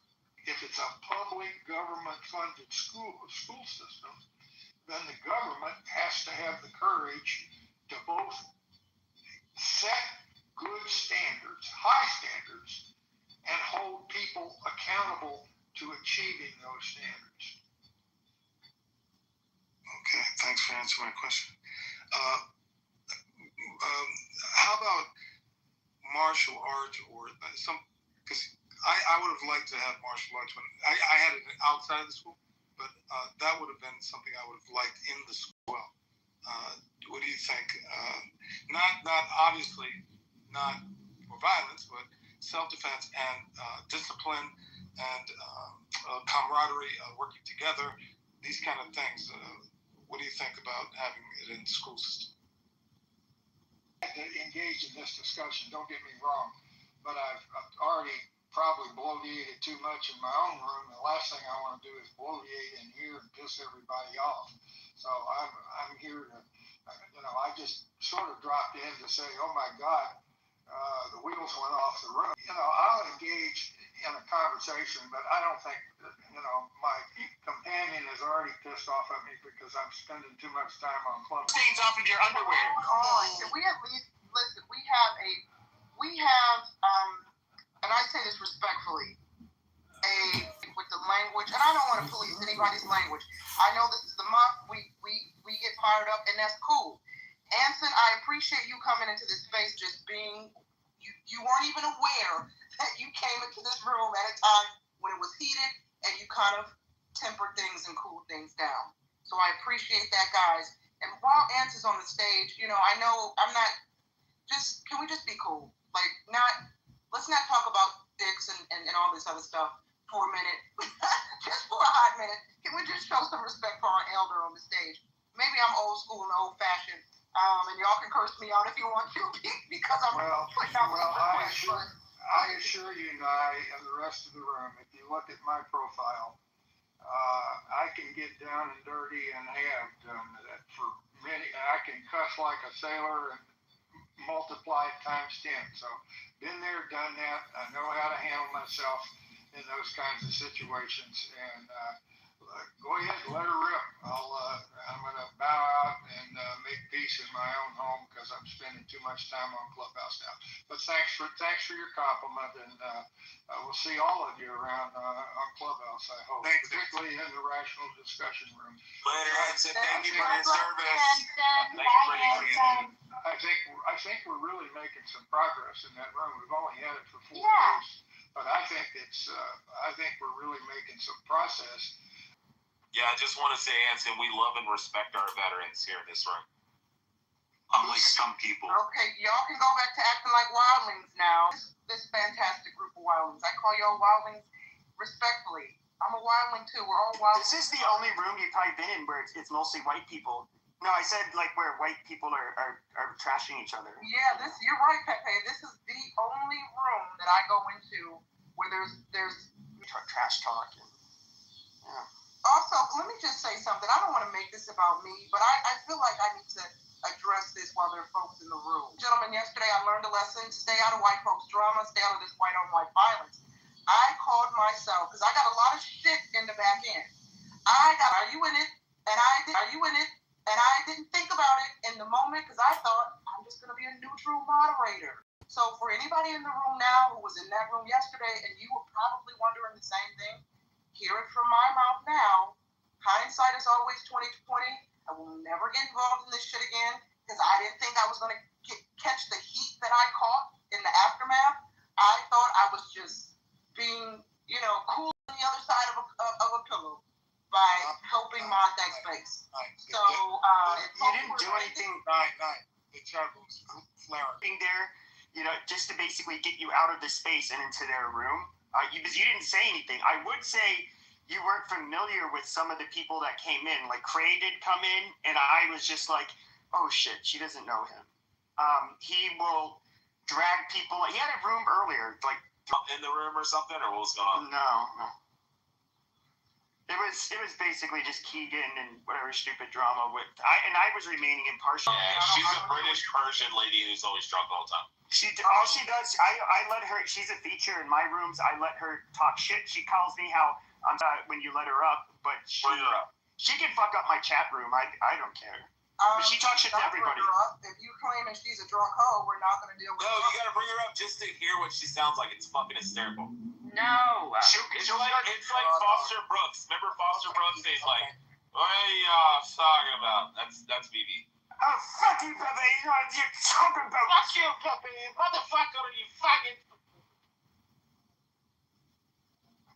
if it's a public government-funded school system, then the government has to have the courage to both set good standards, high standards, and hold people accountable to achieving those standards. Okay, thanks for answering my question. How about martial arts or some? Because I would have liked to have martial arts when I had it outside of the school, but that would have been something I would have liked in the school. What do you think? Not obviously not for violence, but self-defense and discipline and camaraderie, working together, these kind of things. What do you think about having it in the school system? To engage in this discussion, don't get me wrong, but I've already probably bloviated too much in my own room. The last thing I want to do is bloviate in here and piss everybody off. So I'm here to, I just sort of dropped in to say, oh my God, the wheels went off the road. I'll engage in a conversation, but I don't think that, my companion is already pissed off at me because I'm spending too much time on club. Stains off of your underwear. Can we at least listen? We have, and I say this respectfully, with the language, and I don't want to police anybody's language. I know this is the month we get fired up, and that's cool. Anson, I appreciate you coming into this space, just being, you weren't even aware that you came into this room at a time when it was heated, and you kind of tempered things and cooled things down. So I appreciate that, guys. And while Anson's on the stage, I know I'm not, can we just be cool? Let's not talk about dicks and all this other stuff for a minute. Just for a hot minute. Can we just show some respect for our elder on the stage? Maybe I'm old school and old fashioned. And y'all can curse me out if you want to, because I'm putting out I assure you, Nye, and the rest of the room, if you look at my profile, I can get down and dirty and have done that for many. I can cuss like a sailor and multiply it times 10. So, been there, done that. I know how to handle myself in those kinds of situations. And go ahead, let her rip. I'm going to bow out and make peace in my own home because I'm spending too much time on Clubhouse now. But thanks for your compliment, and we'll see all of you around on Clubhouse, I hope. Thanks, particularly in the rational discussion room. Later, Anson. Thank you for your service. Thank you for your I think we're really making some progress in that room. We've only had it for 4 days, but I think we're really making some process. Yeah, I just want to say, Anson, we love and respect our veterans here in this room. Unlike some people. Okay, y'all can go back to acting like wildlings now. This fantastic group of wildlings. I call y'all wildlings respectfully. I'm a wildling too. We're all wildlings. This is the only room you've probably been in where it's mostly white people. No, I said like where white people are trashing each other. Yeah, you're right, Pepe. This is the only room that I go into where there's trash talk. Yeah. Also, let me just say something. I don't want to make this about me, but I feel like I need to address this while there are folks in the room. Gentlemen, yesterday I learned a lesson. Stay out of white folks' drama. Stay out of this white-on-white violence. I called myself, because I got a lot of shit in the back end. Are you in it? Are you in it? And I didn't think about it in the moment because I thought I'm just going to be a neutral moderator. So for anybody in the room now who was in that room yesterday and you were probably wondering the same thing, hear it from my mouth now. Hindsight is always 20/20. I will never get involved in this shit again because I didn't think I was going to catch the heat that I caught in the aftermath. I thought I was just being, cool on the other side of a pillow by helping mod that space. So, you didn't do anything. The chat was flaring there, just to basically get you out of the space and into their room. Because you didn't say anything. I would say you weren't familiar with some of the people that came in. Like Cray did come in, and I was just like, oh shit, she doesn't know him. He will drag people. He had a room earlier, like in the room or something, or what was going on? No. It was basically just Keegan and whatever stupid drama with. I was remaining impartial. Yeah, she's a British Persian lady who's always drunk all the time. All she does, I let her. She's a feature in my rooms. I let her talk shit. She calls me how when you let her up, but bring her up. She can fuck up my chat room. I don't care. But she talks shit to everybody. If you claim that she's a drunk hoe, we're not going to deal with. No, you got to bring her up just to hear what she sounds like. It's fucking hysterical. No. It's like Foster Brooks. Remember Foster Brooks? He's like, what are you talking about? That's BB. Oh, fuck you, Pepe. You're talking about. Fuck you, Pepe. Motherfucker, you fucking.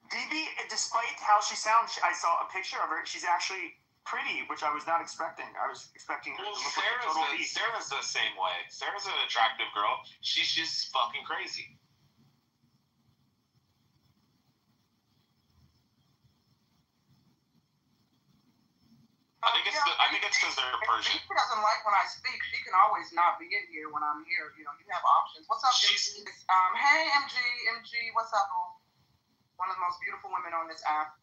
BB, despite how she sounds, I saw a picture of her. She's actually pretty, which I was not expecting. I was expecting her to look like a total beast. Sarah's the same way. Sarah's an attractive girl. She's just fucking crazy. I think it's because they're Persian. She doesn't like when I speak. She can always not be in here when I'm here. You have options. What's up, MG? Hey, MG, what's up? One of the most beautiful women on this app.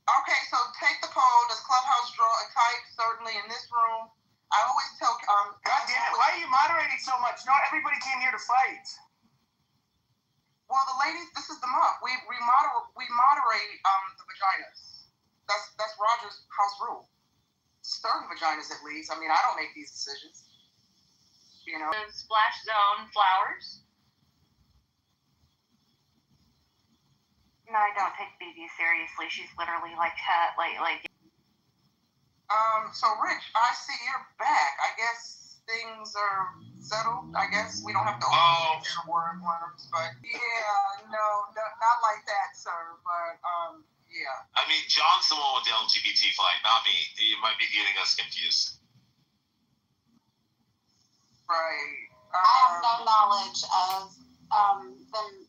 Okay, so take the poll. Does Clubhouse draw a type? Certainly in this room. I always tell God damn it! Why are you moderating so much? Not everybody came here to fight. Well, the ladies, this is the month. We moderate the vaginas. That's Roger's house rule. Certain vaginas, at least. I mean, I don't make these decisions. Splash Zone flowers. No, I don't take BB seriously. She's literally like. So Rich, I see you're back. I guess things are settled. I guess we don't have to open your worms, but yeah, no, not like that, sir. But yeah. I mean, John's the one with the LGBT flag, not me. You might be getting us confused. Right. I have no knowledge of them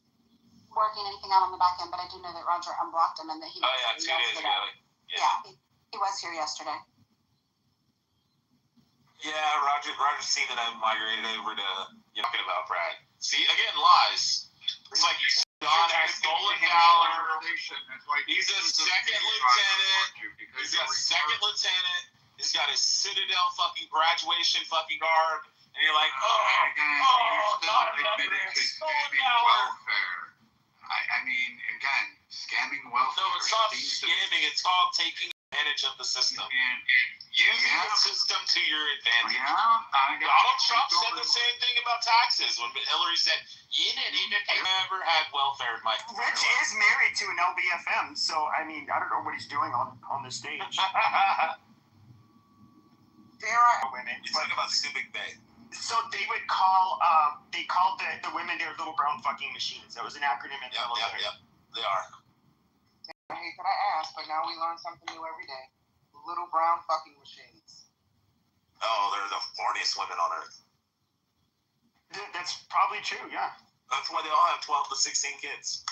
working anything out on the back end, but I do know that Roger unblocked him and that he was here 2 days ago. Yeah, he was here yesterday. Yeah, Roger's seen that I've migrated over to talking about Brad. See, again, lies. It's like John has stolen valor. He's a second lieutenant. He's got second lieutenant. He's got his Citadel fucking graduation fucking garb. And you're like, not another stolen valor. I mean, again, scamming welfare. No, it's not scamming. It's called taking advantage of the system. Using the system to your advantage. Donald Trump said the same thing about taxes when Hillary said, you never had welfare in my country. Rich is married to an LBFM, so, I mean, I don't know what he's doing on the stage. He's talking about stupid Bay. So they would call, they called the women their little brown fucking machines. That was an acronym in the military. Yeah, they are. I hate that I asked, but now we learn something new every day. Little brown fucking machines. Oh, they're the horniest women on earth. That's probably true, yeah. That's why they all have 12 to 16 kids.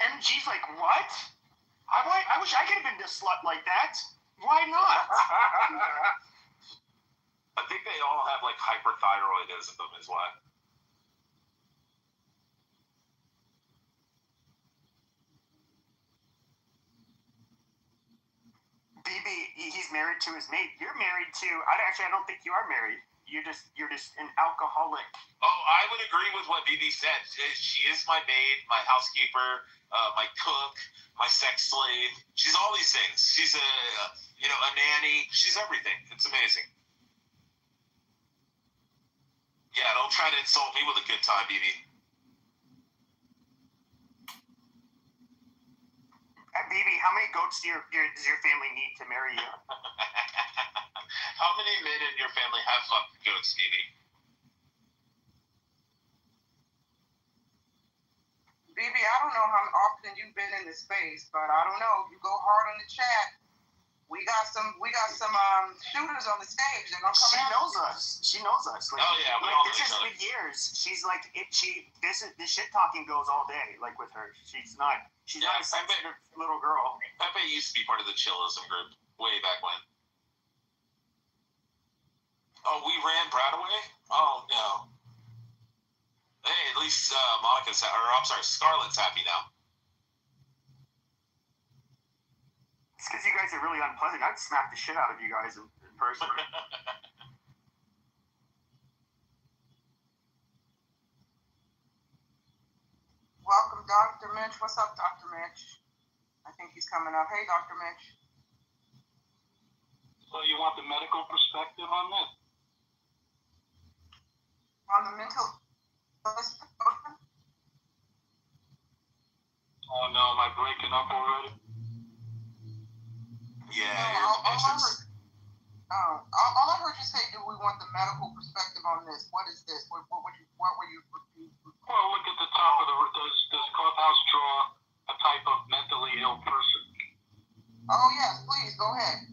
And she's like, what? I wish I could have been this slut like that. Why not? I think they all have like hyperthyroidism is why. BB, he's married to his mate. You're married to. I don't think you are married. You're just an alcoholic. Oh, I would agree with what BB said. She is my maid, my housekeeper, my cook, my sex slave. She's all these things. She's a nanny. She's everything. It's amazing. Yeah, don't try to insult me with a good time, BB. BB, how many goats does your family need to marry you? How many men in your family have fucked goats, BB? BB, I don't know how often you've been in this space, but I don't know. If you go hard on the chat, we got some shooters on the stage. They're gonna come. She knows us. She knows us. Like, oh yeah, we all this has been years. She's like this shit talking goes all day. Like with her, she's not a sensitive little girl. I bet you used to be part of the chillism group way back when. Oh, we ran Brad away? Oh no. Hey, at least Scarlett's happy now. It's because you guys are really unpleasant. I'd smack the shit out of you guys in person. Welcome, Dr. Mitch. What's up, Dr. Mitch? I think he's coming up. Hey, Dr. Mitch. So you want the medical perspective on this? On the mental illness? Oh no, am I breaking up already? Yeah, all I heard you say, do we want the medical perspective on this? What is this? What were you? Well, look at the top of does Clubhouse draw a type of mentally ill person? Oh yes, please go ahead.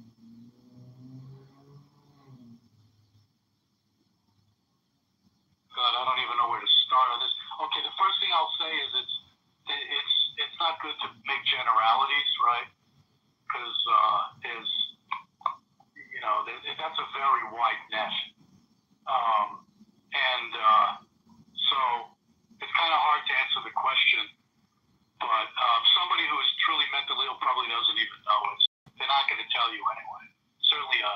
God, I don't even know where to start on this. Okay, the first thing I'll say is it's not good to make generalities, right? Because that's a very wide net, so it's kind of hard to answer the question. But somebody who is truly mentally ill probably doesn't even know it. They're not going to tell you anyway. Certainly, a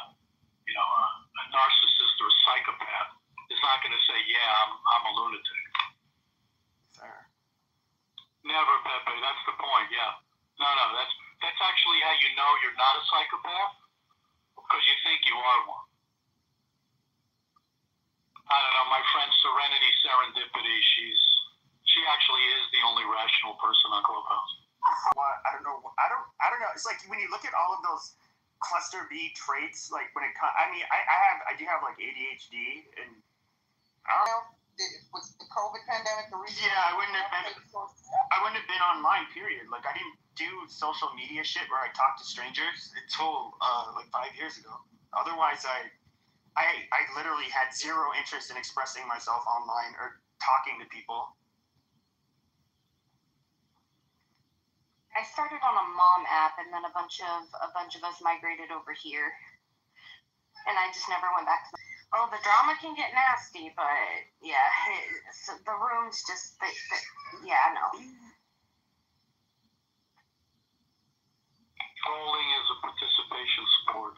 narcissist or a psychopath is not going to say, "Yeah, I'm a lunatic." Fair. Never, Pepe. That's the point. Yeah. No. That's actually how you know you're not a psychopath, because you think you are one. I don't know. My friend Serenity Serendipity. She actually is the only rational person on Clubhouse. Well, I don't know. It's like when you look at all of those cluster B traits, like when it comes. I mean, I do have like ADHD, and I don't know. Was the COVID pandemic the reason? Yeah, I wouldn't have been online. Period. Like I didn't do social media shit where I talked to strangers until like 5 years ago. Otherwise, I literally had zero interest in expressing myself online or talking to people. I started on a mom app, and then a bunch of us migrated over here, and I just never went back to. Oh, the drama can get nasty, but yeah, the rooms just yeah, no. Trolling is a participation sport.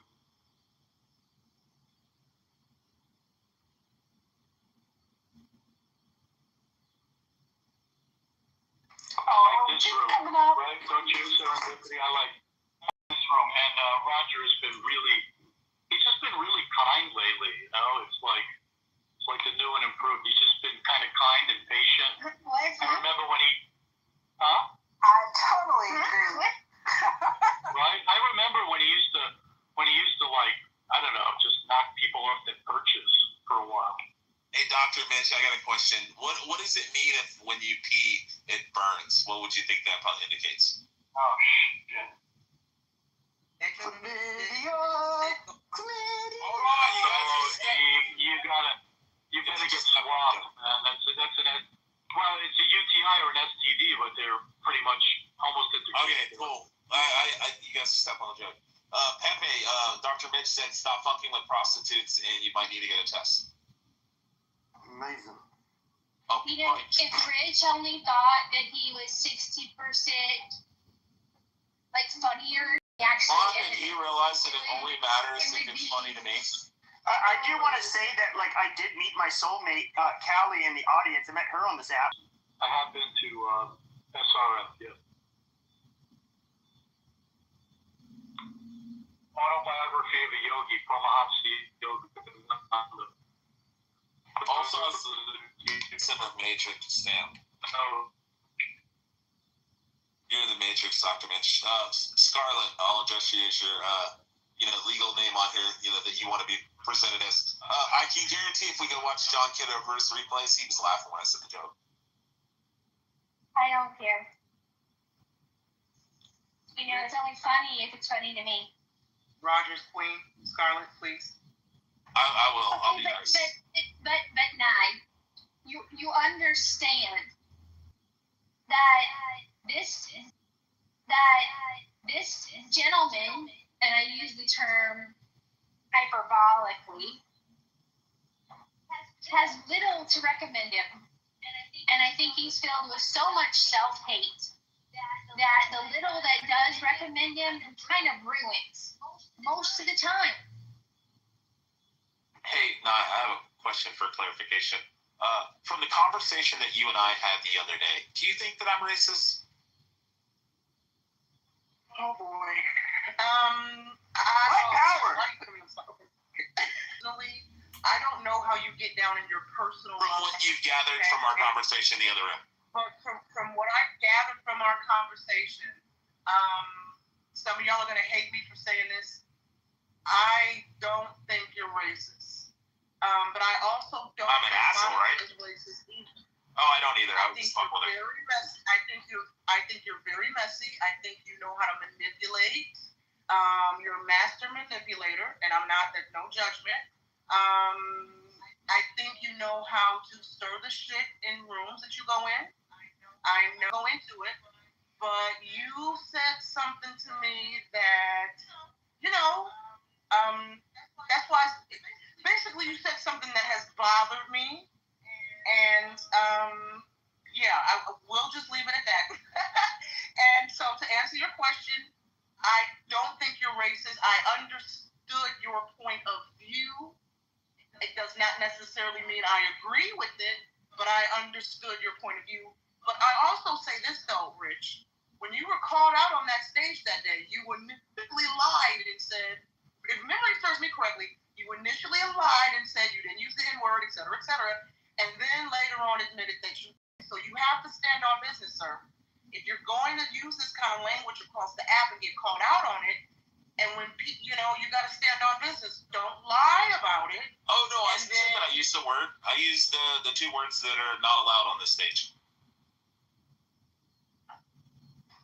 This room, right? Don't you, Serendipity? I like this room, and Roger has been he's just been really kind lately. You know, it's like the new and improved. He's just been kind of kind and patient. I remember when he, I totally agree. Right? I remember when he used to like, I don't know, just knock people off their perches for a while. Hey, Dr. Mitch, I got a question. What does it mean if when you pee, it burns? What would you think that probably indicates? Oh, shit. Chlamydia. You gotta get swabbed, man. Well, it's a UTI or an STD, but they're pretty much almost at the. Okay, cool. You guys step on the joke. Pepe, Dr. Mitch said stop fucking with prostitutes and you might need to get a test. Amazing. Oh, if Rich only thought that he was 60% like funnier, actually. Mom, did you realize that it only matters if it's funny to me? I do want to say that, like, I did meet my soulmate, Callie, in the audience. I met her on this app. I have been to SRF, yeah. Autobiography of a Yogi, Paramahansa Yogi. Also has it's in the Matrix stamp. You're in the Matrix, Dr. Mitch. Scarlett, I'll address you as your legal name on here, that you want to be presented as. I can guarantee if we go watch John Kitover's replays, he was laughing when I said the joke. I don't care. It's only funny if it's funny to me. Roger's queen, Scarlett, please. I will. Okay, I'll be nice. But Nye, you understand that this gentleman, and I use the term hyperbolically, has little to recommend him, and I think he's filled with so much self-hate that the little that does recommend him kind of ruins most of the time. Hey, Nye, I have a question for clarification. From the conversation that you and I had the other day, do you think that I'm racist? Oh boy. I don't know how you get down in your personal. From what you've gathered from our conversation the other day. But from what I gathered from our conversation, some of y'all are gonna hate me for saying this. I don't think you're racist. But I also don't. I'm an asshole, right? Racist either. Oh, I don't either. I was think just you're very messy. I think you're very messy. I think you know how to manipulate. You're a master manipulator, and I'm not. There's no judgment. I think you know how to stir the shit in rooms that you go in. I know go into it, but you said something to me that that's why. Basically, you said something that has bothered me, and we'll just leave it at that. And so, to answer your question, I don't think you're racist. I understood your point of view. It does not necessarily mean I agree with it, but I understood your point of view. But I also say this though, Rich, when you were called out on that stage that day, you initially lied and said, if memory serves me correctly, you initially lied and said you didn't use the N-word, et cetera, and then later on admitted that you. So you have to stand on business, sir. If you're going to use this kind of language across the app and get called out on it, and when you got to stand on business, don't lie about it. Oh no, I said that I used the word. I used the two words that are not allowed on this stage.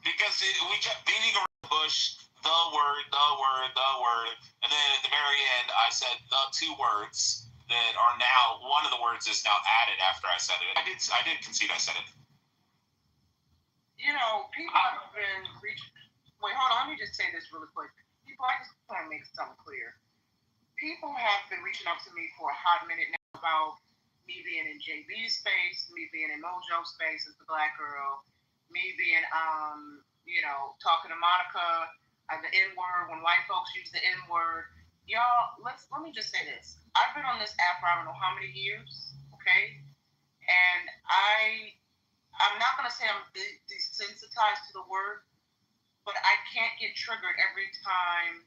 Because we kept beating around the bush, the word, and then at the very end, I said the two words that are now, one of the words is now added after I said it. I did concede I said it. People have been reaching. Wait, hold on. Let me just say this really quick. I just want to make something clear. People have been reaching out to me for a hot minute now about me being in JB's space, me being in Mojo's space as the black girl, me being, talking to Monica, the N-word, when white folks use the N-word. Y'all, let me just say this. I've been on this app for I don't know how many years, okay? And I'm not going to say I'm desensitized to the word, but I can't get triggered every time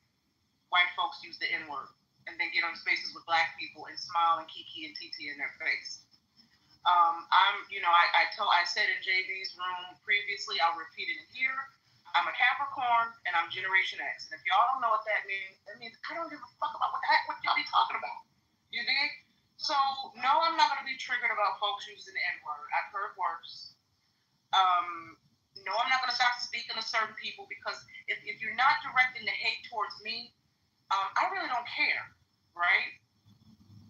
white folks use the N-word and then get on spaces with black people and smile and kiki and titi in their face. I said in JB's room previously, I'll repeat it here. I'm a Capricorn and I'm Generation X. And if y'all don't know what that means I don't give a fuck about what y'all be talking about. You dig? So, no, I'm not going to be triggered about folks using the N-word. I've heard worse. No, I'm not going to stop speaking to certain people because if you're not directing the hate towards me, I really don't care, right?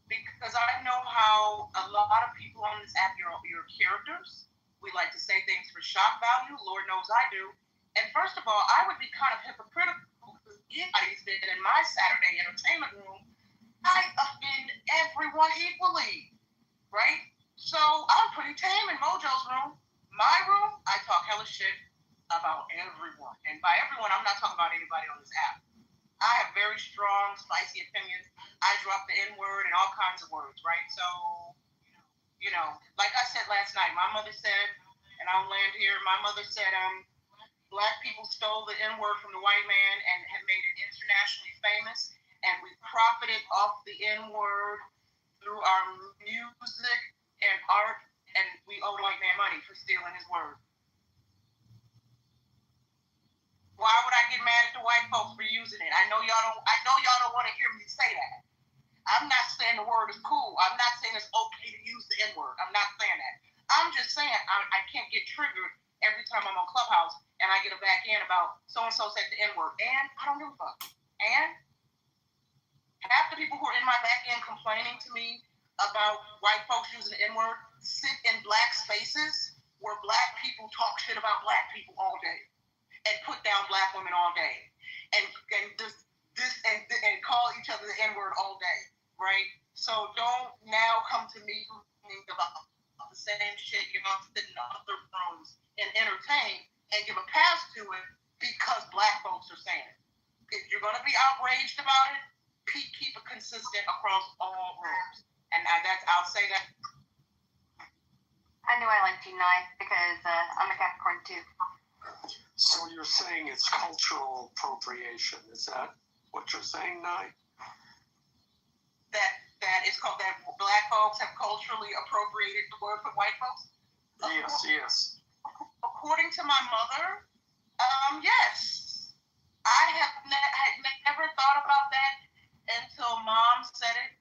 Because I know how a lot of people on this app, your characters, we like to say things for shock value. Lord knows I do. And first of all, I would be kind of hypocritical because anybody's been in my Saturday entertainment room. I offend everyone equally, right? So I'm pretty tame in Mojo's room. My room, I talk hella shit about everyone. And by everyone, I'm not talking about anybody on this app. I have very strong, spicy opinions. I drop the N-word and all kinds of words, right? So, like I said last night, my mother said, and I'll land here, my mother said, Black people stole the N-word from the white man and have made it internationally famous, and we profited off the N-word through our music and art, and we owe the white man money for stealing his word. Why would I get mad at the white folks for using it? I know y'all don't want to hear me say that. I'm not saying the word is cool. I'm not saying it's okay to use the N-word. I'm not saying that. I'm just saying I can't get triggered every time I'm on Clubhouse and I get a back end about so-and-so said the N-word. And I don't give a fuck. And half the people who are in my back end complaining to me about white folks using the N-word sit in black spaces where black people talk shit about black people all day and put down black women all day and call each other the N-word all day, right? So don't now come to me about the same shit you're not sitting in other rooms and entertain and give a pass to it because black folks are saying it. If you're going to be outraged about it, keep it consistent across all rooms. And I'll say that. I knew I liked you, Nye, because I'm a Capricorn too. So you're saying it's cultural appropriation? Is that what you're saying, Nye? That is called that black folks have culturally appropriated the word for white folks? Yes. According to my mother, yes. I had never thought about that until Mom said it.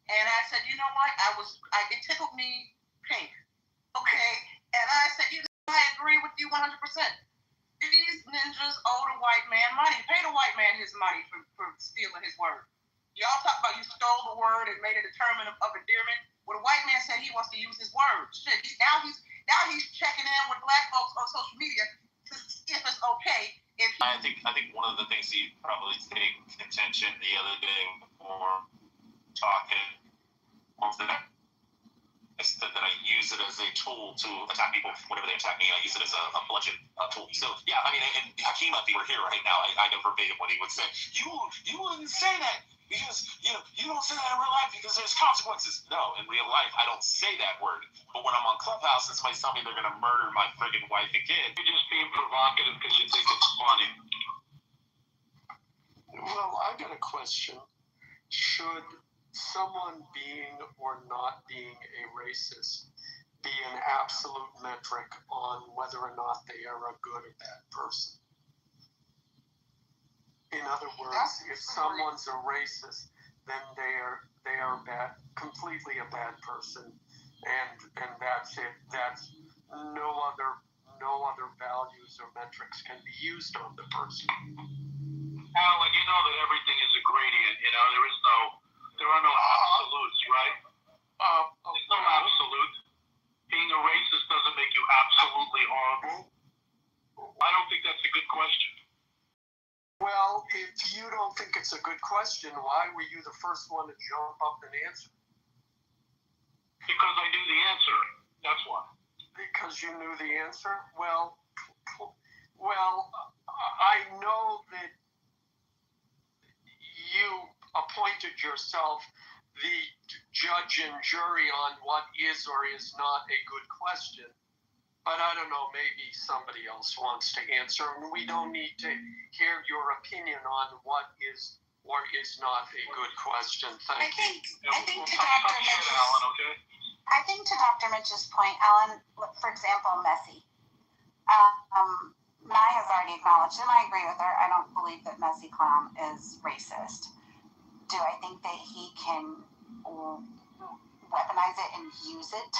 And I said, you know what? It tickled me pink. Okay? And I said, I agree with you 100%. These ninjas owe the white man money. Pay the white man his money for stealing his word. Y'all talk about you stole the word and made it a term of endearment. Well, the white man said he wants to use his word. Shit, now he's checking in with black folks on social media to see if it's okay. I think one of the things he probably take contention the other day before talking was that I use it as a tool to attack people whenever they attack me. I use it as a bludgeon tool. So yeah, I mean, and Hakeem, if he were here right now, I know verbatim what he would say. You wouldn't say that because you don't say that in real life because there's consequences. No, in real life, I don't say that word. But when I'm on Clubhouse and somebody's telling me they're gonna murder my friggin' wife and kid, You're just being provocative because you think it's funny. Well, I got a question. Should someone being or not being a racist be an absolute metric on whether or not they are a good or bad person? In other words, if someone's a racist, then they are bad, completely a bad person, and that's it. That's no other values or metrics can be used on the person. Alan, you know that everything is a gradient. There are no absolutes, right? There's no absolute. Being a racist doesn't make you absolutely horrible. I don't think that's a good question. Well, if you don't think it's a good question, why were you the first one to jump up and answer? Because I knew the answer. That's why. Because you knew the answer? Well, I know that you appointed yourself the judge and jury on what is or is not a good question. But I don't know, maybe somebody else wants to answer, and we don't need to hear your opinion on what is or is not a good question. I think to Dr. Mitch's point, Alan, for example, Messi. Nye has already acknowledged, and I agree with her, I don't believe that Messi Clown is racist. Do I think that he can weaponize it and use it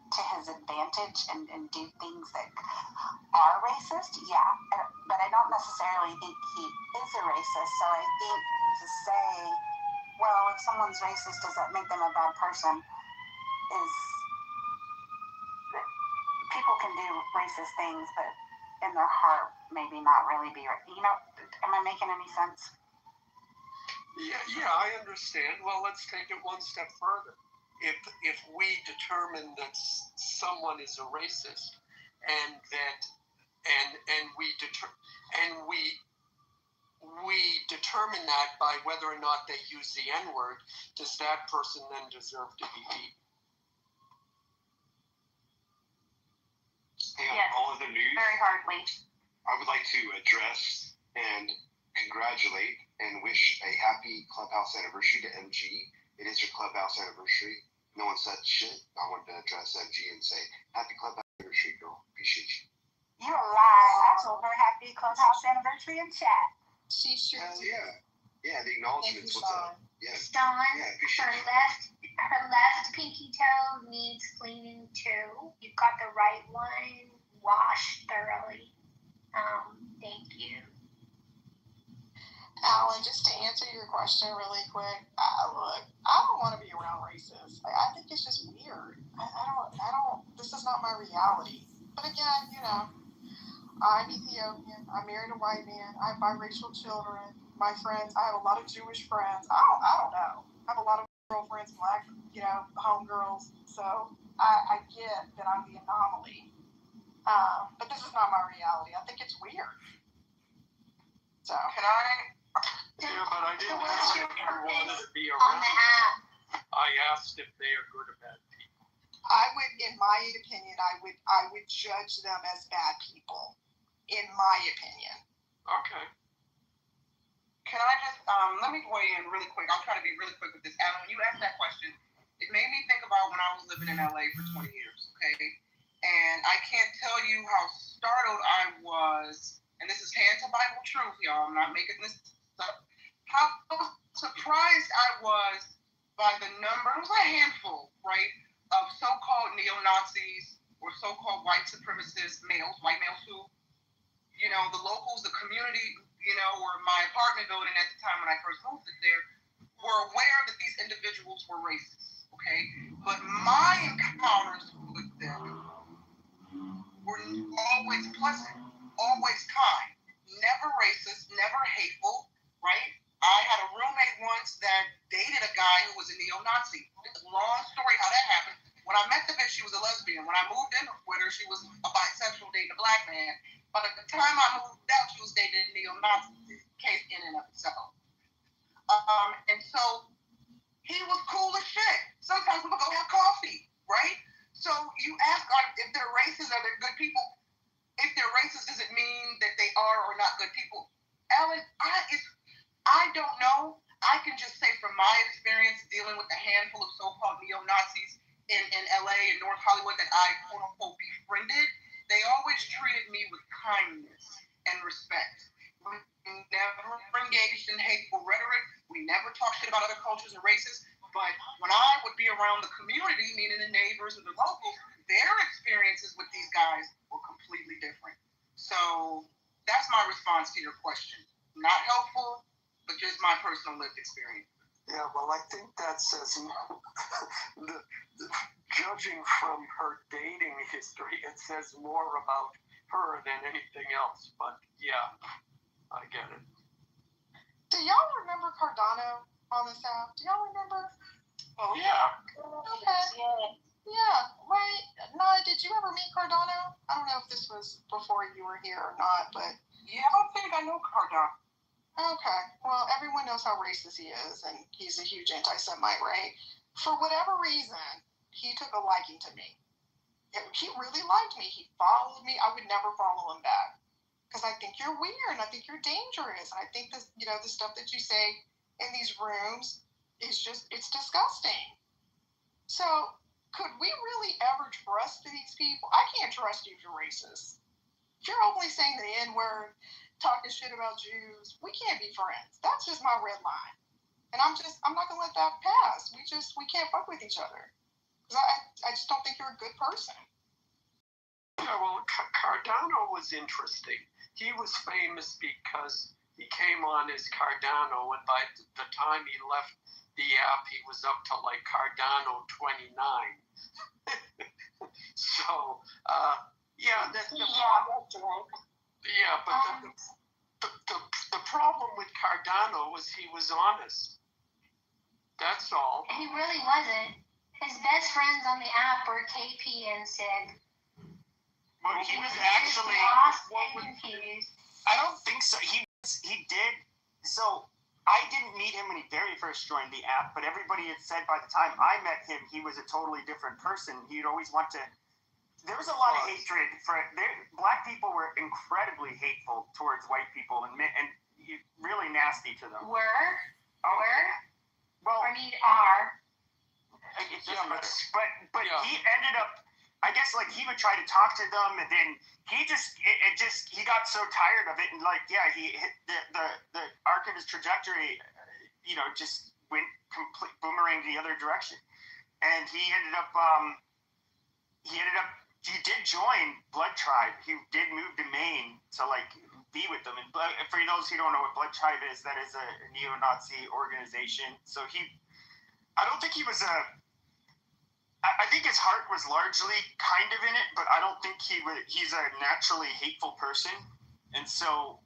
to his advantage and do things that are racist, yeah, but I don't necessarily think he is a racist. So I think to say, well, if someone's racist, does that make them a bad person? Is people can do racist things, but in their heart, maybe not really be. Am I making any sense? Yeah, I understand. Well, let's take it one step further. If we determine that someone is a racist, and we determine that by whether or not they use the N-word, does that person then deserve to be beaten? Yes. All of the news. Very hardly. I would like to address and congratulate and wish a happy clubhouse anniversary to MG. It is your clubhouse anniversary. No one said shit. I wanted to address MG and say, happy clubhouse anniversary, girl. Appreciate you. You alive. I told her happy clubhouse anniversary in chat. She sure Hell yeah. Yeah, the acknowledgements. What's up? Yeah. Dawn, Yeah, appreciate you. her left pinky toe needs cleaning too. You've got the right one. Wash thoroughly. Thank you. Alan, just to answer your question really quick, look, I don't want to be around racists. I think it's just weird. I don't, this is not my reality. But again, I'm Ethiopian. I married a white man. I have biracial children. My friends, I have a lot of Jewish friends. I don't know. I have a lot of girlfriends, black, homegirls. So I get that I'm the anomaly. But this is not my reality. I think it's weird. So can I? Yeah, but I didn't ask if you wanted to be on the app. I asked if they are good or bad people. I would, in my opinion, I would judge them as bad people. In my opinion. Okay. Can I just let me weigh in really quick? I'll try to be really quick with this. Alan, when you asked that question, it made me think about when I was living in LA for 20 years. Okay, and I can't tell you how startled I was. And this is hand to Bible truth, y'all. I'm not making this up. How surprised I was by the number, it was a handful, right, of so-called neo-Nazis or so-called white supremacist males, white males who, the locals, the community, or my apartment building at the time when I first moved there, were aware that these individuals were racist, okay? But my encounters with them were always pleasant, always kind, never racist, never hateful, right? I had a roommate once that dated a guy who was a neo-Nazi. Long story how that happened. When I met the bitch, she was a lesbian. When I moved in with her, she was a bisexual dating a black man. But at the time I moved out, she was dating a neo-Nazi. Case in and of itself. And so he was cool as shit. Sometimes we would go have coffee, right? So you ask if they're racist, are they good people? If they're racist, does it mean that they are or not good people? Ellen, I don't know. I can just say from my experience dealing with a handful of so-called neo-Nazis in LA and North Hollywood that I quote-unquote befriended, they always treated me with kindness and respect. We never engaged in hateful rhetoric. We never talked shit about other cultures and races. But when I would be around the community, meaning the neighbors and the locals, their experiences with these guys were completely different. So that's my response to your question. Not helpful, but just my personal lived experience. Yeah, well, I think that says judging from her dating history, it says more about her than anything else. But yeah, I get it. Do y'all remember Cardano on this app? Do y'all remember? Oh yeah. Okay. Yeah, right. Nah, did you ever meet Cardano? I don't know if this was before you were here or not, but yeah, I don't think I know Cardano. Okay, well, everyone knows how racist he is, and he's a huge anti-Semite, right? For whatever reason, he took a liking to me. He really liked me. He followed me. I would never follow him back because I think you're weird, and I think you're dangerous, and I think this, the stuff that you say in these rooms is it's disgusting. So, could we really ever trust these people? I can't trust you if you're racist. If you're openly saying the N-word, talking shit about Jews, we can't be friends. That's just my red line. And I'm not gonna let that pass. We can't fuck with each other. Because I just don't think you're a good person. Yeah, well, Cardano was interesting. He was famous because he came on as Cardano, and by the time he left the app, he was up to like Cardano 29. So, yeah, but the problem with Cardano was he was honest. That's all. He really wasn't. His best friends on the app were KP and Sid. Well, he was actually lost and confused. I don't think so. He did. So I didn't meet him when he very first joined the app, but everybody had said by the time I met him, he was a totally different person. He'd always want to. There was a lot of hatred for black people were incredibly hateful towards white people and really nasty to them. Were? Well, I mean, are. But he ended up. I guess like he would try to talk to them, and then he got so tired of it, and like he hit the arc of his trajectory, just went complete boomerang the other direction, and he did join Blood Tribe. He did move to Maine to like be with them, and for those who don't know what Blood Tribe is, that is a neo-Nazi organization. So I don't think he was I think his heart was largely kind of in it, but I don't think he's a naturally hateful person. And so,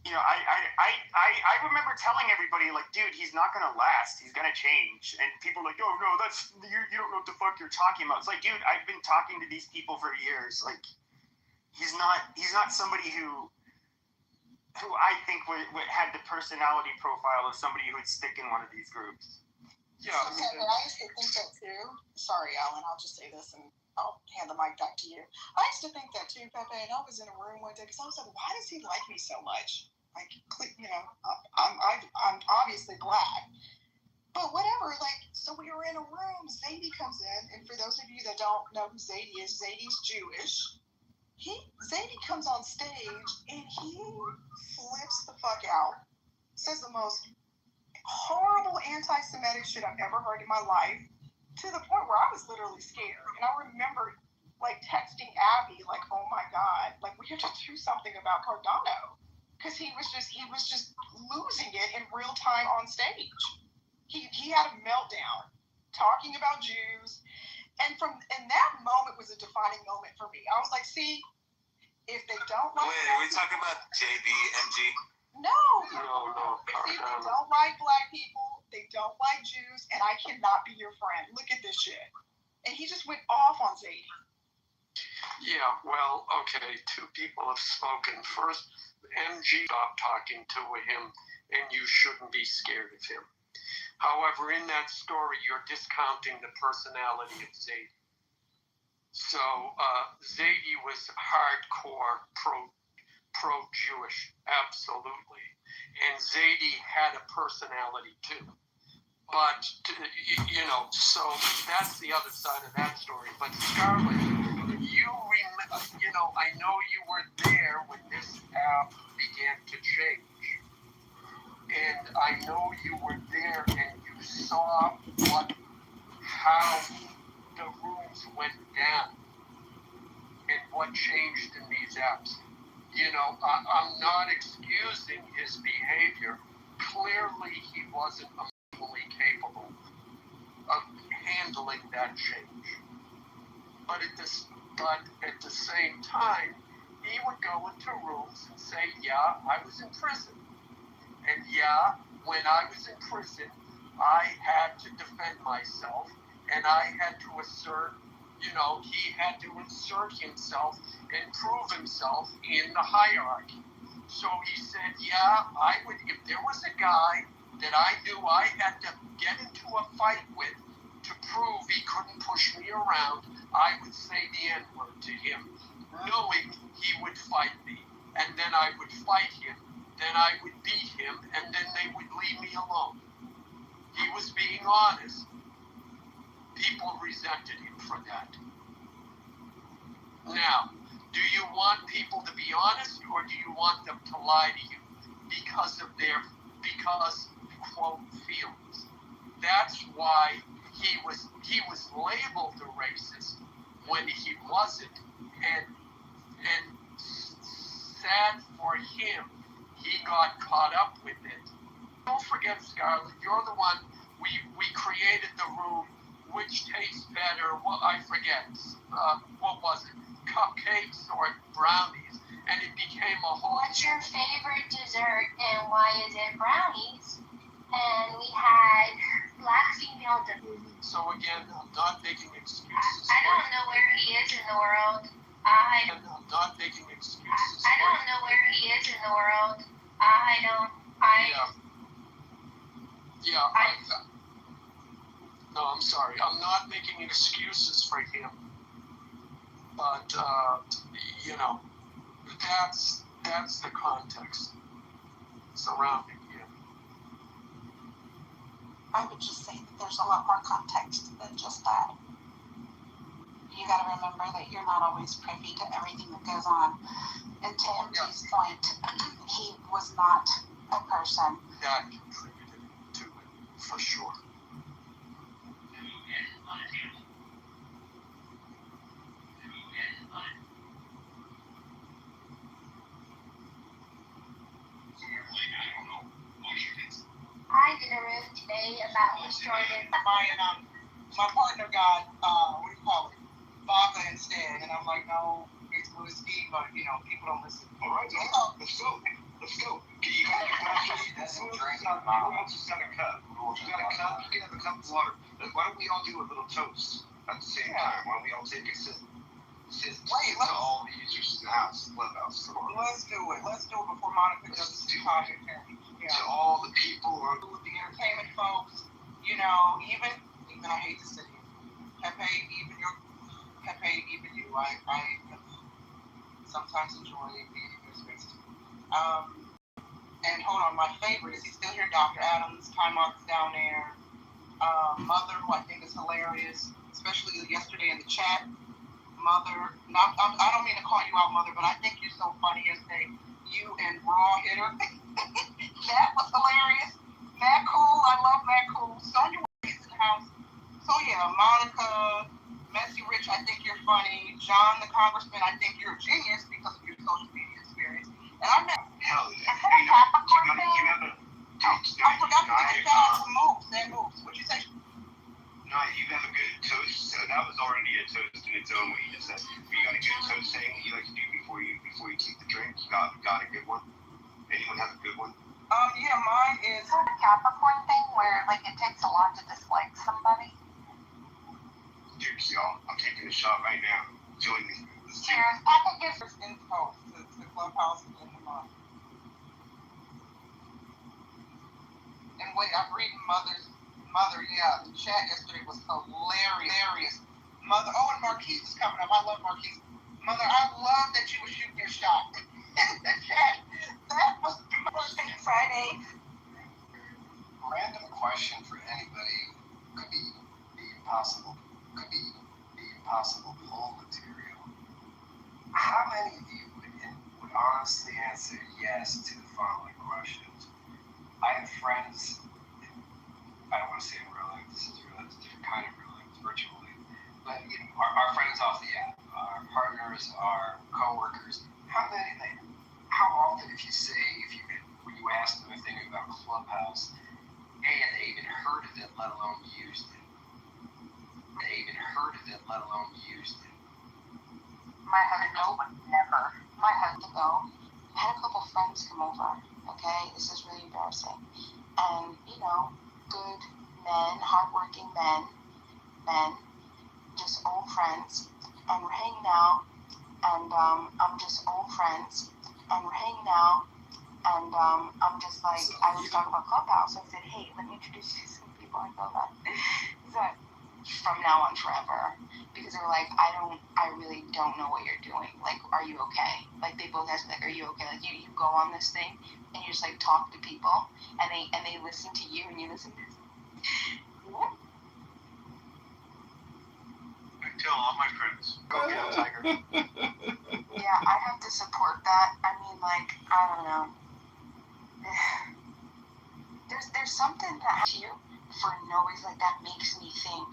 I remember telling everybody, like, dude, he's not going to last. He's going to change. And people are like, oh, no, you don't know what the fuck you're talking about. It's like, dude, I've been talking to these people for years. Like, he's not somebody who I think had the personality profile of somebody who would stick in one of these groups. Yeah, I used to think that too. Sorry, Alan, I'll just say this and I'll hand the mic back to you. I used to think that too, Pepe, and I was in a room one day because I was like, why does he like me so much? Like, I'm obviously black. But whatever, like, so we were in a room, Zadie comes in, and for those of you that don't know who Zadie is, Zadie's Jewish. Zadie comes on stage, and he flips the fuck out. Says the most horrible anti-Semitic shit I've ever heard in my life, to the point where I was literally scared. And I remember like texting Abby, like, oh my God, like we have to do something about Cardano. Because he was just losing it in real time on stage. He had a meltdown talking about Jews. And that moment was a defining moment for me. I was like, see, if they don't like Wait, are we talking about JBMG? No. If they don't like black people, they don't like Jews, and I cannot be your friend. Look at this shit. And he just went off on Zadie. Yeah, well, okay, two people have spoken. First, MG stopped talking to him, and you shouldn't be scared of him. However, in that story, you're discounting the personality of Zadie. So, Zadie was hardcore pro-Jewish, absolutely. And Zadie had a personality too. But, so that's the other side of that story. But Scarlett, I know you were there when this app began to change. And I know you were there and you saw how the rooms went down and what changed in these apps. I'm not excusing his behavior. Clearly, he wasn't emotionally capable of handling that change. But at the same time, he would go into rooms and say, yeah, I was in prison. And yeah, when I was in prison, I had to defend myself, and I had to assert, he had to insert himself and prove himself in the hierarchy. So he said, yeah, if there was a guy that I knew I had to get into a fight with to prove he couldn't push me around, I would say the N-word to him, knowing he would fight me. And then I would fight him, then I would beat him, and then they would leave me alone. He was being honest. People resented him for that. Now, do you want people to be honest, or do you want them to lie to you because, quote, feelings? That's why he was labeled a racist when he wasn't, and sad for him, he got caught up with it. Don't forget, Scarlett, you're the one, we created the room, which tastes better, well, I forget, what was it, cupcakes or brownies, and it became a whole... What's your favorite dessert and why is it brownies? And we had black female... So again, I'm not making excuses. I don't know where he is in the world. I'm not making excuses. I don't know where he is in the world. No, I'm sorry. I'm not making excuses for him. But, that's the context surrounding him. I would just say that there's a lot more context than just that. You got to remember that you're not always privy to everything that goes on. And to MT's point, he was not a person. That contributed to it, for sure. I did a room today about restorative. My partner got vodka instead, and I'm like, no, it's whiskey, but people don't listen. All right, let's go. You got your glasses? You got a cup. You can have a cup of water. Why don't we all do a little toast at the same time? Why don't we all take a sip? To all the users in the house, clubhouse. Let's do it. Let's do it before Monica does the topic. To all the people who are with the entertainment folks, even I hate to say it, Pepe, even you, I sometimes enjoy being in your spaces. And hold on, my favorite is he's still here, Dr. Adams. Time Mark's down there. Mother, who I think is hilarious, especially yesterday in the chat. Mother, I don't mean to call you out, Mother, but I think you're so funny yesterday. You and Raw Hitter. That was hilarious. Matt Cool, I love Matt Cool. Sonya is in the house. So yeah, Monica, Messy Rich, I think you're funny. John, the Congressman, I think you're a genius because of your social media experience. And I met. Hell yeah. I forgot to get some moves. What'd you say? No, you have a good toast. So that was already a toast in its own way. You just said, you got a good toast saying you like to do before you take the drink. You got a good one. Anyone have a good one? Yeah, mine is the Capricorn thing where it takes a lot to dislike somebody. Cheers, y'all. I'm taking a shot right now. Join me. Cheers. I think it's info to the clubhouse in the month. And wait, I'm reading Mother, yeah, the chat yesterday was hilarious. Mother, and Marquise is coming up. I love Marquise. Mother, I love that you were shooting your shot in the chat. That was Friday. Random question for anybody. Could be impossible poll material. How many of you would honestly answer yes to the following questions? I have friends, I don't want to say in real life, this is a different kind of real life, virtually, but our friends off the app, our partners, our co-workers, how often when you ask them if they knew about Clubhouse, and they even heard of it, let alone used it. My husband never. My husband though had a couple friends come over. Okay, this is really embarrassing. And good men, hardworking men, just old friends, and we're hanging out. And I'm just old friends, and we're hanging out. And I'm just like, I was talking about Clubhouse. I said, hey, let me introduce you to some people I know that. From now on forever, because they were like, I really don't know what you're doing. Like, are you okay? Like, they both asked me, like, are you okay? Like, you go on this thing and you just talk to people, and they listen to you, and you listen to them. I tell all my friends, go get a tiger. Yeah, I have to support that. I mean, I don't know. There's something that you for no reason. Like, that makes me think,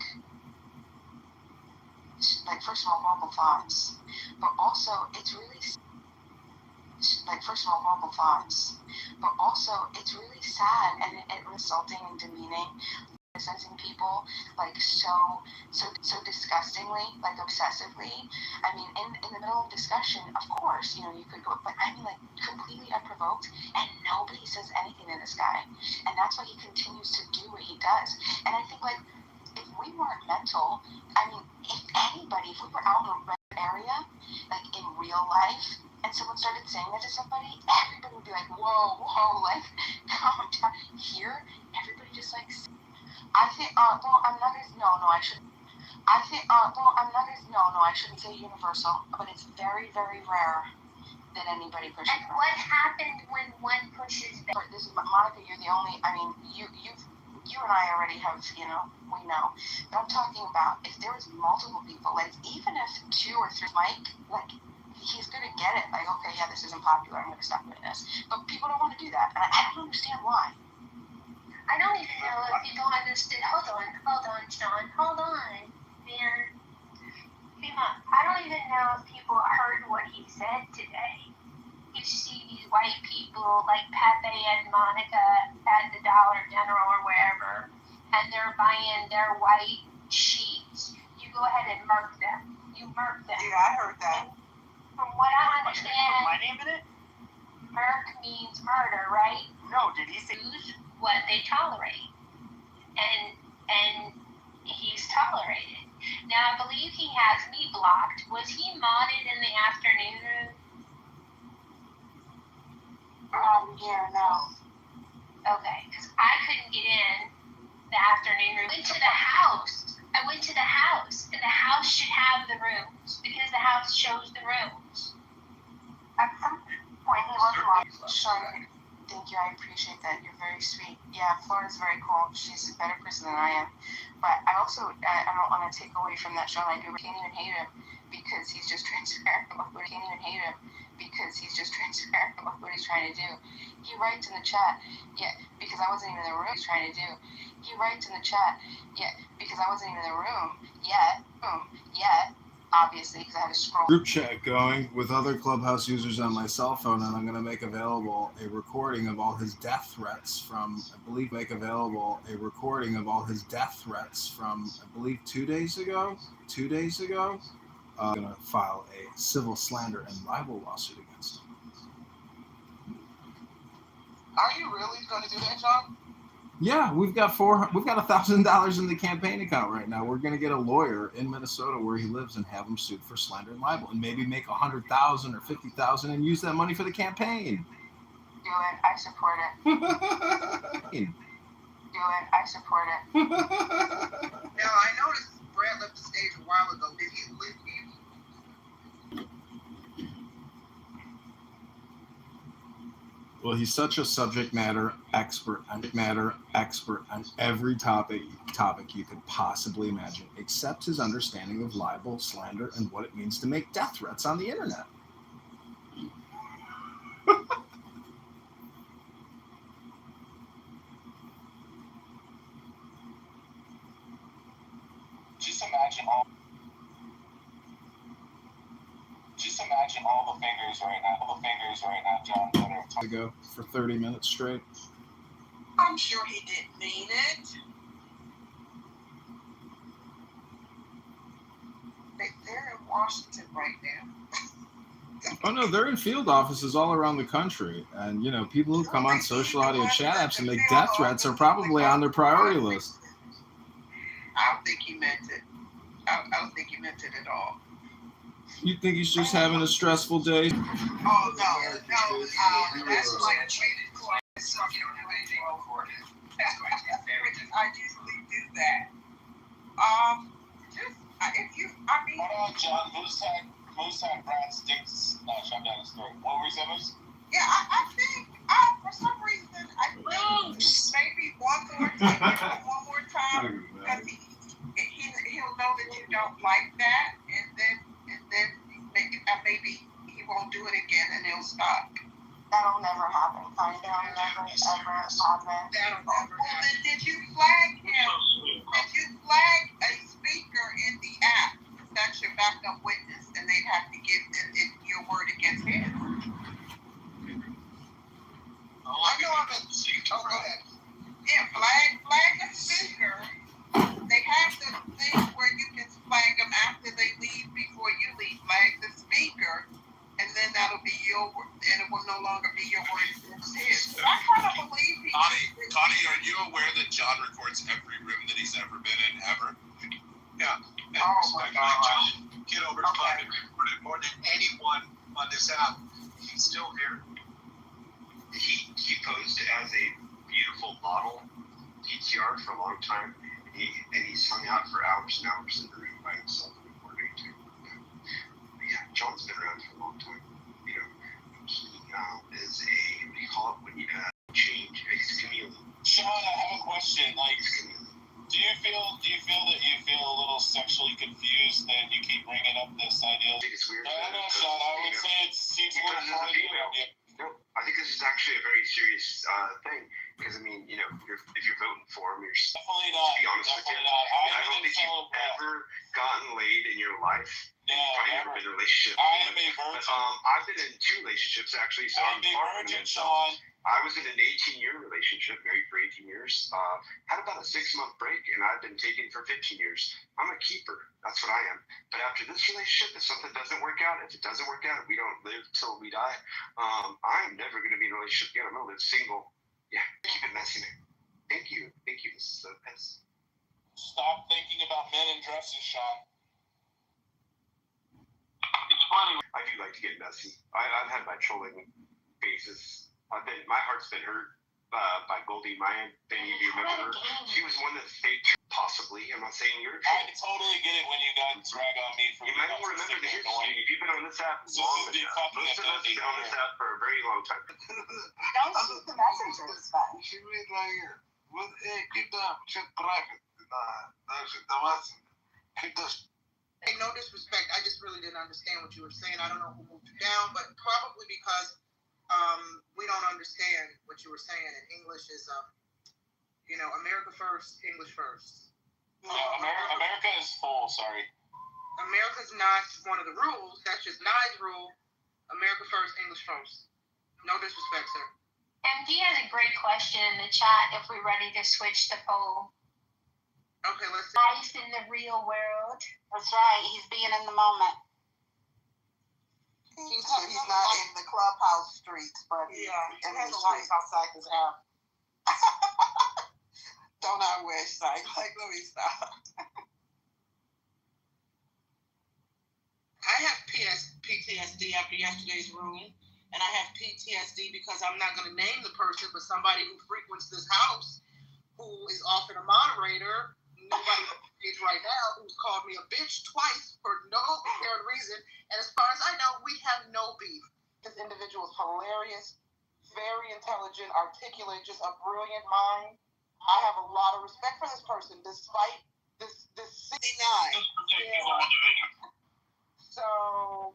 like, first of all, horrible thoughts, but also it's really, like, first of all, horrible thoughts, but also it's really sad and insulting and demeaning, criticizing people like so disgustingly, like obsessively. I mean, in the middle of discussion, of course, you know, you could go, but I mean, like, completely unprovoked, and nobody says anything to this guy, and that's why he continues to do what he does. And I think, like, if we weren't mental, I mean, if anybody, if we were out in a red area, like in real life, and someone started saying that to somebody, everybody would be like, whoa, like, calm down. Here, everybody just, like, I think, well, I'm not gonna, no, I shouldn't. I think, well, I'm not gonna, no, I shouldn't say universal, but it's very, very rare that anybody pushes back. And what happened when one pushes back? This is, Monica, you're the only, I mean, you and I already have, you know, we know. But I'm talking about if there was multiple people, like, even if 2 or 3, Mike, like, he's gonna get it, like, okay, yeah, this isn't popular, I'm gonna stop doing this. But people don't want to do that, and I don't understand why. I don't even know if people understood. Hold on, Sean. Hold on, man. Come on. I don't even know if people heard what he said today. You see these white people like Pepe and Monica at the Dollar General or wherever, and they're buying their white sheets. You go ahead and murk them. You murk them. Yeah, I heard that. And from what I understand, my name in it? murk means murder, right? No, did he say? What they tolerate, and he's tolerated. Now I believe he has me blocked. Was he modded in the afternoon room? Yeah, no. Okay, because I couldn't get in the afternoon room. I went to the house, and the house should have the rooms because the house shows the rooms. At some point, he was modded. Sean, thank you. I appreciate that. You're very sweet. Yeah, Flora's very cool. She's a better person than I am. But I also, I don't want to take away from that, Sean. I can't even hate him because he's just transparent about what can't even hate him because he's just transparent about what he's trying to do. He writes in the chat, yeah, because I wasn't even in the room. He's trying to do. He writes in the chat, yeah, because I wasn't even in the room yet. Obviously, because I had to scroll. Group chat going with other Clubhouse users on my cell phone, and I'm going to make available a recording of all his death threats from, I believe, 2 days ago. 2 days ago. I'm going to file a civil slander and libel lawsuit against him. Are you really going to do that, John? Yeah, we've got $1,000 in the campaign account right now. We're going to get a lawyer in Minnesota where he lives and have him sued for slander and libel, and maybe make $100,000 or $50,000 and use that money for the campaign. Do it. I support it. Do it. I support it. Now, I noticed Brad left the stage a while ago. Did he leave? Well, he's such a subject matter expert on every topic you could possibly imagine, except his understanding of libel, slander, and what it means to make death threats on the internet. Just imagine all the fingers right now, John, that are to go for 30 minutes straight. I'm sure he didn't mean it. They're in Washington right now. Oh no, they're in field offices all around the country, and you know, people who come on social audio chat apps and make death threats are probably on their priority list. I don't think he meant it. I don't think he meant it at all. You think he's just having a stressful day? Oh no, that's like cheated court. So if you don't have anything recorded, that's going to be fair. I usually do that. Just if you, I mean. Hold on, John. Moose had Brad's dick shoved down his throat. What were his? Yeah, I think for some reason I think maybe one more time because he'll know that you don't like that, and then maybe he won't do it again, and he'll stop. That'll never happen. Fine, that'll never, ever happen. That'll never happen. Then did you flag him? Did you flag a speaker in the app? That's your backup witness, and they'd have to give your word against his. I know I'm in. Oh, go ahead. Yeah, flag a speaker. They have the thing where you can flag them after they leave, before you leave. Flag the speaker, and then that'll be your word, and it will no longer be your word against his. I kind of believe he. Connie, are you aware that John records every room that he's ever been in, ever? Yeah. And Oh my God. Kitover's probably recorded more than anyone on this app. He's still here. He posed as a beautiful model PTR for a long time. He's hung out for hours and hours in the room by himself recording too. Yeah, John's been around for a long time. You know, he is a, what do you call it when you change? He's a chameleon. Sean, I have a question. Like, do you feel that you feel a little sexually confused that you keep bringing up this idea? I think it's weird. I don't know, Sean. I would say it seems a little funny. No, I think this is actually a very serious thing, because I mean, you know, if you're voting for him, you're definitely not. To be honest with you, I don't think you've ever gotten laid in your life. No, probably never been in a relationship. I am a virgin. But, I've been in 2 relationships actually, so I'm far from it. Sean. I was in an 18-year relationship, married for 18 years. Had about a 6-month break, and I've been taken for 15 years. I'm a keeper. That's what I am. But after this relationship, if something doesn't work out, if it doesn't work out, we don't live till we die. I'm never going to be in a relationship again. I'm going to live single. Yeah, keep it messy, man. Thank you, Mrs. Lopez. Stop thinking about men in dresses, Sean. It's funny. I do like to get messy. I've had my trolling phases. My heart's been hurt by Goldie Maya. Any of you remember her? She was one that faked, possibly. I'm not saying you're. I totally get it when you guys drag on me for. You might not remember the history. If you've been on this app long enough, most of us have been on this app for a very long time. Don't shoot the messenger. It's fine. She read right here. Well, hey, keep that shit private. Keep this. Hey, no disrespect. I just really didn't understand what you were saying. I don't know who moved you down, but probably because we don't understand what you were saying. And English is, America first, English first. America is full. Sorry. America's not one of the rules. That's just Nye's rule. America first, English first. No disrespect, sir. MD has a great question in the chat if we're ready to switch the poll. Okay, let's see. Life in the real world. That's right. He's being in the moment. He's not in the clubhouse streets, but he has a life outside his house. Don't I wish? Like, let me stop. I have PTSD after yesterday's room, and I have PTSD because I'm not going to name the person, but somebody who frequents this house, who is often a moderator, nobody is right now, who's called me a bitch twice for no apparent reason. And as far as I know, we have no beef. This individual is hilarious, very intelligent, articulate, just a brilliant mind. I have a lot of respect for this person, despite this 69. So,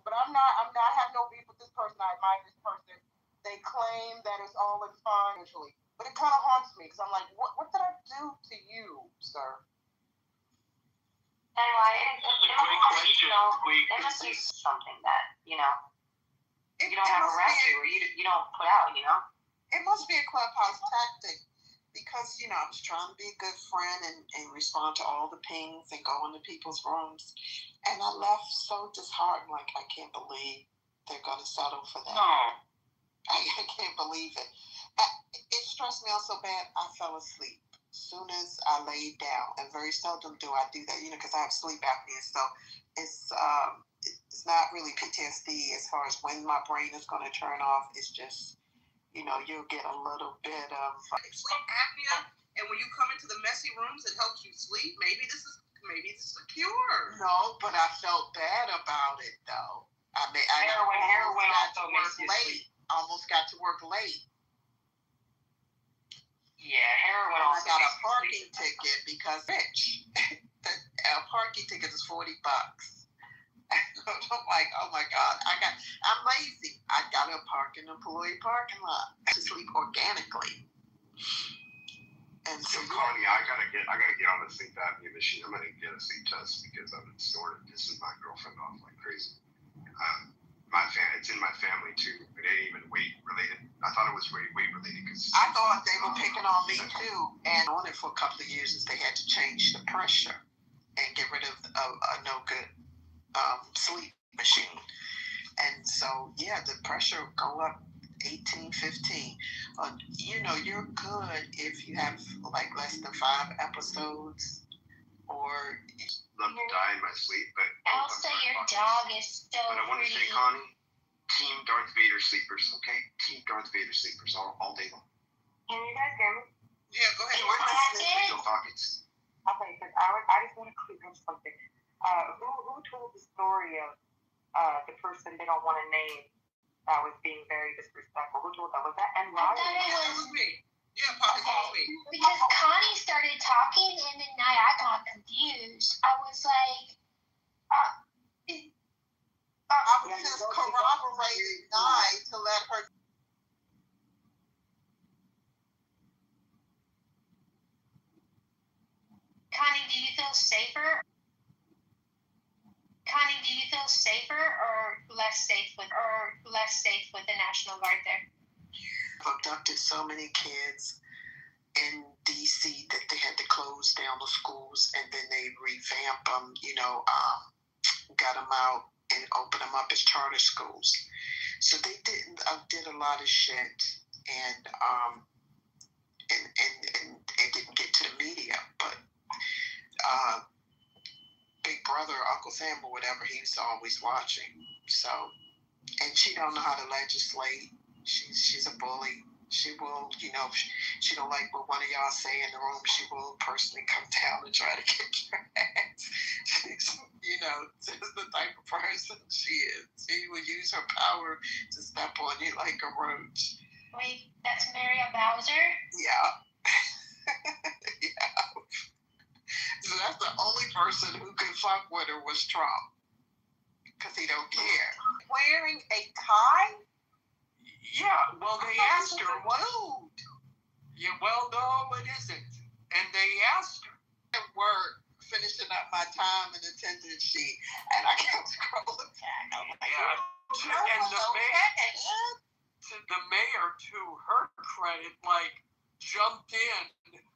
but I'm not have no beef with this person. I admire this person. They claim that it's all in fun, usually. But it kind of haunts me, because I'm like, what did I do to you, sir? Anyway, it must be something that, you don't have a rest or you don't put out, It must be a clubhouse tactic, because, I was trying to be a good friend and respond to all the pings and go into people's rooms. And I left so disheartened, like, I can't believe they're going to settle for that. No. I can't believe it. It stressed me out so bad, I fell asleep as soon as I laid down. And very seldom do I do that, because I have sleep apnea. So it's not really PTSD as far as when my brain is going to turn off. It's just, you'll get a little bit of sleep apnea. And when you come into the messy rooms, it helps you sleep. Maybe this is a cure. No, but I felt bad about it, though. I mean, heroin also makes you late. Almost got to work late. Yeah, heroin. I got a parking ticket because rich. A parking ticket is $40. I'm like, oh my God, I'm lazy. I got to park in the employee parking lot to sleep organically. And so, Connie, I gotta get on the sleep apnea machine. I'm gonna get a sleep test because I've been snoring. This is my girlfriend off like crazy. It's in my family too. It ain't even weight related. I thought it was weight related because I thought they were picking on me too. And on it for a couple of years is they had to change the pressure and get rid of a no good sleep machine. And so the pressure would go up 18, 15. You're good if you have like less than 5 episodes or. Love to die in my sleep, but Elsa, your dog is so But I want to say, Connie, Team Darth Vader sleepers, okay? Team Darth Vader sleepers all day long. Can you guys hear me? Yeah, go ahead. No pockets. Okay, because I just want to clear up something. Who told the story of the person they don't want to name that was being very disrespectful? Who told that? Was that N. I thought it was me. Yeah, Poppy told me. Because Connie started talking, and then I got confused. I was like, I was just corroborating Nye to let her. Connie, do you feel safer? Connie, do you feel safer or less safe with the National Guard there? Abducted so many kids in DC that they had to close down the schools, and then they revamped them, got them out and opened them up as charter schools. So they did a lot of shit, and it didn't get to the media, but Big Brother, Uncle Sam or whatever, he's always watching. So, and she don't know how to legislate. She's a bully. She will, she don't like what one of y'all say in the room. She will personally come down and try to kick your ass. She's the type of person she is. She will use her power to step on you like a roach. Wait, that's Maria Bowser? Yeah. Yeah. So that's the only person who could fuck with her was Trump. Because he don't care. Wearing a tie? Yeah, well, they asked her what. Yeah, well, no, it isn't. And they asked her. At work, finishing up my time and attendance sheet, and I kept scrolling back. I'm like, and the mayor, to her credit, jumped in, and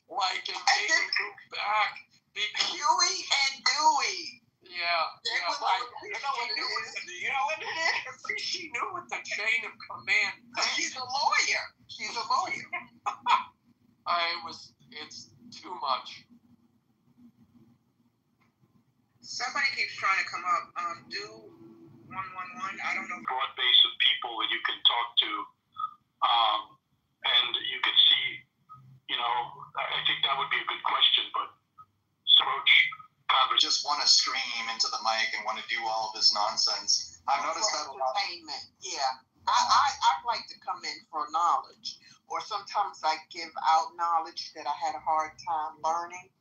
made her go back. Huey and Dewey. Yeah. They were like, you know what it is? She knew what the chain of command. She's a lawyer. It's too much. Somebody keeps trying to come up. Do 111. I don't know. Broad base of people that you can talk to, and you can see. I think that would be a good question, but approach Congress. Just want to scream into the mic and want to do all of this nonsense. I've noticed that a lot. Entertainment, yeah. I like to come in for knowledge, or sometimes I give out knowledge that I had a hard time learning,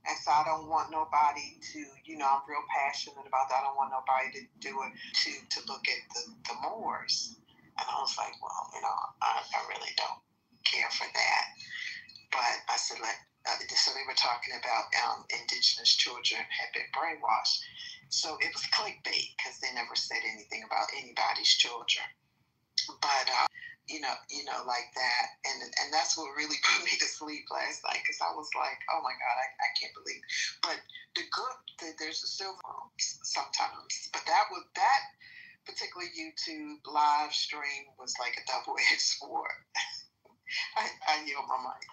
and so I don't want nobody to, I'm real passionate about that. I don't want nobody to do it to look at the Moors. And I was like, well, I really don't care for that. But I said, so they were talking about indigenous children had been brainwashed. So it was clickbait because they never said anything about anybody's children. But, like that. And that's what really put me to sleep last night, because I was like, oh my God, I can't believe it. But there's a silver sometimes. But that particular YouTube live stream was like a double-edged sword. I yield my mic.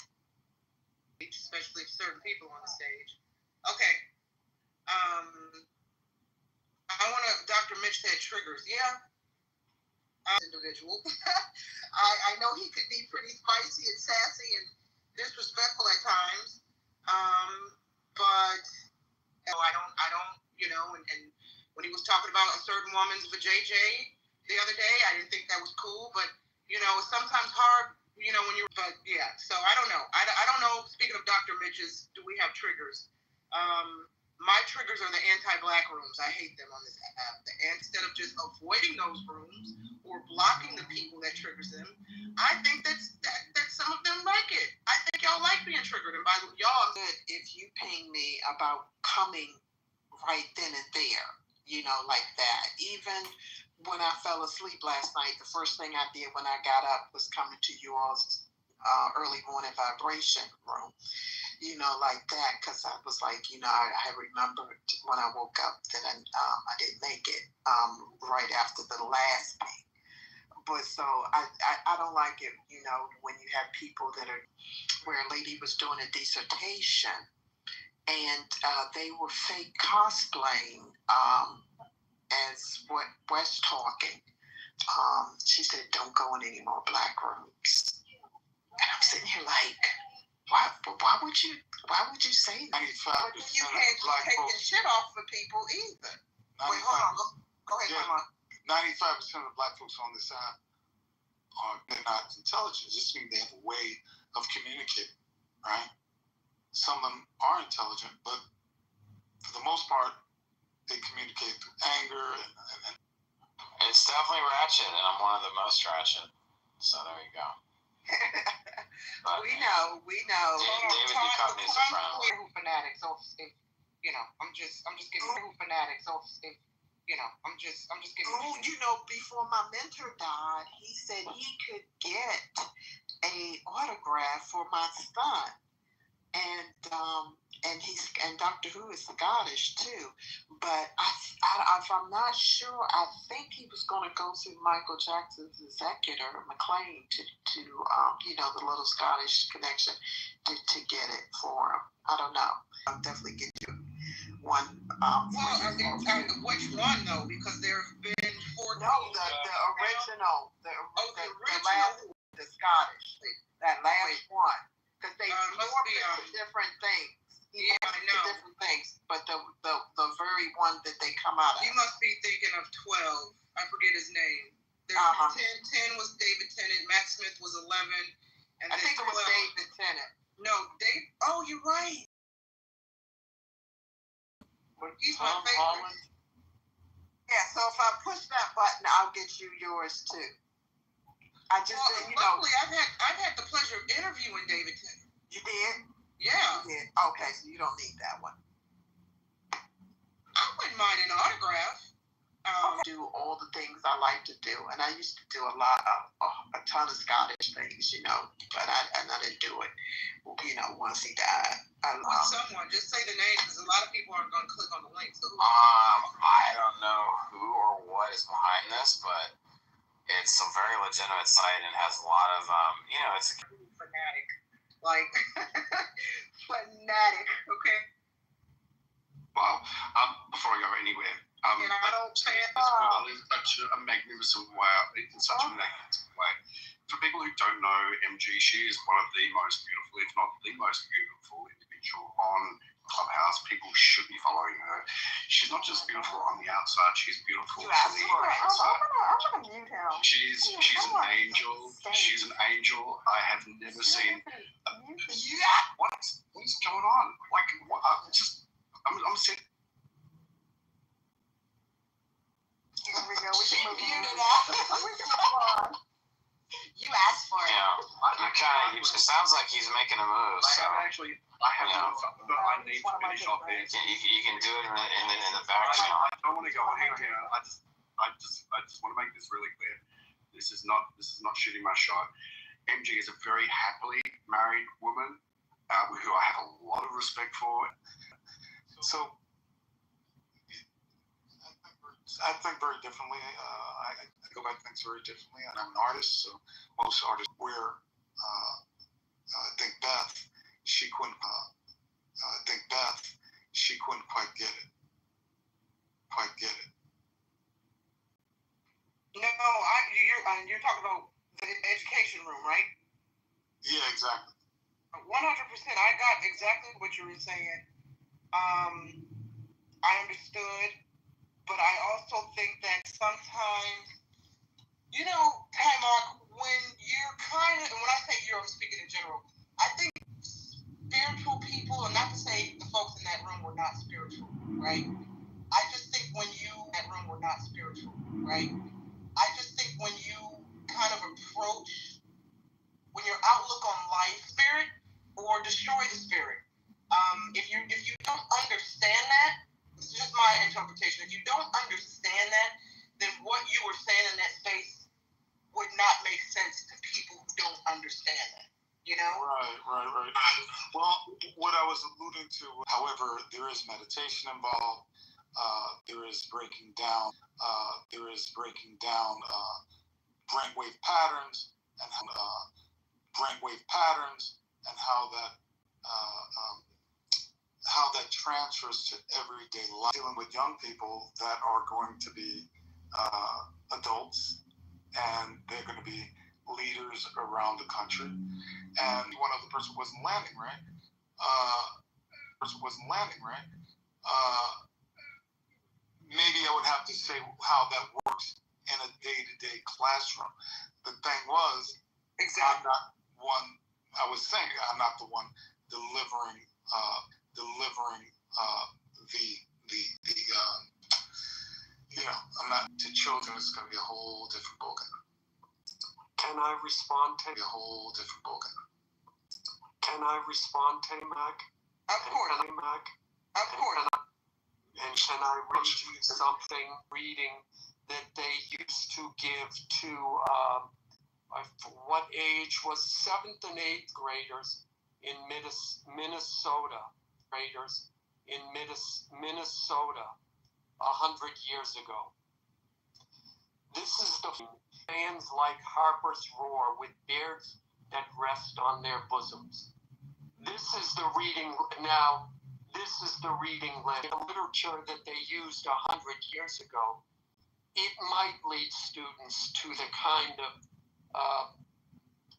Especially certain people on the stage. Okay. I want to. Dr. Mitch said triggers. Yeah. Individual. I know he could be pretty spicy and sassy and disrespectful at times. But I don't. And when he was talking about a certain woman's vajayjay the other day, I didn't think that was cool. But it's sometimes hard. When you're, but yeah, so I don't know. I don't know. Speaking of Dr. Mitch's, do we have triggers? My triggers are the anti-black rooms. I hate them on this app. Instead of just avoiding those rooms or blocking the people that triggers them, I think that some of them like it. I think y'all like being triggered. And by the way, y'all, if you ping me about coming right then and there, you know, like that. Even when I fell asleep last night, the first thing I did when I got up was coming to you all's early morning vibration room. You know, like that, because I was like, you know, I remembered when I woke up that I didn't make it right after the last thing. But so I don't like it, you know, when you have people that are, where a lady was doing a dissertation and they were fake cosplaying as what West talking. She said, don't go in any more black rooms. And I'm sitting here like, why would you say that? 95% You can't of black take folks. your shit off for people either. Wait, hold on. Go ahead, Mama. 95% of black folks on this app they're not intelligent. It just means they have a way of communicating, right? Some of them are intelligent, but for the most part, they communicate through anger and It's definitely ratchet, and I'm one of the most ratchet. So there you go. But, we know. David Duchovny is a friend. Who fanatics? So if you know, I'm just giving who fanatics. So if you know, I'm just giving. Oh, you know, before my mentor died, he said he could get a autograph for my son, and Doctor Who is Scottish too. But if I'm not sure, I think he was going to go through Michael Jackson's executor, McLean, to you know, the little Scottish connection to get it for him. I don't know. I'll definitely get you one. Which one though? Because there have been 4. No, the original. The last, the Scottish. That last one. Because they morph into different things. Yeah, I know. Different things, but the very one that they come out of. You must be thinking of 12. I forget his name. 10 was David Tennant. Matt Smith was 11. And I think it was David Tennant. No, Dave. Oh, you're right. He's my favorite. Yeah, so if I push that button, I'll get you yours too. I just, you know. Luckily, I've had the pleasure of interviewing David Tennant. You did? Yeah. You did. Okay, so you don't need that one. I wouldn't mind an autograph. Do all the things I like to do, and I used to do a ton of Scottish things, you know, but I didn't do it, you know, once he died. Someone just say the name, because a lot of people aren't going to click on the link. So I don't know who or what is behind this, but it's a very legitimate site and has a lot of you know, it's a fanatic, like fanatic. Okay. Wow. Before I go anywhere. And I don't say it. In such a magnificent way. For people who don't know MG, she is one of the most beautiful, if not the most beautiful individual on Clubhouse. People should be following her. She's not just beautiful on the outside, she's beautiful on the inside. I'm gonna mute him. She's an angel. She's an angel. I have never seen. What's going on? Like, I'm sitting. Here we go. We can move on. You asked for it. Yeah, it sounds like he's making a move. So. I have no fun, but I need to finish off here. You can do it in the back. I don't want to go on here. I just want to make this really clear. This is not shooting my shot. MG is a very happily married woman who I have a lot of respect for. So I think very differently. I go about things very differently. I'm an artist, so most artists I think Beth, she couldn't quite get it. No, you're talking about the education room, right? Yeah, exactly. 100%. I got exactly what you were saying. I understood, but I also think that sometimes, you know, hey Mark, when you're and when I say you're, I'm speaking in general, I think spiritual people, and not to say the folks in that room were not spiritual, right? I just think when you, that room were not spiritual, right? I just think when you kind of approach, when your outlook on life, spirit, or destroy the spirit. If you don't understand that, this is just my interpretation. If you don't understand that, then what you were saying in that space would not make sense to people who don't understand that. You know? Right. Well, what I was alluding to, however, there is meditation involved. There is breaking down brainwave patterns and how that transfers to everyday life. Dealing with young people that are going to be adults, and they're going to be leaders around the country. And one of the person wasn't landing right. Maybe I would have to say how that works in a day-to-day classroom. The thing was, I'm not the one delivering I'm not to children. It's going to be a whole different ballgame. Can I respond to Mac? Of course. And can I read you something that they used to give to what age was 7th and 8th graders in Minnesota 100 years ago. This is the fans like Harper's Roar with beards that rest on their bosoms. This is the reading now. This is the reading list. The literature that they used 100 years ago, it might lead students to the kind of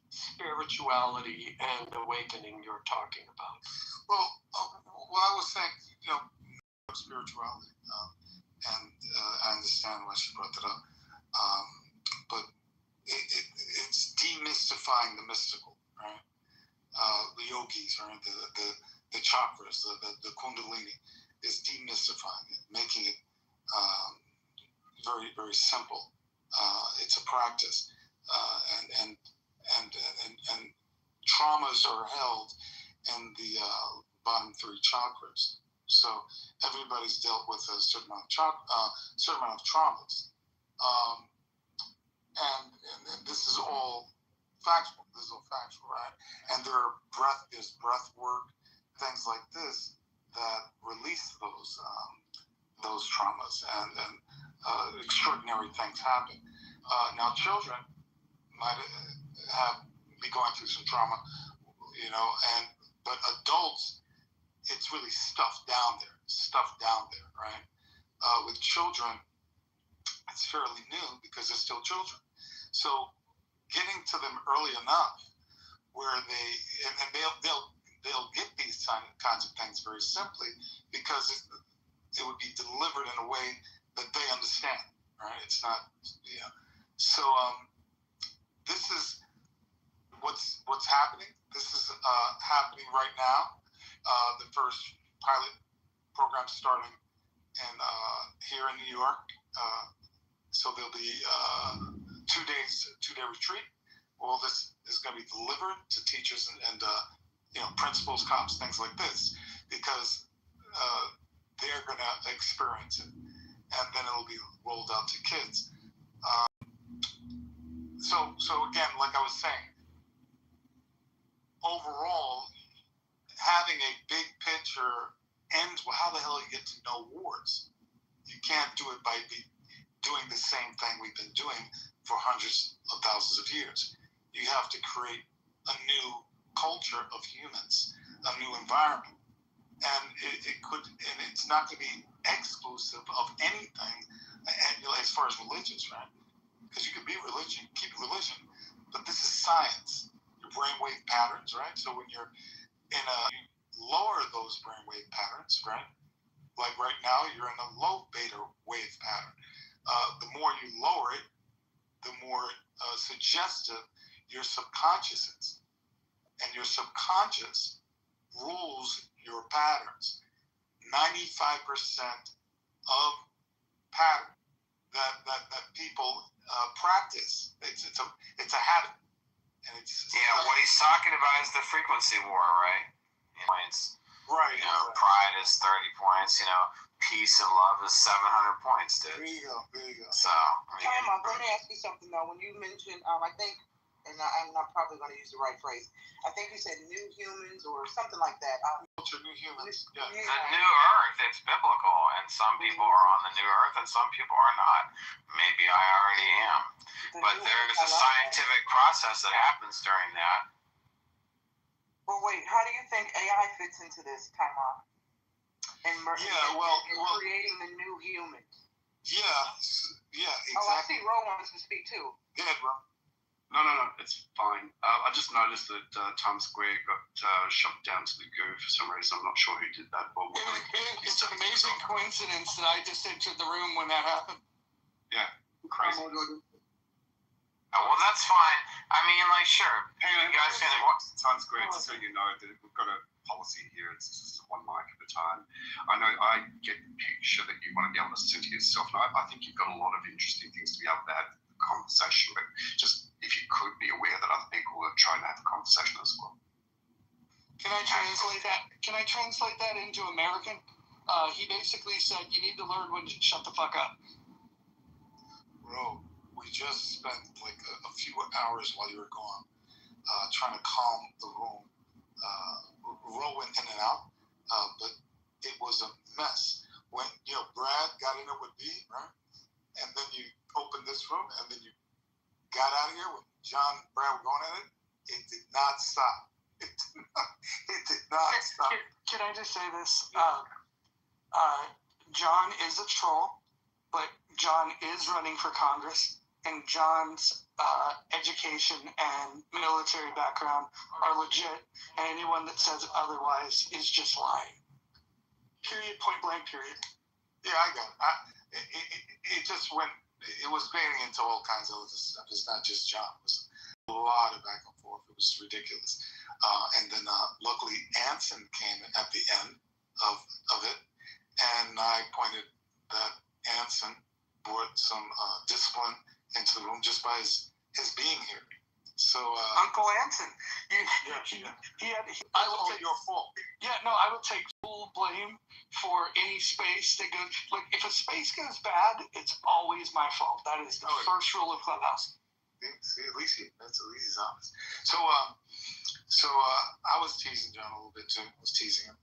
spirituality and awakening you're talking about. Well, I was saying, spirituality, and I understand why she brought that up, but it's demystifying the mystical, right? The yogis, right? The chakras, the kundalini, is demystifying it, making it very, very simple. It's a practice, and traumas are held in the bottom 3 chakras. So everybody's dealt with a certain amount of traumas, and this is all factual. Right? And there's breath work, things like this that release those traumas, and extraordinary things happen. Now, children might be going through some trauma, but adults, it's really stuffed down there, right? With children, it's fairly new because they're still children. So getting to them early enough where they'll get these kinds of things very simply because it would be delivered in a way that they understand, right? It's not, So this is what's happening. This is happening right now. The first pilot program starting here in New York. So there'll be 2-day retreat. All this is going to be delivered to teachers and principals, cops, things like this, because they're going to experience it, and then it'll be rolled out to kids. So again, like I was saying, overall, having a big picture ends with how the hell you get to know wards. You can't do it by doing the same thing we've been doing for hundreds of thousands of years. You have to create a new culture of humans, a new environment. And it's not going to be exclusive of anything as far as religious, right? Because you can be religion, keep religion, but this is science. Your brainwave patterns, right? So when you're you lower those brainwave patterns, right? Like right now, you're in a low beta wave pattern. The more you lower it, the more suggestive your subconscious is. And your subconscious rules your patterns. 95% of pattern that people practice. It's a habit, and it's what he's talking about is the frequency war, right? Points. Right. Pride is 30 points. Peace and love is 700 points, dude. There you go. So, Time out. Let me ask you something though. When you mentioned, I think, and I'm not probably going to use the right phrase. I think you said new humans or something like that. New humans. Yeah. The new earth, it's biblical, and some people are on the new earth and some people are not. Maybe I already am. But there's a scientific process that happens during that. Well, wait, how do you think AI fits into this, time out? And creating the new humans. Yeah, exactly. Oh, I see Ro wants to speak too. Go ahead, Ro. No, it's fine. I just noticed that Times Square got shut down to the goo for some reason. I'm not sure who did that, but it's an amazing coincidence that I just entered the room when that happened. Yeah, crazy. Well, that's fine. I mean, sure. Hey, you guys can Times Square, just so you know, that we've got a policy here. It's just one mic at a time. I know I get the picture that you want to be able to listen to yourself. And I think you've got a lot of interesting things to be able to have a conversation. But just if you could be aware that other people are trying to have a conversation as well. Can I translate that into American? He basically said you need to learn when to shut the fuck up. Bro, we just spent a few hours while you were gone trying to calm the room. Ro went in and out, but it was a mess. When Brad got in it with B, right? And then you opened this room, and then you got out of here when John and Brad were going at it. It did not stop. It did not stop. Can I just say this? John is a troll, but John is running for Congress, and John's education and military background are legit, and anyone that says otherwise is just lying. Period, point blank, period. Yeah, I got it. It just went, it was baiting into all kinds of other stuff. It's not just John. It was a lot of back and forth. It was ridiculous. And then luckily Anson came at the end of it, and I pointed that Anson brought some discipline into the room just by his being here. So Uncle Anson, I will take your fault. Yeah, no, I will take full blame for any space that goes. If a space goes bad, it's always my fault. That is the first rule of Clubhouse. See, at least he's honest. So I was teasing John a little bit too. I was teasing him,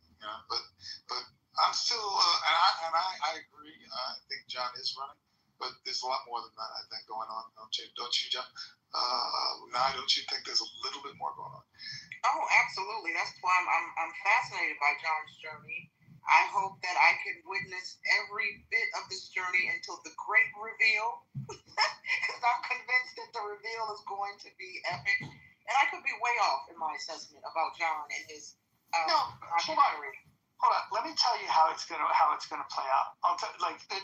but I'm still, and I agree. I think John is running, but there's a lot more than that, I think, going on. Don't you, John? Now, don't you think there's a little bit more going on? Oh, absolutely. That's why I'm fascinated by John's journey. I hope that I can witness every bit of this journey until the great reveal, because I'm convinced that the reveal is going to be epic. And I could be way off in my assessment about John and his. Hold on. Let me tell you how it's gonna play out.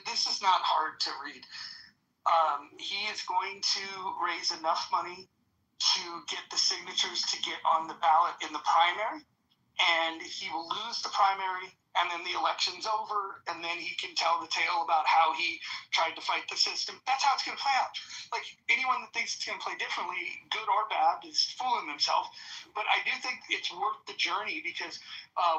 This is not hard to read. He is going to raise enough money to get the signatures to get on the ballot in the primary, and he will lose the primary, and then the election's over, and then he can tell the tale about how he tried to fight the system. That's how it's going to play out. Anyone that thinks it's going to play differently, good or bad, is fooling themselves. But I do think it's worth the journey, because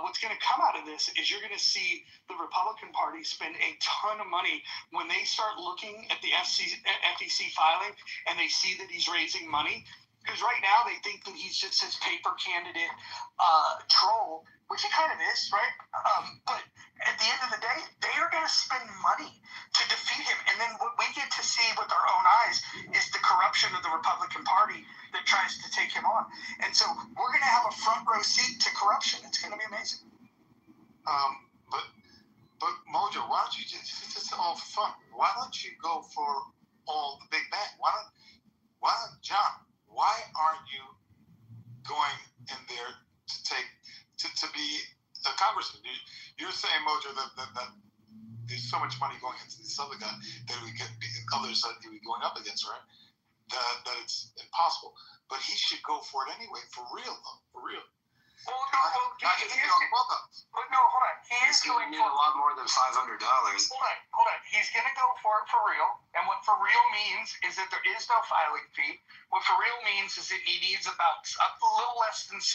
what's going to come out of this is you're going to see the Republican Party spend a ton of money when they start looking at the FEC filing and they see that he's raising money. Because right now they think that he's just his paper candidate troll, which he kind of is, right? But at the end of the day, they are going to spend money to defeat him. And then what we get to see with our own eyes is the corruption of the Republican Party that tries to take him on. And so we're going to have a front row seat to corruption. It's going to be amazing. But Mojo, why don't you just all fun? Why don't you go for all the big bang? Why don't John? Why aren't you going in there to be a congressman? You're saying, Mojo, that there's so much money going into this other guy that we could be others that we're going up against, right? That it's impossible. But he should go for it anyway, for real though, for real. Well, no, well, Not just be on Clubhouse. but no, hold on. He is It's going going to need for. a lot more than $500. Hold on. He's going to go for it for real. And what for real means is that there is no filing fee. What for real means is that he needs about a little less than 600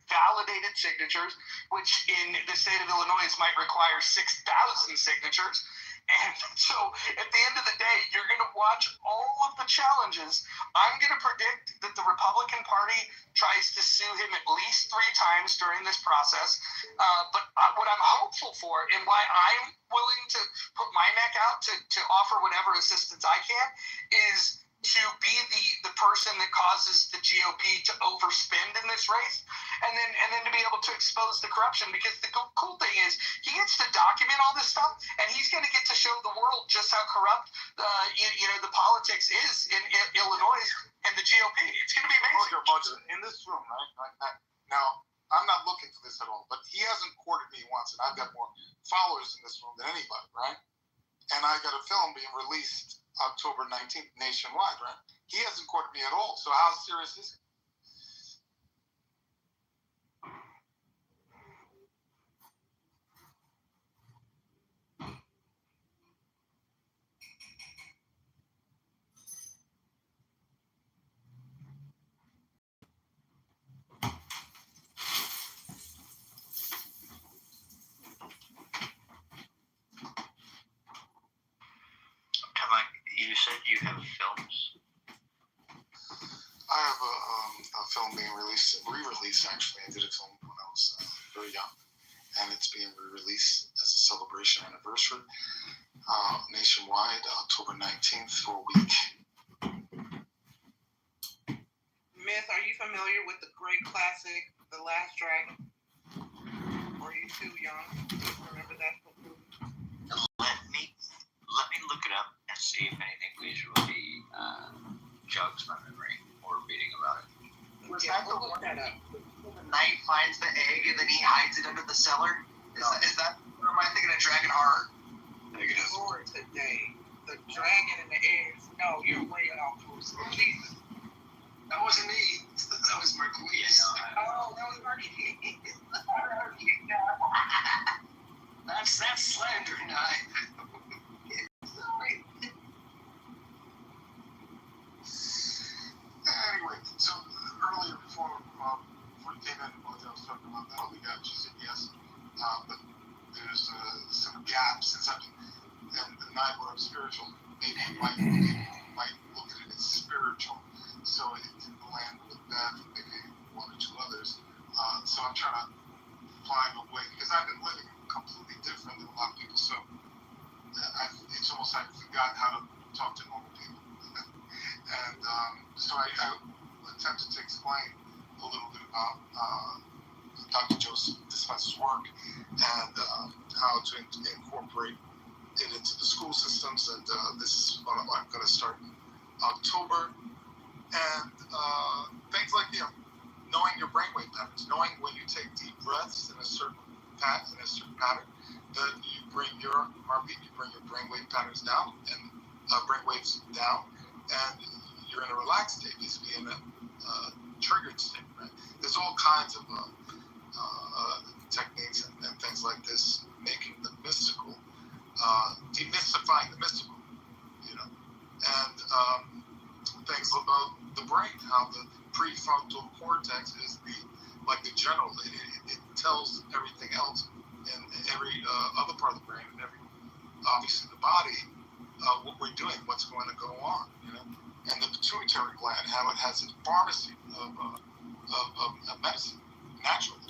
validated signatures, which in the state of Illinois might require 6,000 signatures. And so at the end of the day, you're going to watch all of the challenges. I'm going to predict that the Republican Party tries to sue him at least 3 times during this process. But what I'm hopeful for and why I'm willing to put my neck out to offer whatever assistance I can is to be the person that causes the GOP to overspend in this race, and then to be able to expose the corruption. Because the cool thing is he gets to document all this stuff, and he's going to get to show the world just how corrupt the politics is in Illinois and the GOP. It's going to be amazing. Roger, in this room, right? Now, I'm not looking for this at all, but he hasn't courted me once, and I've got more followers in this room than anybody, right? And I got a film being released October 19th nationwide, right? He hasn't courted me at all. So how serious is it? You said you have films? I have a film being re-released actually. I did a film when I was very young, and it's being re-released as a celebration anniversary nationwide, October 19th for a week. Myth, are you familiar with the great classic, The Last Dragon? Or are you too young to remember that movie? Let me look it up and see if anything visually jogs my memory or reading about it. Was that the one that The knight finds the egg and then he hides it under the cellar? Is that, or am I thinking of Dragon Heart? Lord today. The dragon and the eggs. No, you're way off course. Jesus. That wasn't me. That was Marquise. Oh, that was Marquise. That's slander, Knight. Sorry. Anyway, so earlier before you came in, I was talking about that. We got, she said yes, but there's some gaps in something. And the night where I'm spiritual, maybe you might look at it as spiritual, so it didn't land with that, maybe 1 or 2 others. So I'm trying to find a way, because I've been living completely different than a lot of people, so it's almost like I forgot how to talk to normal people. And so I attempted to explain a little bit about Dr. Joseph Dispenza's work and how to incorporate it into the school systems. And this is what I'm going to start in October. And things like, knowing your brainwave patterns, knowing when you take deep breaths in a certain pattern, that you bring your heartbeat, you bring your brainwave patterns down, and brainwaves down, and you're in a relaxed state, basically in a triggered state, right? There's all kinds of techniques and things like this, making the mystical, demystifying the mystical, and things about the brain, how the prefrontal cortex is like the general, it tells everything else in every other part of the brain, and obviously the body, what we're doing, what's going to go on, and the pituitary gland, how it has a pharmacy of medicine, naturally,